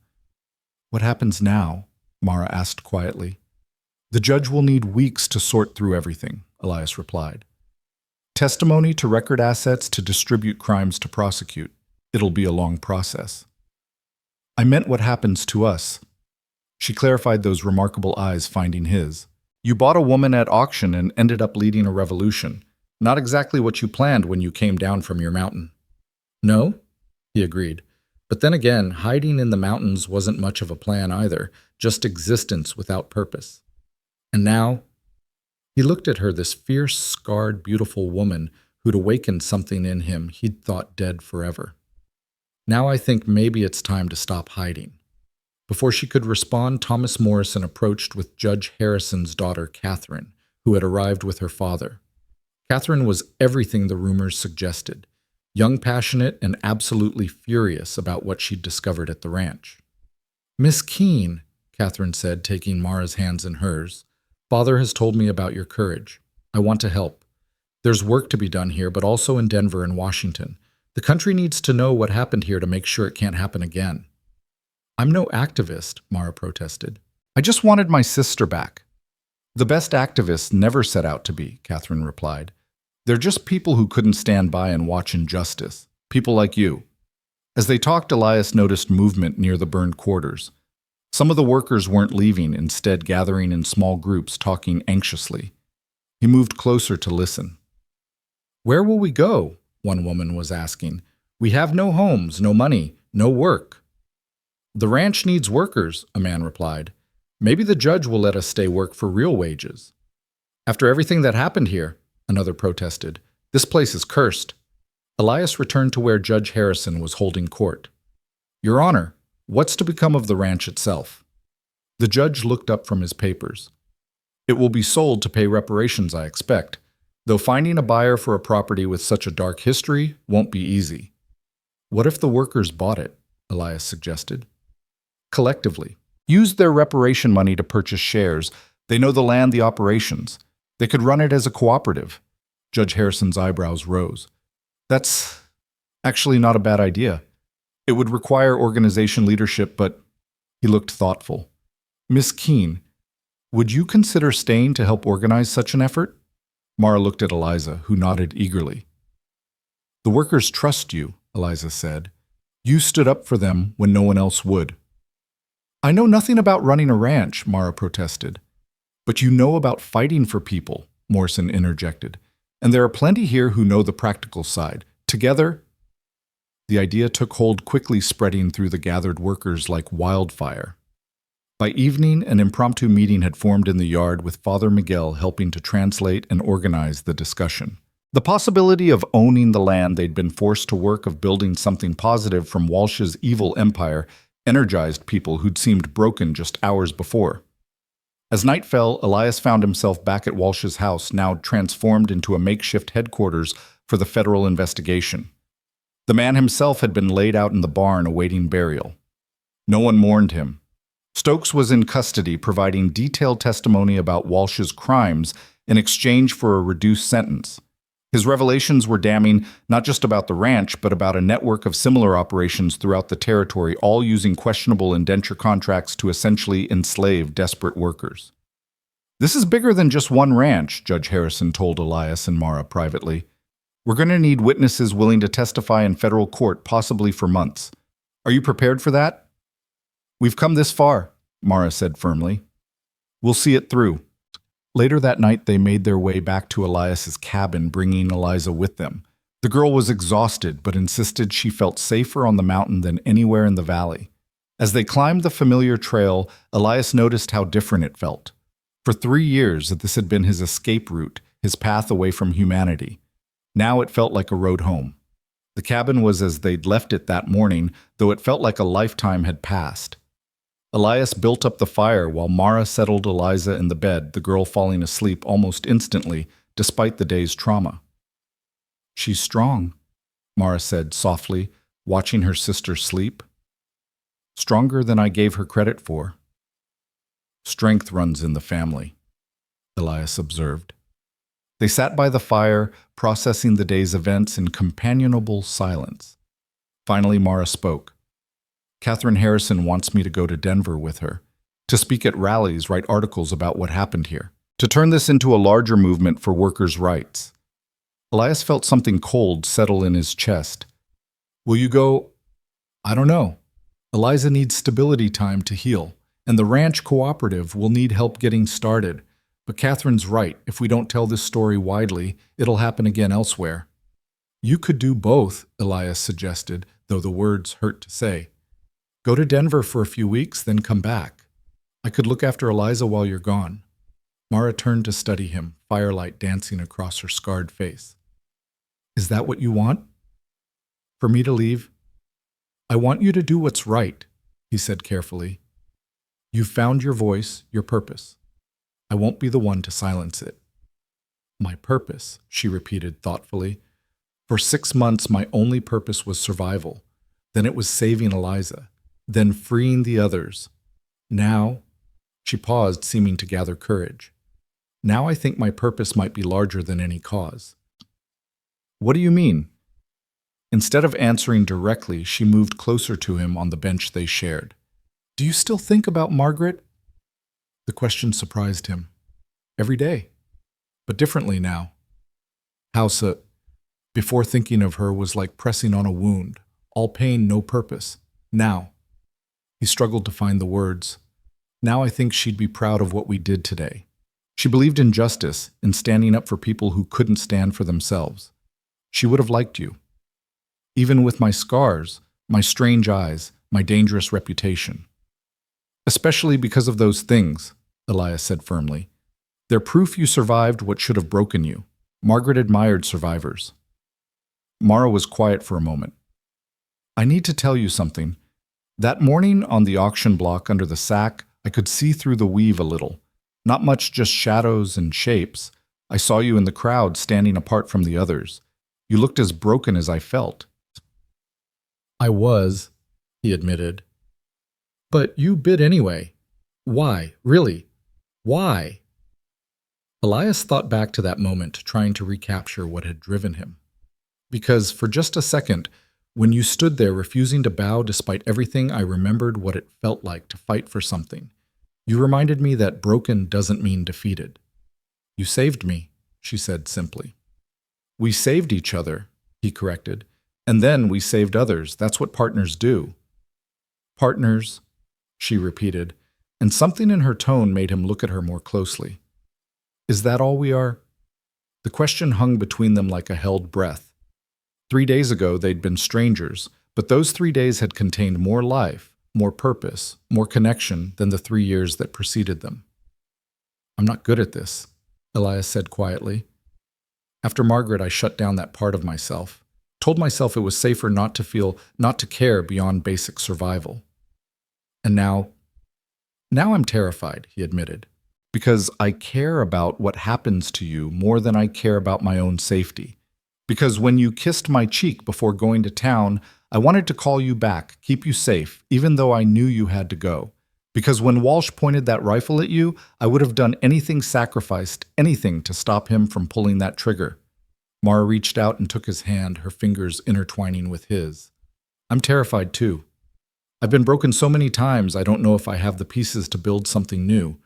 "What happens now?" Mara asked quietly. "The judge will need weeks to sort through everything," Elias replied. "Testimony to record assets to distribute crimes to prosecute. It'll be a long process." "I meant what happens to us." She clarified, those remarkable eyes finding his. "You bought a woman at auction and ended up leading a revolution. Not exactly what you planned when you came down from your mountain." "No," he agreed. "But then again, hiding in the mountains wasn't much of a plan either, just existence without purpose. And now," he looked at her, this fierce, scarred, beautiful woman who'd awakened something in him he'd thought dead forever. "Now I think maybe it's time to stop hiding." Before she could respond, Thomas Morrison approached with Judge Harrison's daughter, Catherine, who had arrived with her father. Catherine was everything the rumors suggested, young, passionate, and absolutely furious about what she'd discovered at the ranch. "Miss Keene," Catherine said, taking Mara's hands in hers, "Father has told me about your courage. I want to help. There's work to be done here, but also in Denver and Washington. The country needs to know what happened here to make sure it can't happen again." "I'm no activist," Mara protested. "I just wanted my sister back." "The best activists never set out to be," Catherine replied. "They're just people who couldn't stand by and watch injustice. People like you." As they talked, Elias noticed movement near the burned quarters. Some of the workers weren't leaving, instead gathering in small groups, talking anxiously. He moved closer to listen. "Where will we go?" one woman was asking. "We have no homes, no money, no work." "The ranch needs workers," a man replied. "Maybe the judge will let us stay work for real wages." "After everything that happened here," another protested, "this place is cursed." Elias returned to where Judge Harrison was holding court. "Your Honor, what's to become of the ranch itself?" The judge looked up from his papers. "It will be sold to pay reparations, I expect, though finding a buyer for a property with such a dark history won't be easy." "What if the workers bought it?" Elias suggested. "Collectively. Used their reparation money to purchase shares. They know the land, the operations. They could run it as a cooperative." Judge Harrison's eyebrows rose. "That's actually not a bad idea. It would require organization leadership, but..." He looked thoughtful. "Miss Keene, would you consider staying to help organize such an effort?" Mara looked at Eliza, who nodded eagerly. "The workers trust you," Eliza said. "You stood up for them when no one else would." "I know nothing about running a ranch," Mara protested. "But you know about fighting for people," Morrison interjected. "And there are plenty here who know the practical side. Together..." The idea took hold quickly, spreading through the gathered workers like wildfire. By evening, an impromptu meeting had formed in the yard with Father Miguel helping to translate and organize the discussion. The possibility of owning the land they'd been forced to work, of building something positive from Walsh's evil empire, energized people who'd seemed broken just hours before. As night fell, Elias found himself back at Walsh's house, now transformed into a makeshift headquarters for the federal investigation. The man himself had been laid out in the barn awaiting burial. No one mourned him. Stokes was in custody, providing detailed testimony about Walsh's crimes in exchange for a reduced sentence. His revelations were damning, not just about the ranch, but about a network of similar operations throughout the territory, all using questionable indenture contracts to essentially enslave desperate workers. "This is bigger than just one ranch," Judge Harrison told Elias and Mara privately. "We're going to need witnesses willing to testify in federal court, possibly for months. Are you prepared for that?" "We've come this far," Mara said firmly. "We'll see it through." Later that night, they made their way back to Elias's cabin, bringing Eliza with them. The girl was exhausted, but insisted she felt safer on the mountain than anywhere in the valley. As they climbed the familiar trail, Elias noticed how different it felt. For 3 years, this had been his escape route, his path away from humanity. Now it felt like a road home. The cabin was as they'd left it that morning, though it felt like a lifetime had passed. Elias built up the fire while Mara settled Eliza in the bed, the girl falling asleep almost instantly, despite the day's trauma. "She's strong," Mara said softly, watching her sister sleep. Stronger than I gave her credit for. Strength runs in the family, Elias observed. They sat by the fire, processing the day's events in companionable silence. Finally, Mara spoke. Catherine Harrison wants me to go to Denver with her, to speak at rallies, write articles about what happened here, to turn this into a larger movement for workers' rights. Elias felt something cold settle in his chest. Will you go? I don't know. Eliza needs stability time to heal, and the ranch cooperative will need help getting started. But Catherine's right. If we don't tell this story widely, it'll happen again elsewhere. You could do both, Elias suggested, though the words hurt to say. Go to Denver for a few weeks, then come back. I could look after Eliza while you're gone. Mara turned to study him, firelight dancing across her scarred face. Is that what you want? For me to leave? I want you to do what's right, he said carefully. You've found your voice, your purpose. I won't be the one to silence it. My purpose, she repeated thoughtfully. For 6 months, my only purpose was survival. Then it was saving Eliza. Then freeing the others. Now, she paused, seeming to gather courage. Now I think my purpose might be larger than any cause. What do you mean? Instead of answering directly, she moved closer to him on the bench they shared. Do you still think about Margaret? The question surprised him. Every day, but differently now. Hausa, before thinking of her, was like pressing on a wound, all pain, no purpose. Now, he struggled to find the words. Now I think she'd be proud of what we did today. She believed in justice, in standing up for people who couldn't stand for themselves. She would have liked you. Even with my scars, my strange eyes, my dangerous reputation. Especially because of those things, Elias said firmly. They're proof you survived what should have broken you. Margaret admired survivors. Mara was quiet for a moment. I need to tell you something. That morning on the auction block under the sack, I could see through the weave a little. Not much, just shadows and shapes. I saw you in the crowd, standing apart from the others. You looked as broken as I felt. I was, he admitted. But you bid anyway. Why? Really? Why? Elias thought back to that moment, trying to recapture what had driven him. Because for just a second, when you stood there refusing to bow despite everything, I remembered what it felt like to fight for something. You reminded me that broken doesn't mean defeated. You saved me, she said simply. We saved each other, he corrected. And then we saved others. That's what partners do. Partners, she repeated, and something in her tone made him look at her more closely. Is that all we are? The question hung between them like a held breath. 3 days ago they'd been strangers, but those 3 days had contained more life, more purpose, more connection than the 3 years that preceded them. I'm not good at this, Elias said quietly. After Margaret, I shut down that part of myself. Told myself it was safer not to feel, not to care beyond basic survival. And now I'm terrified, he admitted, because I care about what happens to you more than I care about my own safety. Because when you kissed my cheek before going to town, I wanted to call you back, keep you safe, even though I knew you had to go. Because when Walsh pointed that rifle at you, I would have done anything, sacrificed anything to stop him from pulling that trigger. Mara reached out and took his hand, her fingers intertwining with his. I'm terrified too. I've been broken so many times I don't know if I have the pieces to build something new.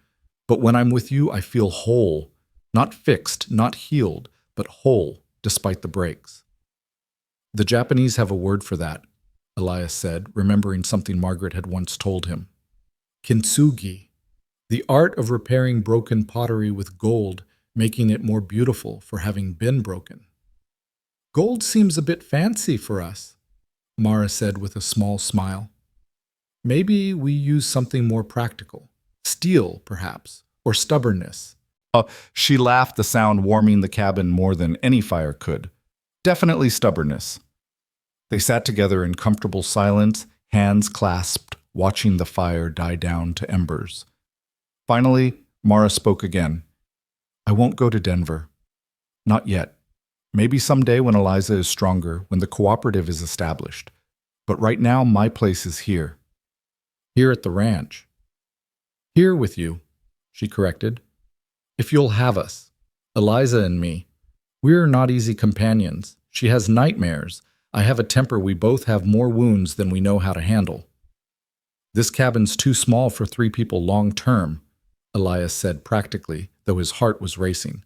But when I'm with you, I feel whole. Not fixed, not healed, but whole, despite the breaks. The Japanese have a word for that, Elias said, remembering something Margaret had once told him. Kintsugi, the art of repairing broken pottery with gold, making it more beautiful for having been broken. Gold seems a bit fancy for us, Mara said with a small smile. Maybe we use something more practical. Steel, perhaps, or stubbornness. She laughed, the sound warming the cabin more than any fire could. Definitely stubbornness. They sat together in comfortable silence, hands clasped, watching the fire die down to embers. Finally, Mara spoke again. I won't go to Denver. Not yet. Maybe someday when Eliza is stronger, when the cooperative is established. But right now, my place is here. Here at the ranch. Here with you, she corrected. If you'll have us. Eliza and me. We're not easy companions. She has nightmares. I have a temper. We both have more wounds than we know how to handle. This cabin's too small for 3 people long term, Elias said practically, though his heart was racing.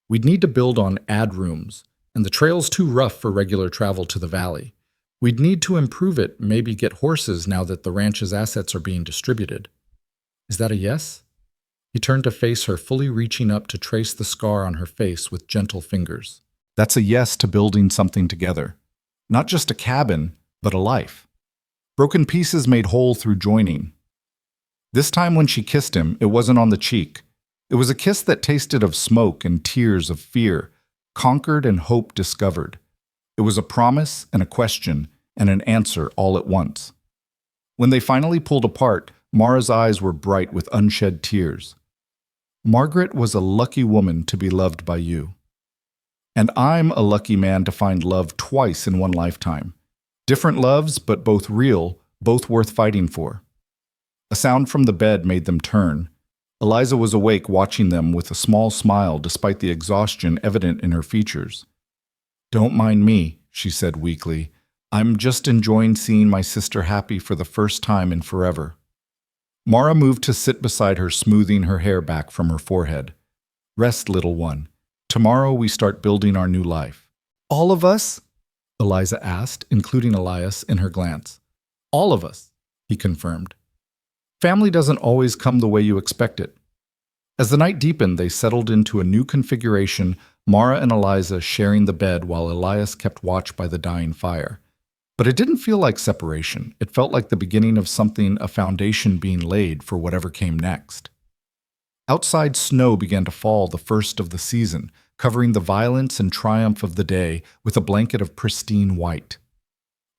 We'd need to build on ad rooms, and the trail's too rough for regular travel to the valley. We'd need to improve it, maybe get horses now that the ranch's assets are being distributed. Is that a yes? He turned to face her, fully reaching up to trace the scar on her face with gentle fingers. That's a yes to building something together. Not just a cabin, but a life. Broken pieces made whole through joining. This time when she kissed him, it wasn't on the cheek. It was a kiss that tasted of smoke and tears of fear, conquered and hope discovered. It was a promise and a question and an answer all at once. When they finally pulled apart, Mara's eyes were bright with unshed tears. Margaret was a lucky woman to be loved by you. And I'm a lucky man to find love twice in one lifetime. Different loves, but both real, both worth fighting for. A sound from the bed made them turn. Eliza was awake, watching them with a small smile despite the exhaustion evident in her features. Don't mind me, she said weakly. I'm just enjoying seeing my sister happy for the first time in forever. Mara moved to sit beside her, smoothing her hair back from her forehead. Rest, little one. Tomorrow we start building our new life. All of us? Eliza asked, including Elias in her glance. All of us, he confirmed. Family doesn't always come the way you expect it. As the night deepened, they settled into a new configuration, Mara and Eliza sharing the bed while Elias kept watch by the dying fire. But it didn't feel like separation. It felt like the beginning of something, a foundation being laid for whatever came next. Outside, snow began to fall, the first of the season, covering the violence and triumph of the day with a blanket of pristine white.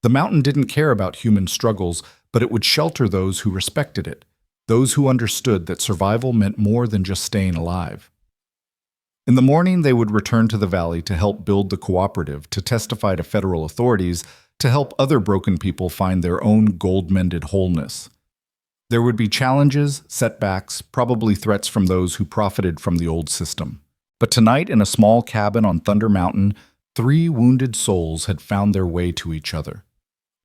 The mountain didn't care about human struggles, but it would shelter those who respected it, those who understood that survival meant more than just staying alive. In the morning, they would return to the valley to help build the cooperative, to testify to federal authorities, to help other broken people find their own gold-mended wholeness. There would be challenges, setbacks, probably threats from those who profited from the old system. But tonight, in a small cabin on Thunder Mountain, 3 wounded souls had found their way to each other.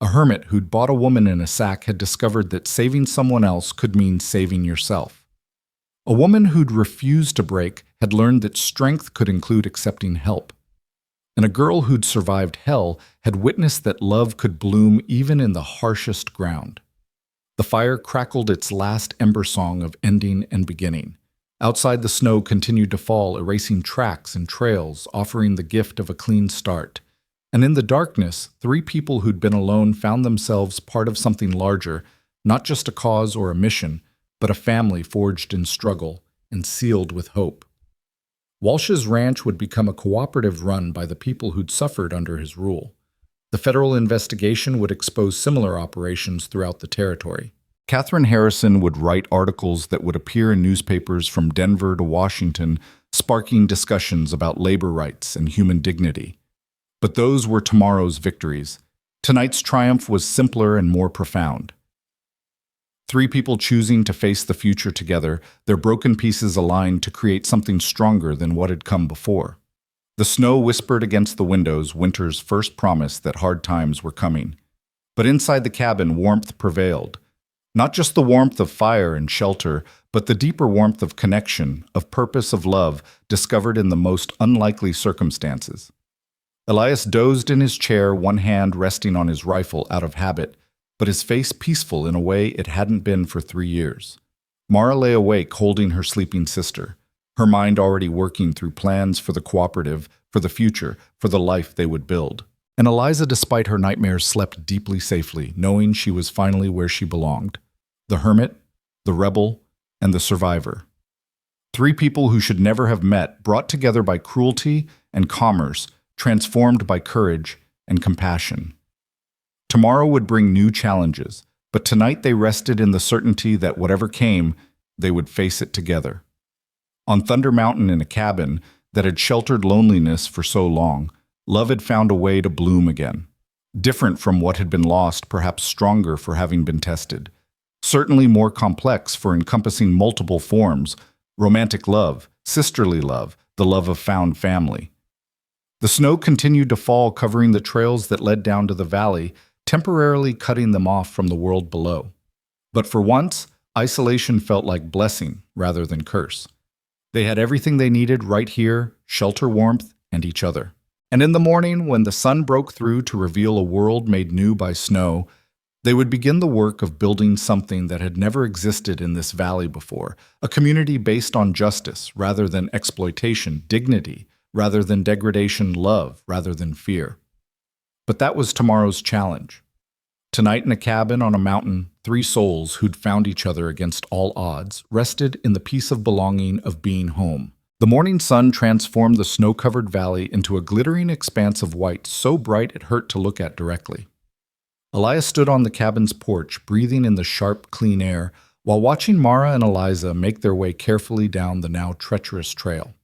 A hermit who'd bought a woman in a sack had discovered that saving someone else could mean saving yourself. A woman who'd refused to break had learned that strength could include accepting help. And a girl who'd survived hell had witnessed that love could bloom even in the harshest ground. The fire crackled its last ember song of ending and beginning. Outside, the snow continued to fall, erasing tracks and trails, offering the gift of a clean start. And in the darkness, 3 people who'd been alone found themselves part of something larger, not just a cause or a mission, but a family forged in struggle and sealed with hope. Walsh's ranch would become a cooperative run by the people who'd suffered under his rule. The federal investigation would expose similar operations throughout the territory. Catherine Harrison would write articles that would appear in newspapers from Denver to Washington, sparking discussions about labor rights and human dignity. But those were tomorrow's victories. Tonight's triumph was simpler and more profound. 3 people choosing to face the future together, their broken pieces aligned to create something stronger than what had come before. The snow whispered against the windows, winter's first promise that hard times were coming. But inside the cabin, warmth prevailed. Not just the warmth of fire and shelter, but the deeper warmth of connection, of purpose, of love, discovered in the most unlikely circumstances. Elias dozed in his chair, one hand resting on his rifle out of habit, but his face peaceful in a way it hadn't been for 3 years. Mara lay awake, holding her sleeping sister, her mind already working through plans for the cooperative, for the future, for the life they would build. And Eliza, despite her nightmares, slept deeply safely, knowing she was finally where she belonged. The hermit, the rebel, and the survivor. 3 people who should never have met, brought together by cruelty and commerce, transformed by courage and compassion. Tomorrow would bring new challenges, but tonight they rested in the certainty that whatever came, they would face it together. On Thunder Mountain, in a cabin that had sheltered loneliness for so long, love had found a way to bloom again. different from what had been lost, perhaps stronger for having been tested. Certainly more complex for encompassing multiple forms: romantic love, sisterly love, the love of found family. The snow continued to fall, covering the trails that led down to the valley, temporarily cutting them off from the world below. But for once, isolation felt like blessing rather than curse. They had everything they needed right here: shelter, warmth, and each other. And in the morning, when the sun broke through to reveal a world made new by snow, they would begin the work of building something that had never existed in this valley before, a community based on justice rather than exploitation, dignity rather than degradation, love rather than fear. But that was tomorrow's challenge. Tonight in a cabin on a mountain, 3 souls who'd found each other against all odds rested in the peace of belonging of being home. The morning sun transformed the snow-covered valley into a glittering expanse of white so bright it hurt to look at directly. Elias stood on the cabin's porch, breathing in the sharp, clean air, while watching Mara and Eliza make their way carefully down the now treacherous trail.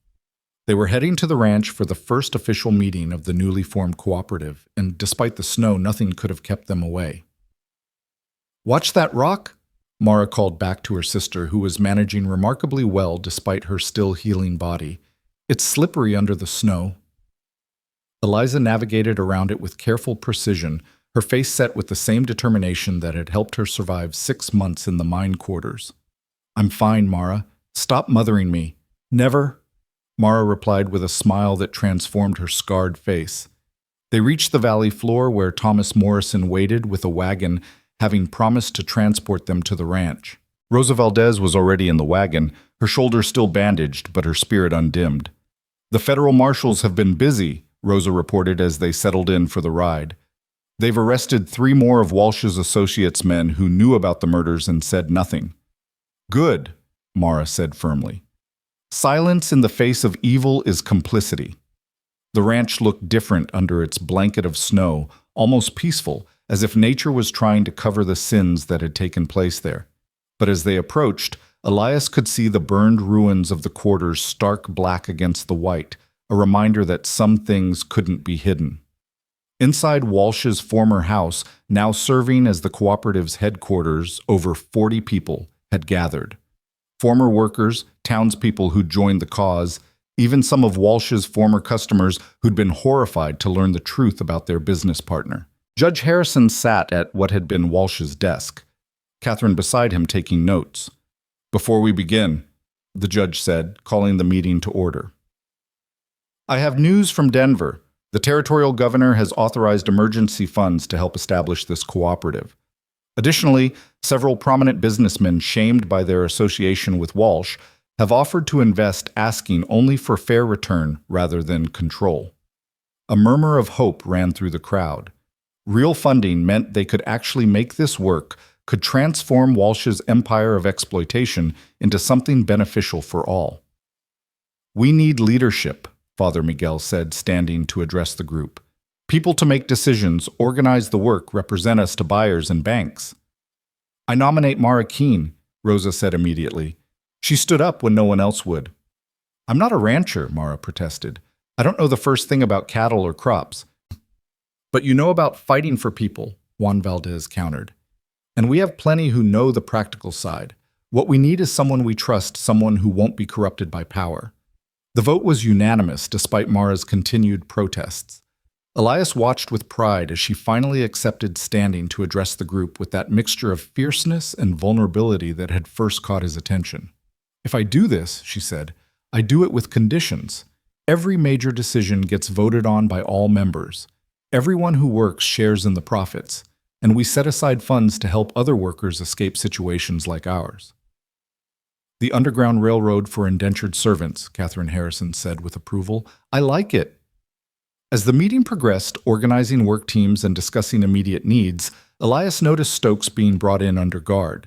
They were heading to the ranch for the first official meeting of the newly formed cooperative, and despite the snow, nothing could have kept them away. "Watch that rock," Mara called back to her sister, who was managing remarkably well despite her still healing body. "It's slippery under the snow." Eliza navigated around it with careful precision, her face set with the same determination that had helped her survive 6 months in the mine quarters. "I'm fine, Mara. Stop mothering me." "Never," Mara replied with a smile that transformed her scarred face. They reached the valley floor where Thomas Morrison waited with a wagon, having promised to transport them to the ranch. Rosa Valdez was already in the wagon, her shoulder still bandaged, but her spirit undimmed. "The federal marshals have been busy," Rosa reported as they settled in for the ride. "They've arrested 3 more of Walsh's associates' men who knew about the murders and said nothing." "Good," Mara said firmly. "Silence in the face of evil is complicity." The ranch looked different under its blanket of snow, almost peaceful, as if nature was trying to cover the sins that had taken place there. But as they approached, Elias could see the burned ruins of the quarters stark black against the white, a reminder that some things couldn't be hidden. Inside Walsh's former house, now serving as the cooperative's headquarters, over 40 people had gathered. Former workers, townspeople who'd joined the cause, even some of Walsh's former customers who'd been horrified to learn the truth about their business partner. Judge Harrison sat at what had been Walsh's desk, Catherine beside him taking notes. "Before we begin," the judge said, calling the meeting to order, "I have news from Denver. The territorial governor has authorized emergency funds to help establish this cooperative. Additionally, several prominent businessmen shamed by their association with Walsh have offered to invest, asking only for fair return rather than control." A murmur of hope ran through the crowd. Real funding meant they could actually make this work, could transform Walsh's empire of exploitation into something beneficial for all. "We need leadership," Father Miguel said, standing to address the group. "People to make decisions, organize the work, represent us to buyers and banks." "I nominate Mara Keene," Rosa said immediately. She stood up when no one else would. "I'm not a rancher," Mara protested. "I don't know the first thing about cattle or crops." "But you know about fighting for people," Juan Valdez countered. "And we have plenty who know the practical side. What we need is someone we trust, someone who won't be corrupted by power." The vote was unanimous despite Mara's continued protests. Elias watched with pride as she finally accepted standing to address the group with that mixture of fierceness and vulnerability that had first caught his attention. "If I do this," she said, "I do it with conditions. Every major decision gets voted on by all members. Everyone who works shares in the profits, and we set aside funds to help other workers escape situations like ours." "The Underground Railroad for Indentured Servants," Catherine Harrison said with approval. "I like it." As the meeting progressed, organizing work teams and discussing immediate needs, Elias noticed Stokes being brought in under guard.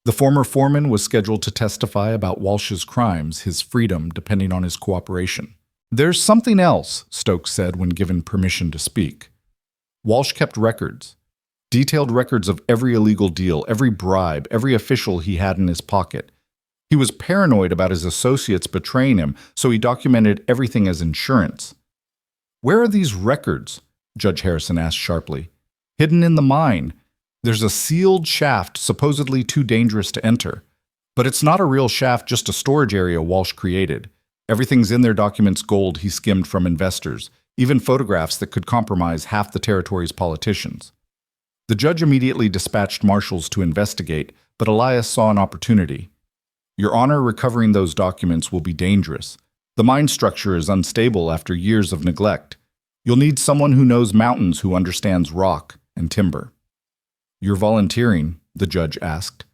The former foreman was scheduled to testify about Walsh's crimes, his freedom, depending on his cooperation. "There's something else," Stokes said when given permission to speak. "Walsh kept records, detailed records of every illegal deal, every bribe, every official he had in his pocket. He was paranoid about his associates betraying him, so he documented everything as insurance." "Where are these records?" Judge Harrison asked sharply. hidden in the mine. There's a sealed shaft supposedly too dangerous to enter. But it's not a real shaft, just a storage area Walsh created. Everything's in their documents gold he skimmed from investors, even photographs that could compromise half the territory's politicians. The judge immediately dispatched marshals to investigate, but Elias saw an opportunity. Your Honor, recovering those documents will be dangerous. The mine structure is unstable after years of neglect. You'll need someone who knows mountains, who understands rock and timber. You're volunteering, the judge asked.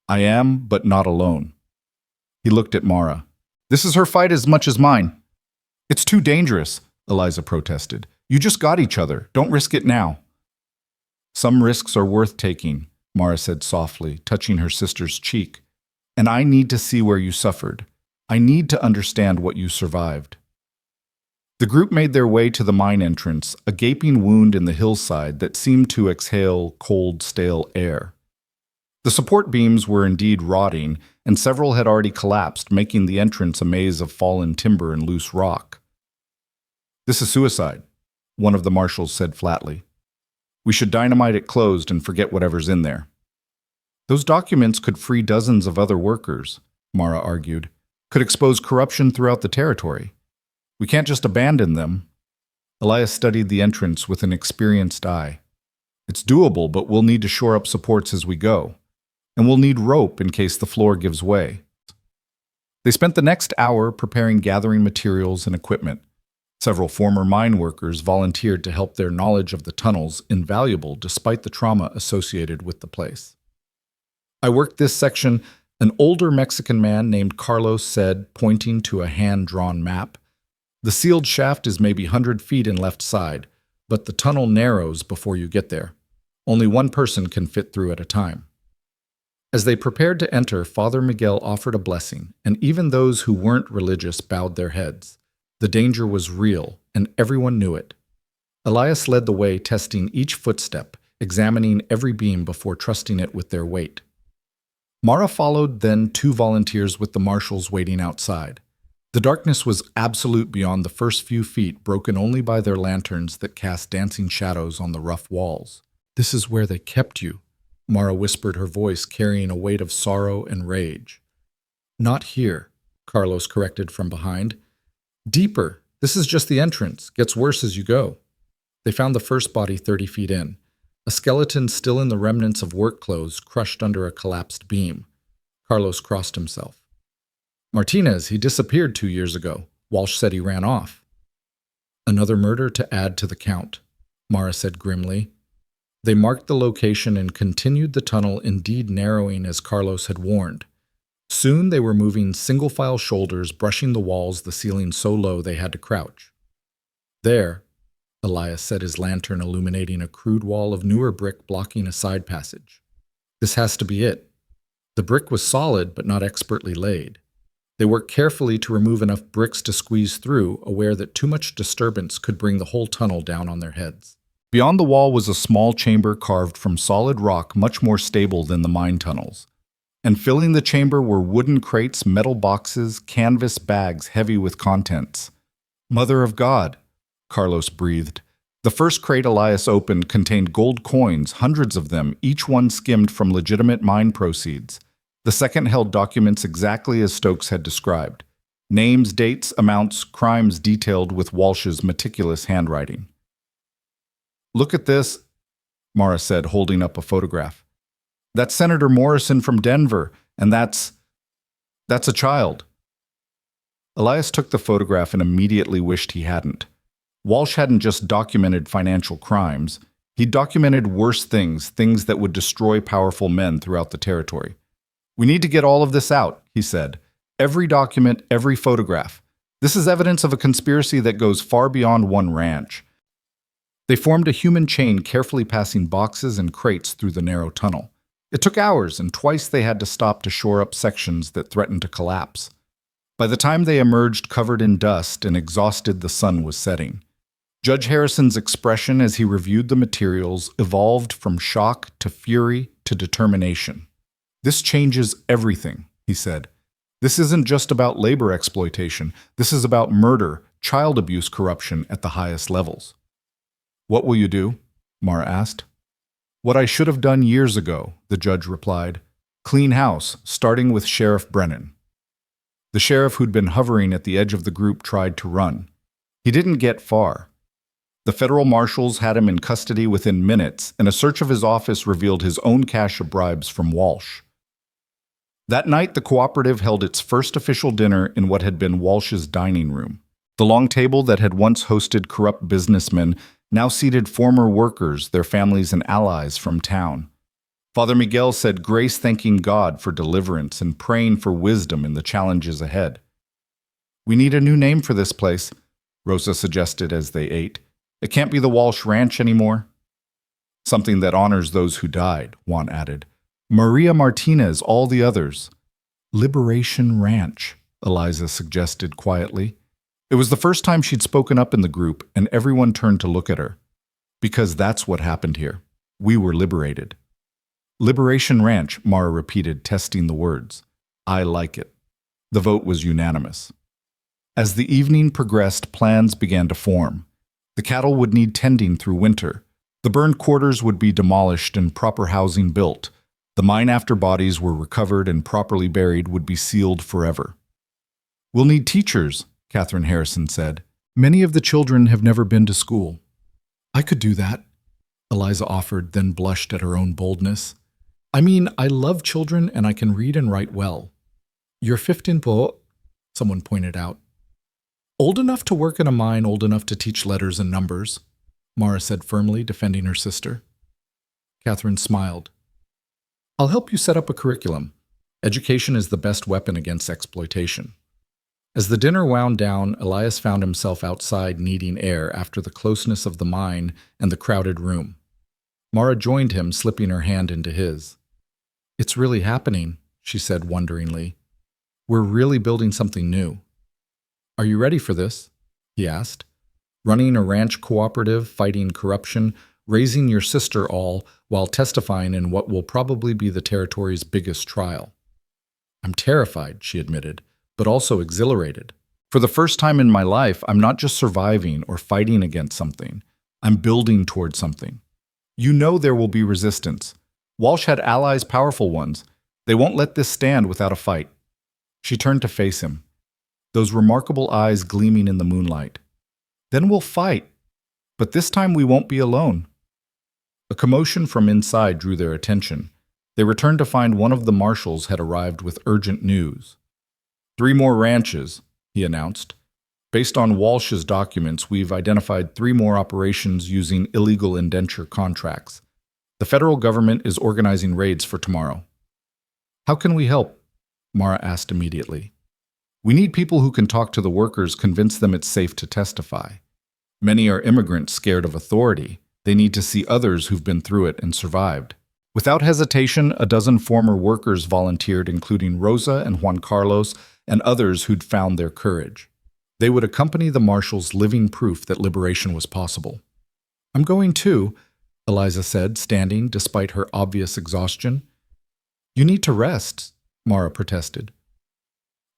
I am, but not alone. He looked at Mara. This is her fight as much as mine. It's too dangerous, Eliza protested. You just got each other. Don't risk it now. Some risks are worth taking, Mara said softly, touching her sister's cheek. And I need to see where you suffered. I need to understand what you survived. The group made their way to the mine entrance, a gaping wound in the hillside that seemed to exhale cold, stale air. The support beams were indeed rotting, and several had already collapsed, making the entrance a maze of fallen timber and loose rock. This is suicide, one of the marshals said flatly. We should dynamite it closed and forget whatever's in there. Those documents could free dozens of other workers, Mara argued, could expose corruption throughout the territory. We can't just abandon them. Elias studied the entrance with an experienced eye. It's doable, but we'll need to shore up supports as we go. And we'll need rope in case the floor gives way. They spent the next hour preparing gathering materials and equipment. Several former mine workers volunteered to help, their knowledge of the tunnels invaluable despite the trauma associated with the place. I worked this section, an older Mexican man named Carlos said, pointing to a hand-drawn map. The sealed shaft is maybe 100 feet in left side, but the tunnel narrows before you get there. Only one person can fit through at a time. As they prepared to enter, Father Miguel offered a blessing, and even those who weren't religious bowed their heads. The danger was real, and everyone knew it. Elias led the way, testing each footstep, examining every beam before trusting it with their weight. Mara followed, then 2 volunteers with the marshals waiting outside. The darkness was absolute beyond the first few feet, broken only by their lanterns that cast dancing shadows on the rough walls. This is where they kept you, Mara whispered, her voice carrying a weight of sorrow and rage. Not here, Carlos corrected from behind. Deeper. This is just the entrance. Gets worse as you go. They found the first body 30 feet in. A skeleton still in the remnants of work clothes crushed under a collapsed beam. Carlos crossed himself. Martinez, he disappeared 2 years ago. Walsh said he ran off. Another murder to add to the count, Mara said grimly. They marked the location and continued the tunnel, indeed narrowing as Carlos had warned. Soon they were moving single-file shoulders, brushing the walls, the ceiling so low they had to crouch. There, Elias said, his lantern illuminating a crude wall of newer brick blocking a side passage. This has to be it. The brick was solid but not expertly laid. They worked carefully to remove enough bricks to squeeze through, aware that too much disturbance could bring the whole tunnel down on their heads. Beyond the wall was a small chamber carved from solid rock, much more stable than the mine tunnels. And filling the chamber were wooden crates, metal boxes, canvas bags heavy with contents. Mother of God, Carlos breathed. The first crate Elias opened contained gold coins, hundreds of them, each one skimmed from legitimate mine proceeds. The second held documents exactly as Stokes had described. Names, dates, amounts, crimes detailed with Walsh's meticulous handwriting. Look at this, Mara said, holding up a photograph. That's Senator Morrison from Denver, and that's a child. Elias took the photograph and immediately wished he hadn't. Walsh hadn't just documented financial crimes. He documented worse things, things that would destroy powerful men throughout the territory. We need to get all of this out, he said. Every document, every photograph. This is evidence of a conspiracy that goes far beyond one ranch. They formed a human chain, carefully passing boxes and crates through the narrow tunnel. It took hours, and twice they had to stop to shore up sections that threatened to collapse. By the time they emerged covered in dust and exhausted, the sun was setting. Judge Harrison's expression as he reviewed the materials evolved from shock to fury to determination. This changes everything, he said. This isn't just about labor exploitation. This is about murder, child abuse, corruption at the highest levels. What will you do? Mara asked. What I should have done years ago, the judge replied. Clean house, starting with Sheriff Brennan. The sheriff who'd been hovering at the edge of the group tried to run. He didn't get far. The federal marshals had him in custody within minutes, and a search of his office revealed his own cache of bribes from Walsh. That night, the cooperative held its first official dinner in what had been Walsh's dining room. The long table that had once hosted corrupt businessmen now seated former workers, their families, and allies from town. Father Miguel said grace, thanking God for deliverance and praying for wisdom in the challenges ahead. We need a new name for this place, Rosa suggested as they ate. It can't be the Walsh Ranch anymore. Something that honors those who died, Juan added. Maria Martinez, all the others. Liberation Ranch, Eliza suggested quietly. It was the first time she'd spoken up in the group, and everyone turned to look at her. Because that's what happened here. We were liberated. Liberation Ranch, Mara repeated, testing the words. I like it. The vote was unanimous. As the evening progressed, plans began to form. The cattle would need tending through winter. The burned quarters would be demolished and proper housing built. The mine after bodies were recovered and properly buried would be sealed forever. We'll need teachers, Catherine Harrison said. Many of the children have never been to school. I could do that, Eliza offered, then blushed at her own boldness. I mean, I love children and I can read and write well. You're 15 po, someone pointed out. Old enough to work in a mine, old enough to teach letters and numbers, Mara said firmly, defending her sister. Catherine smiled. I'll help you set up a curriculum. Education is the best weapon against exploitation. As the dinner wound down, Elias found himself outside needing air after the closeness of the mine and the crowded room. Mara joined him, slipping her hand into his. It's really happening, she said wonderingly. We're really building something new. Are you ready for this? He asked. Running a ranch cooperative, fighting corruption, raising your sister all while testifying in what will probably be the territory's biggest trial. I'm terrified, she admitted, but also exhilarated. For the first time in my life, I'm not just surviving or fighting against something. I'm building toward something. You know there will be resistance. Walsh had allies, powerful ones. They won't let this stand without a fight. She turned to face him, those remarkable eyes gleaming in the moonlight. Then we'll fight, but this time we won't be alone. A commotion from inside drew their attention. They returned to find one of the marshals had arrived with urgent news. 3 more ranches, he announced. Based on Walsh's documents, we've identified 3 more operations using illegal indenture contracts. The federal government is organizing raids for tomorrow. How can we help? Mara asked immediately. We need people who can talk to the workers, convince them it's safe to testify. Many are immigrants scared of authority. They need to see others who've been through it and survived. Without hesitation, a dozen former workers volunteered, including Rosa and Juan Carlos and others who'd found their courage. They would accompany the marshals, living proof that liberation was possible. I'm going too, Eliza said, standing despite her obvious exhaustion. You need to rest, Mara protested.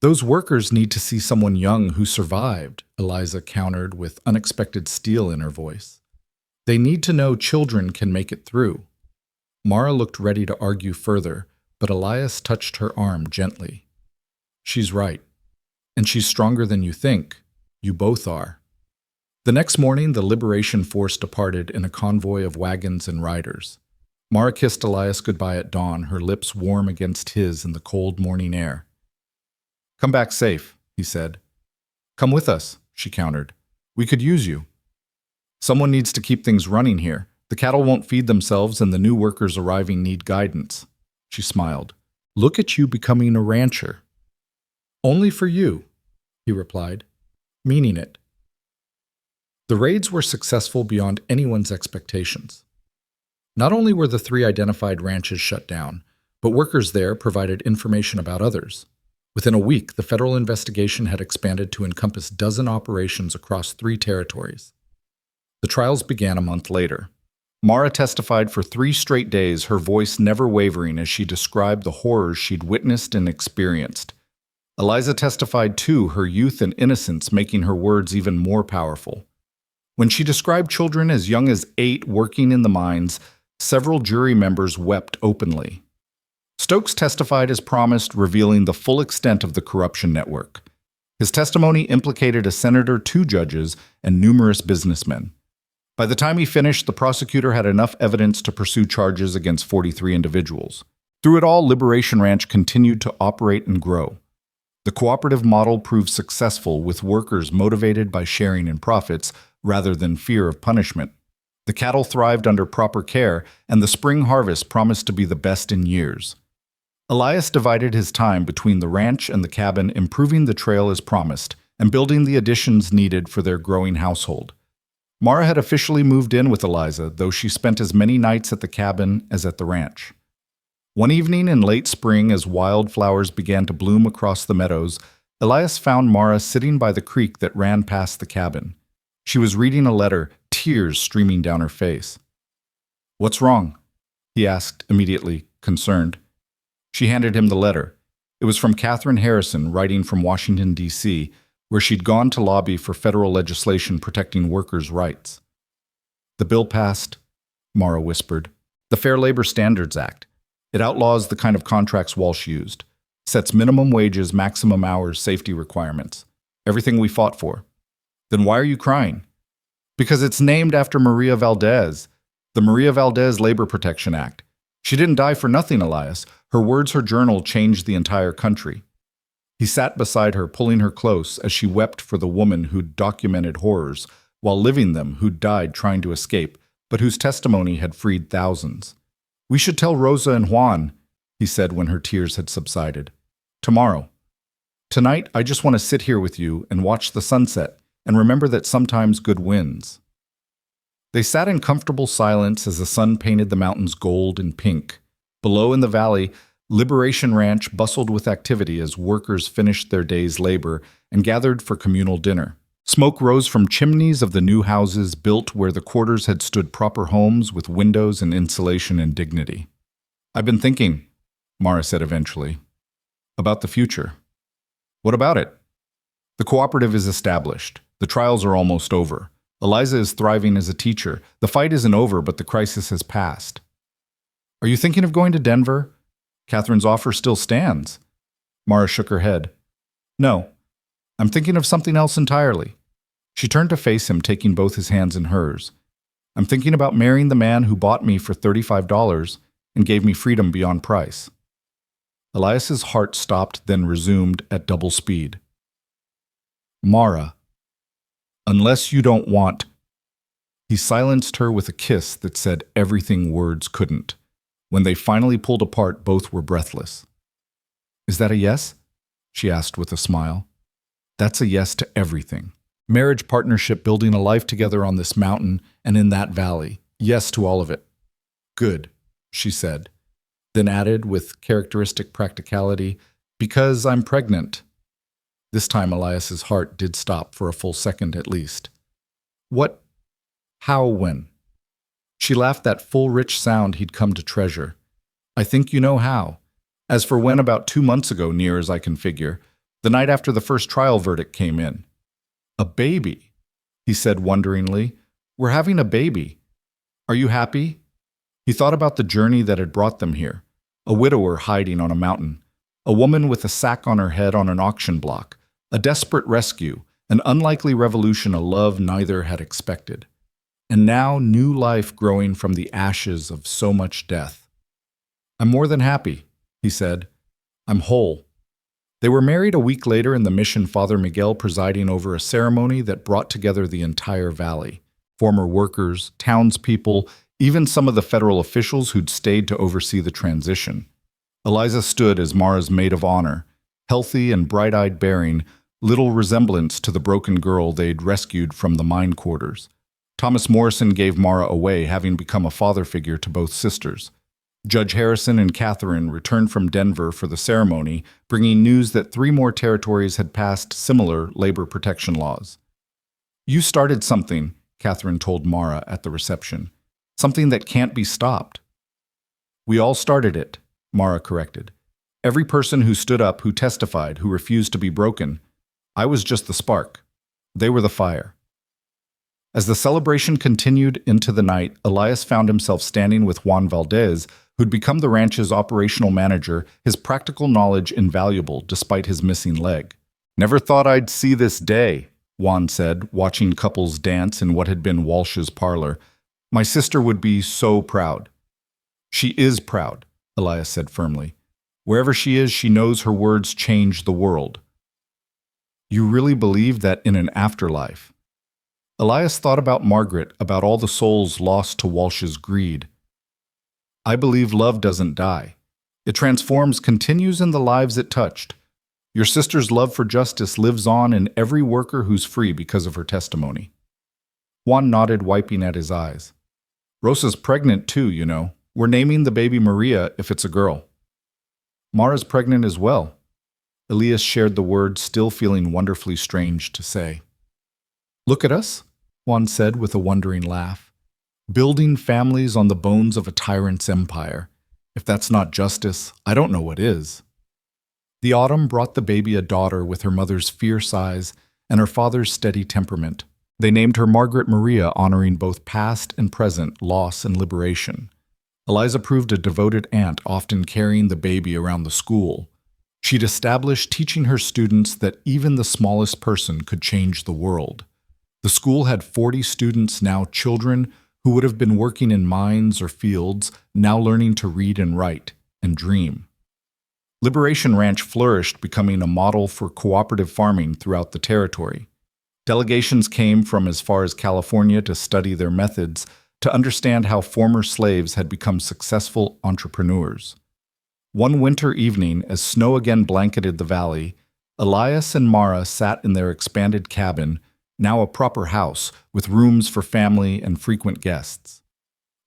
Those workers need to see someone young who survived, Eliza countered with unexpected steel in her voice. They need to know children can make it through. Mara looked ready to argue further, but Elias touched her arm gently. She's right. And she's stronger than you think. You both are. The next morning, the Liberation Force departed in a convoy of wagons and riders. Mara kissed Elias goodbye at dawn, her lips warm against his in the cold morning air. Come back safe, he said. Come with us, she countered. We could use you. Someone needs to keep things running here. The cattle won't feed themselves and the new workers arriving need guidance. She smiled. Look at you becoming a rancher. Only for you, he replied, meaning it. The raids were successful beyond anyone's expectations. Not only were the 3 identified ranches shut down, but workers there provided information about others. Within a week, the federal investigation had expanded to encompass dozen operations across 3 territories. The trials began a month later. Mara testified for 3 straight days, her voice never wavering as she described the horrors she'd witnessed and experienced. Eliza testified too, her youth and innocence making her words even more powerful. When she described children as young as 8 working in the mines, Several jury members wept openly. Stokes testified as promised, revealing the full extent of the corruption network. His testimony implicated a senator, 2 judges, and numerous businessmen. By the time he finished, the prosecutor had enough evidence to pursue charges against 43 individuals. Through it all, Liberation Ranch continued to operate and grow. The cooperative model proved successful, with workers motivated by sharing in profits rather than fear of punishment. The cattle thrived under proper care, and the spring harvest promised to be the best in years. Elias divided his time between the ranch and the cabin, improving the trail as promised, and building the additions needed for their growing household. Mara had officially moved in with Eliza, though she spent as many nights at the cabin as at the ranch. One evening in late spring, as wildflowers began to bloom across the meadows, Elias found Mara sitting by the creek that ran past the cabin. She was reading a letter, tears streaming down her face. "What's wrong?" he asked immediately, concerned. She handed him the letter. It was from Catherine Harrison, writing from Washington, D.C., where she'd gone to lobby for federal legislation protecting workers' rights. "The bill passed," Mara whispered. "The Fair Labor Standards Act. It outlaws the kind of contracts Walsh used. Sets minimum wages, maximum hours, safety requirements. Everything we fought for." "Then why are you crying?" "Because it's named after Maria Valdez, the Maria Valdez Labor Protection Act. She didn't die for nothing, Elias. Her words, her journal changed the entire country." He sat beside her, pulling her close as she wept for the woman who'd documented horrors while living them, who'd died trying to escape, but whose testimony had freed thousands. "We should tell Rosa and Juan," he said when her tears had subsided. "Tomorrow. Tonight, I just want to sit here with you and watch the sunset and remember that sometimes good wins." They sat in comfortable silence as the sun painted the mountains gold and pink. Below in the valley, Liberation Ranch bustled with activity as workers finished their day's labor and gathered for communal dinner. Smoke rose from chimneys of the new houses built where the quarters had stood proper homes with windows and insulation and dignity. "I've been thinking," Mara said eventually, "about the future." "What about it?" "The cooperative is established. The trials are almost over. Eliza is thriving as a teacher. The fight isn't over, but the crisis has passed." "Are you thinking of going to Denver? Catherine's offer still stands." Mara shook her head. "No, I'm thinking of something else entirely." She turned to face him, taking both his hands in hers. "I'm thinking about marrying the man who bought me for $35 and gave me freedom beyond price." Elias's heart stopped, then resumed at double speed. "Mara, unless you don't want—" He silenced her with a kiss that said everything words couldn't. When they finally pulled apart, both were breathless. "Is that a yes?" she asked with a smile. "That's a yes to everything. Marriage, partnership, building a life together on this mountain and in that valley. Yes to all of it." "Good," she said, then added with characteristic practicality, "because I'm pregnant." This time Elias's heart did stop for a full second at least. "What? How, when?" She laughed, that full, rich sound he'd come to treasure. "I think you know how. As for when, about 2 months ago, near as I can figure, the night after the first trial verdict came in." "A baby," he said wonderingly. "We're having a baby. Are you happy?" He thought about the journey that had brought them here. A widower hiding on a mountain. A woman with a sack on her head on an auction block. A desperate rescue. An unlikely revolution, a love neither had expected. And now new life growing from the ashes of so much death. "I'm more than happy," he said. "I'm whole." They were married a week later in the mission, Father Miguel presiding over a ceremony that brought together the entire valley. Former workers, townspeople, even some of the federal officials who'd stayed to oversee the transition. Eliza stood as Mara's maid of honor, healthy and bright-eyed, bearing little resemblance to the broken girl they'd rescued from the mine quarters. Thomas Morrison gave Mara away, having become a father figure to both sisters. Judge Harrison and Catherine returned from Denver for the ceremony, bringing news that 3 more territories had passed similar labor protection laws. "You started something," Catherine told Mara at the reception. "Something that can't be stopped." "We all started it," Mara corrected. "Every person who stood up, who testified, who refused to be broken. I was just the spark. They were the fire." As the celebration continued into the night, Elias found himself standing with Juan Valdez, who'd become the ranch's operational manager, his practical knowledge invaluable despite his missing leg. "Never thought I'd see this day," Juan said, watching couples dance in what had been Walsh's parlor. "My sister would be so proud." "She is proud," Elias said firmly. "Wherever she is, she knows her words change the world." "You really believe that in an afterlife?" Elias thought about Margaret, about all the souls lost to Walsh's greed. "I believe love doesn't die. It transforms, continues in the lives it touched. Your sister's love for justice lives on in every worker who's free because of her testimony." Juan nodded, wiping at his eyes. "Rosa's pregnant too, you know. We're naming the baby Maria if it's a girl." "Mara's pregnant as well." Elias shared the word, still feeling wonderfully strange to say. "Look at us," Juan said with a wondering laugh. "Building families on the bones of a tyrant's empire. If that's not justice, I don't know what is." The autumn brought the baby a daughter with her mother's fierce eyes and her father's steady temperament. They named her Margaret Maria, honoring both past and present loss and liberation. Eliza proved a devoted aunt, often carrying the baby around the school. She'd established teaching her students that even the smallest person could change the world. The school had 40 students, now children, who would have been working in mines or fields, now learning to read and write and dream. Liberation Ranch flourished, becoming a model for cooperative farming throughout the territory. Delegations came from as far as California to study their methods, to understand how former slaves had become successful entrepreneurs. One winter evening, as snow again blanketed the valley, Elias and Mara sat in their expanded cabin, now a proper house, with rooms for family and frequent guests.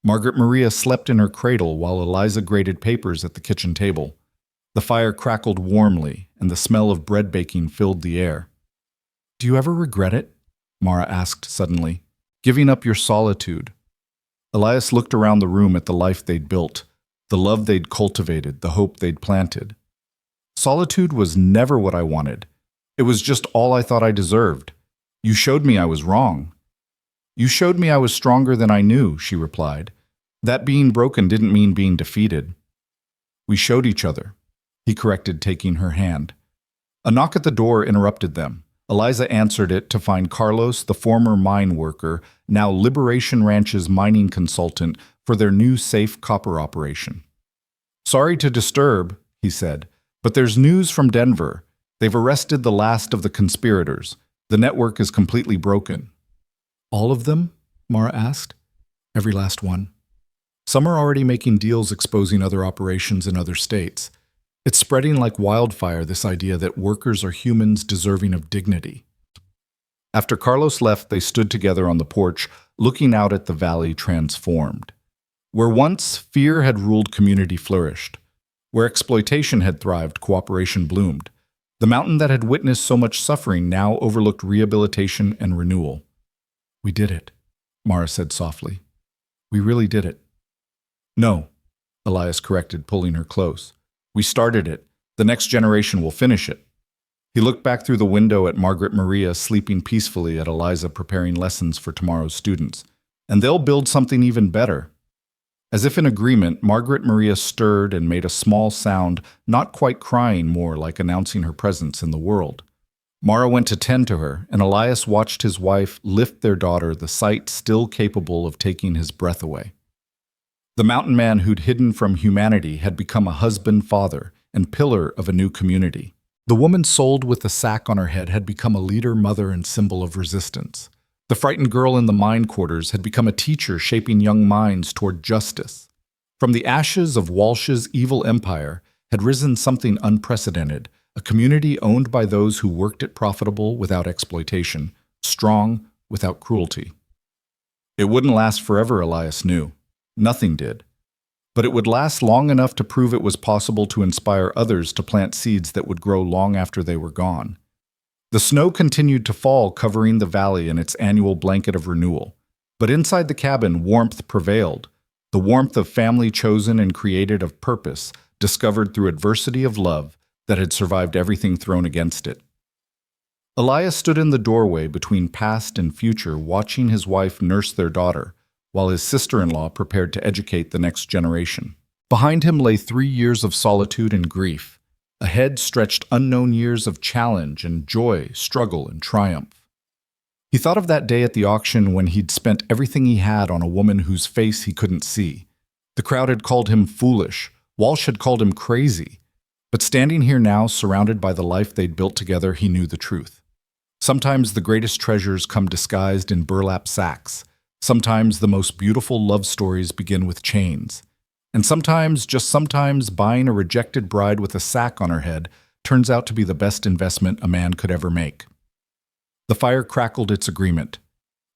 Margaret Maria slept in her cradle while Eliza graded papers at the kitchen table. The fire crackled warmly, and the smell of bread baking filled the air. "Do you ever regret it?" Mara asked suddenly. "Giving up your solitude?" Elias looked around the room at the life they'd built, the love they'd cultivated, the hope they'd planted. "Solitude was never what I wanted. It was just all I thought I deserved. You showed me I was wrong." "You showed me I was stronger than I knew," she replied. "That being broken didn't mean being defeated." "We showed each other," he corrected, taking her hand. A knock at the door interrupted them. Eliza answered it to find Carlos, the former mine worker, now Liberation Ranch's mining consultant for their new safe copper operation. "Sorry to disturb," he said, "but there's news from Denver. They've arrested the last of the conspirators. The network is completely broken." "All of them?" Mara asked. "Every last one. Some are already making deals exposing other operations in other states. It's spreading like wildfire, this idea that workers are humans deserving of dignity." After Carlos left, they stood together on the porch, looking out at the valley transformed. Where once fear had ruled, community flourished. Where exploitation had thrived, cooperation bloomed. The mountain that had witnessed so much suffering now overlooked rehabilitation and renewal. "We did it," Mara said softly. "We really did it." "No," Elias corrected, pulling her close. "We started it. The next generation will finish it." He looked back through the window at Margaret Maria sleeping peacefully, at Eliza preparing lessons for tomorrow's students. "And they'll build something even better." As if in agreement, Margaret Maria stirred and made a small sound, not quite crying, more like announcing her presence in the world. Mara went to tend to her, and Elias watched his wife lift their daughter, the sight still capable of taking his breath away. The mountain man who'd hidden from humanity had become a husband, father, and pillar of a new community. The woman sold with the sack on her head had become a leader, mother, and symbol of resistance. The frightened girl in the mine quarters had become a teacher shaping young minds toward justice. From the ashes of Walsh's evil empire had risen something unprecedented, a community owned by those who worked it profitable without exploitation, strong without cruelty. It wouldn't last forever, Elias knew. Nothing did. But it would last long enough to prove it was possible to inspire others to plant seeds that would grow long after they were gone. The snow continued to fall, covering the valley in its annual blanket of renewal. But inside the cabin, warmth prevailed, the warmth of family chosen and created, of purpose, discovered through adversity, of love that had survived everything thrown against it. Elias stood in the doorway between past and future, watching his wife nurse their daughter, while his sister-in-law prepared to educate the next generation. Behind him lay 3 years of solitude and grief. Ahead stretched unknown years of challenge and joy, struggle and triumph. He thought of that day at the auction when he'd spent everything he had on a woman whose face he couldn't see. The crowd had called him foolish. Walsh had called him crazy. But standing here now, surrounded by the life they'd built together, he knew the truth. Sometimes the greatest treasures come disguised in burlap sacks. Sometimes the most beautiful love stories begin with chains. And sometimes, just sometimes, buying a rejected bride with a sack on her head turns out to be the best investment a man could ever make. The fire crackled its agreement.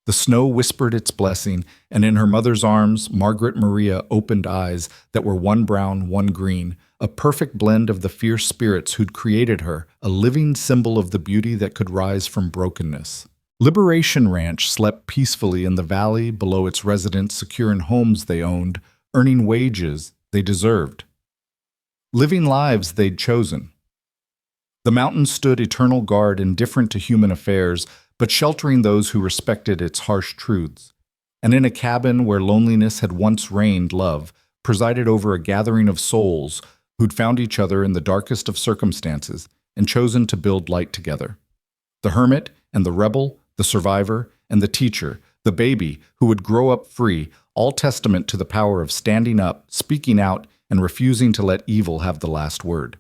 The snow whispered its blessing, and in her mother's arms, Margaret Maria opened eyes that were one brown, one green, a perfect blend of the fierce spirits who'd created her, a living symbol of the beauty that could rise from brokenness. Liberation Ranch slept peacefully in the valley below its residents, secure in homes they owned, earning wages they deserved, living lives they'd chosen. The mountain stood eternal guard, indifferent to human affairs, but sheltering those who respected its harsh truths. And in a cabin where loneliness had once reigned, love presided over a gathering of souls who'd found each other in the darkest of circumstances and chosen to build light together. The hermit and the rebel, the survivor and the teacher, the baby who would grow up free, all testament to the power of standing up, speaking out, and refusing to let evil have the last word.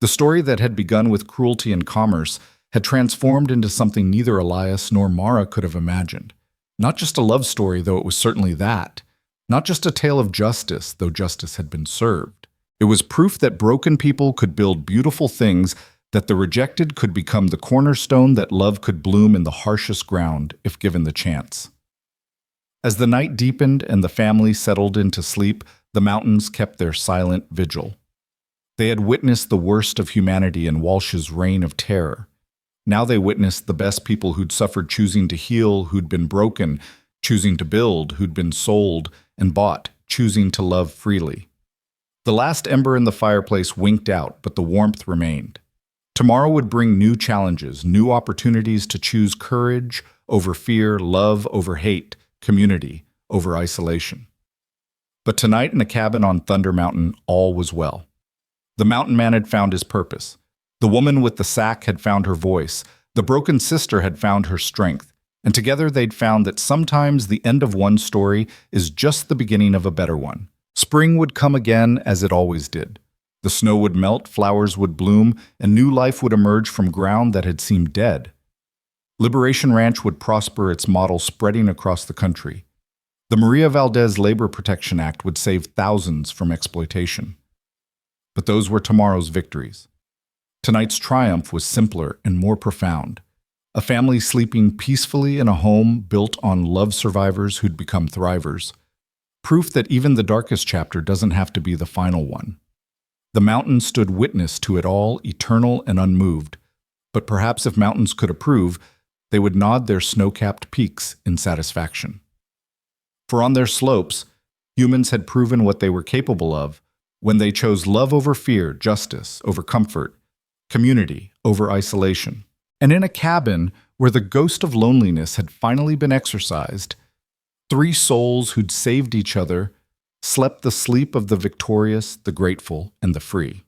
The story that had begun with cruelty and commerce had transformed into something neither Elias nor Mara could have imagined. Not just a love story, though it was certainly that. Not just a tale of justice, though justice had been served. It was proof that broken people could build beautiful things, that the rejected could become the cornerstone, that love could bloom in the harshest ground if given the chance. As the night deepened and the family settled into sleep, the mountains kept their silent vigil. They had witnessed the worst of humanity in Walsh's reign of terror. Now they witnessed the best people who'd suffered choosing to heal, who'd been broken, choosing to build, who'd been sold and bought, choosing to love freely. The last ember in the fireplace winked out, but the warmth remained. Tomorrow would bring new challenges, new opportunities to choose courage over fear, love over hate, community over isolation. But tonight in a cabin on Thunder Mountain, all was well. The mountain man had found his purpose. The woman with the sack had found her voice. The broken sister had found her strength. And together they'd found that sometimes the end of one story is just the beginning of a better one. Spring would come again as it always did. The snow would melt, flowers would bloom, and new life would emerge from ground that had seemed dead. Liberation Ranch would prosper, its model spreading across the country. The Maria Valdez Labor Protection Act would save thousands from exploitation. But those were tomorrow's victories. Tonight's triumph was simpler and more profound. A family sleeping peacefully in a home built on love survivors who'd become thrivers. Proof that even the darkest chapter doesn't have to be the final one. The mountain stood witness to it all, eternal and unmoved. But perhaps if mountains could approve, they would nod their snow-capped peaks in satisfaction. For on their slopes, humans had proven what they were capable of when they chose love over fear, justice over comfort, community over isolation. And in a cabin where the ghost of loneliness had finally been exorcised, 3 souls who'd saved each other slept the sleep of the victorious, the grateful, and the free.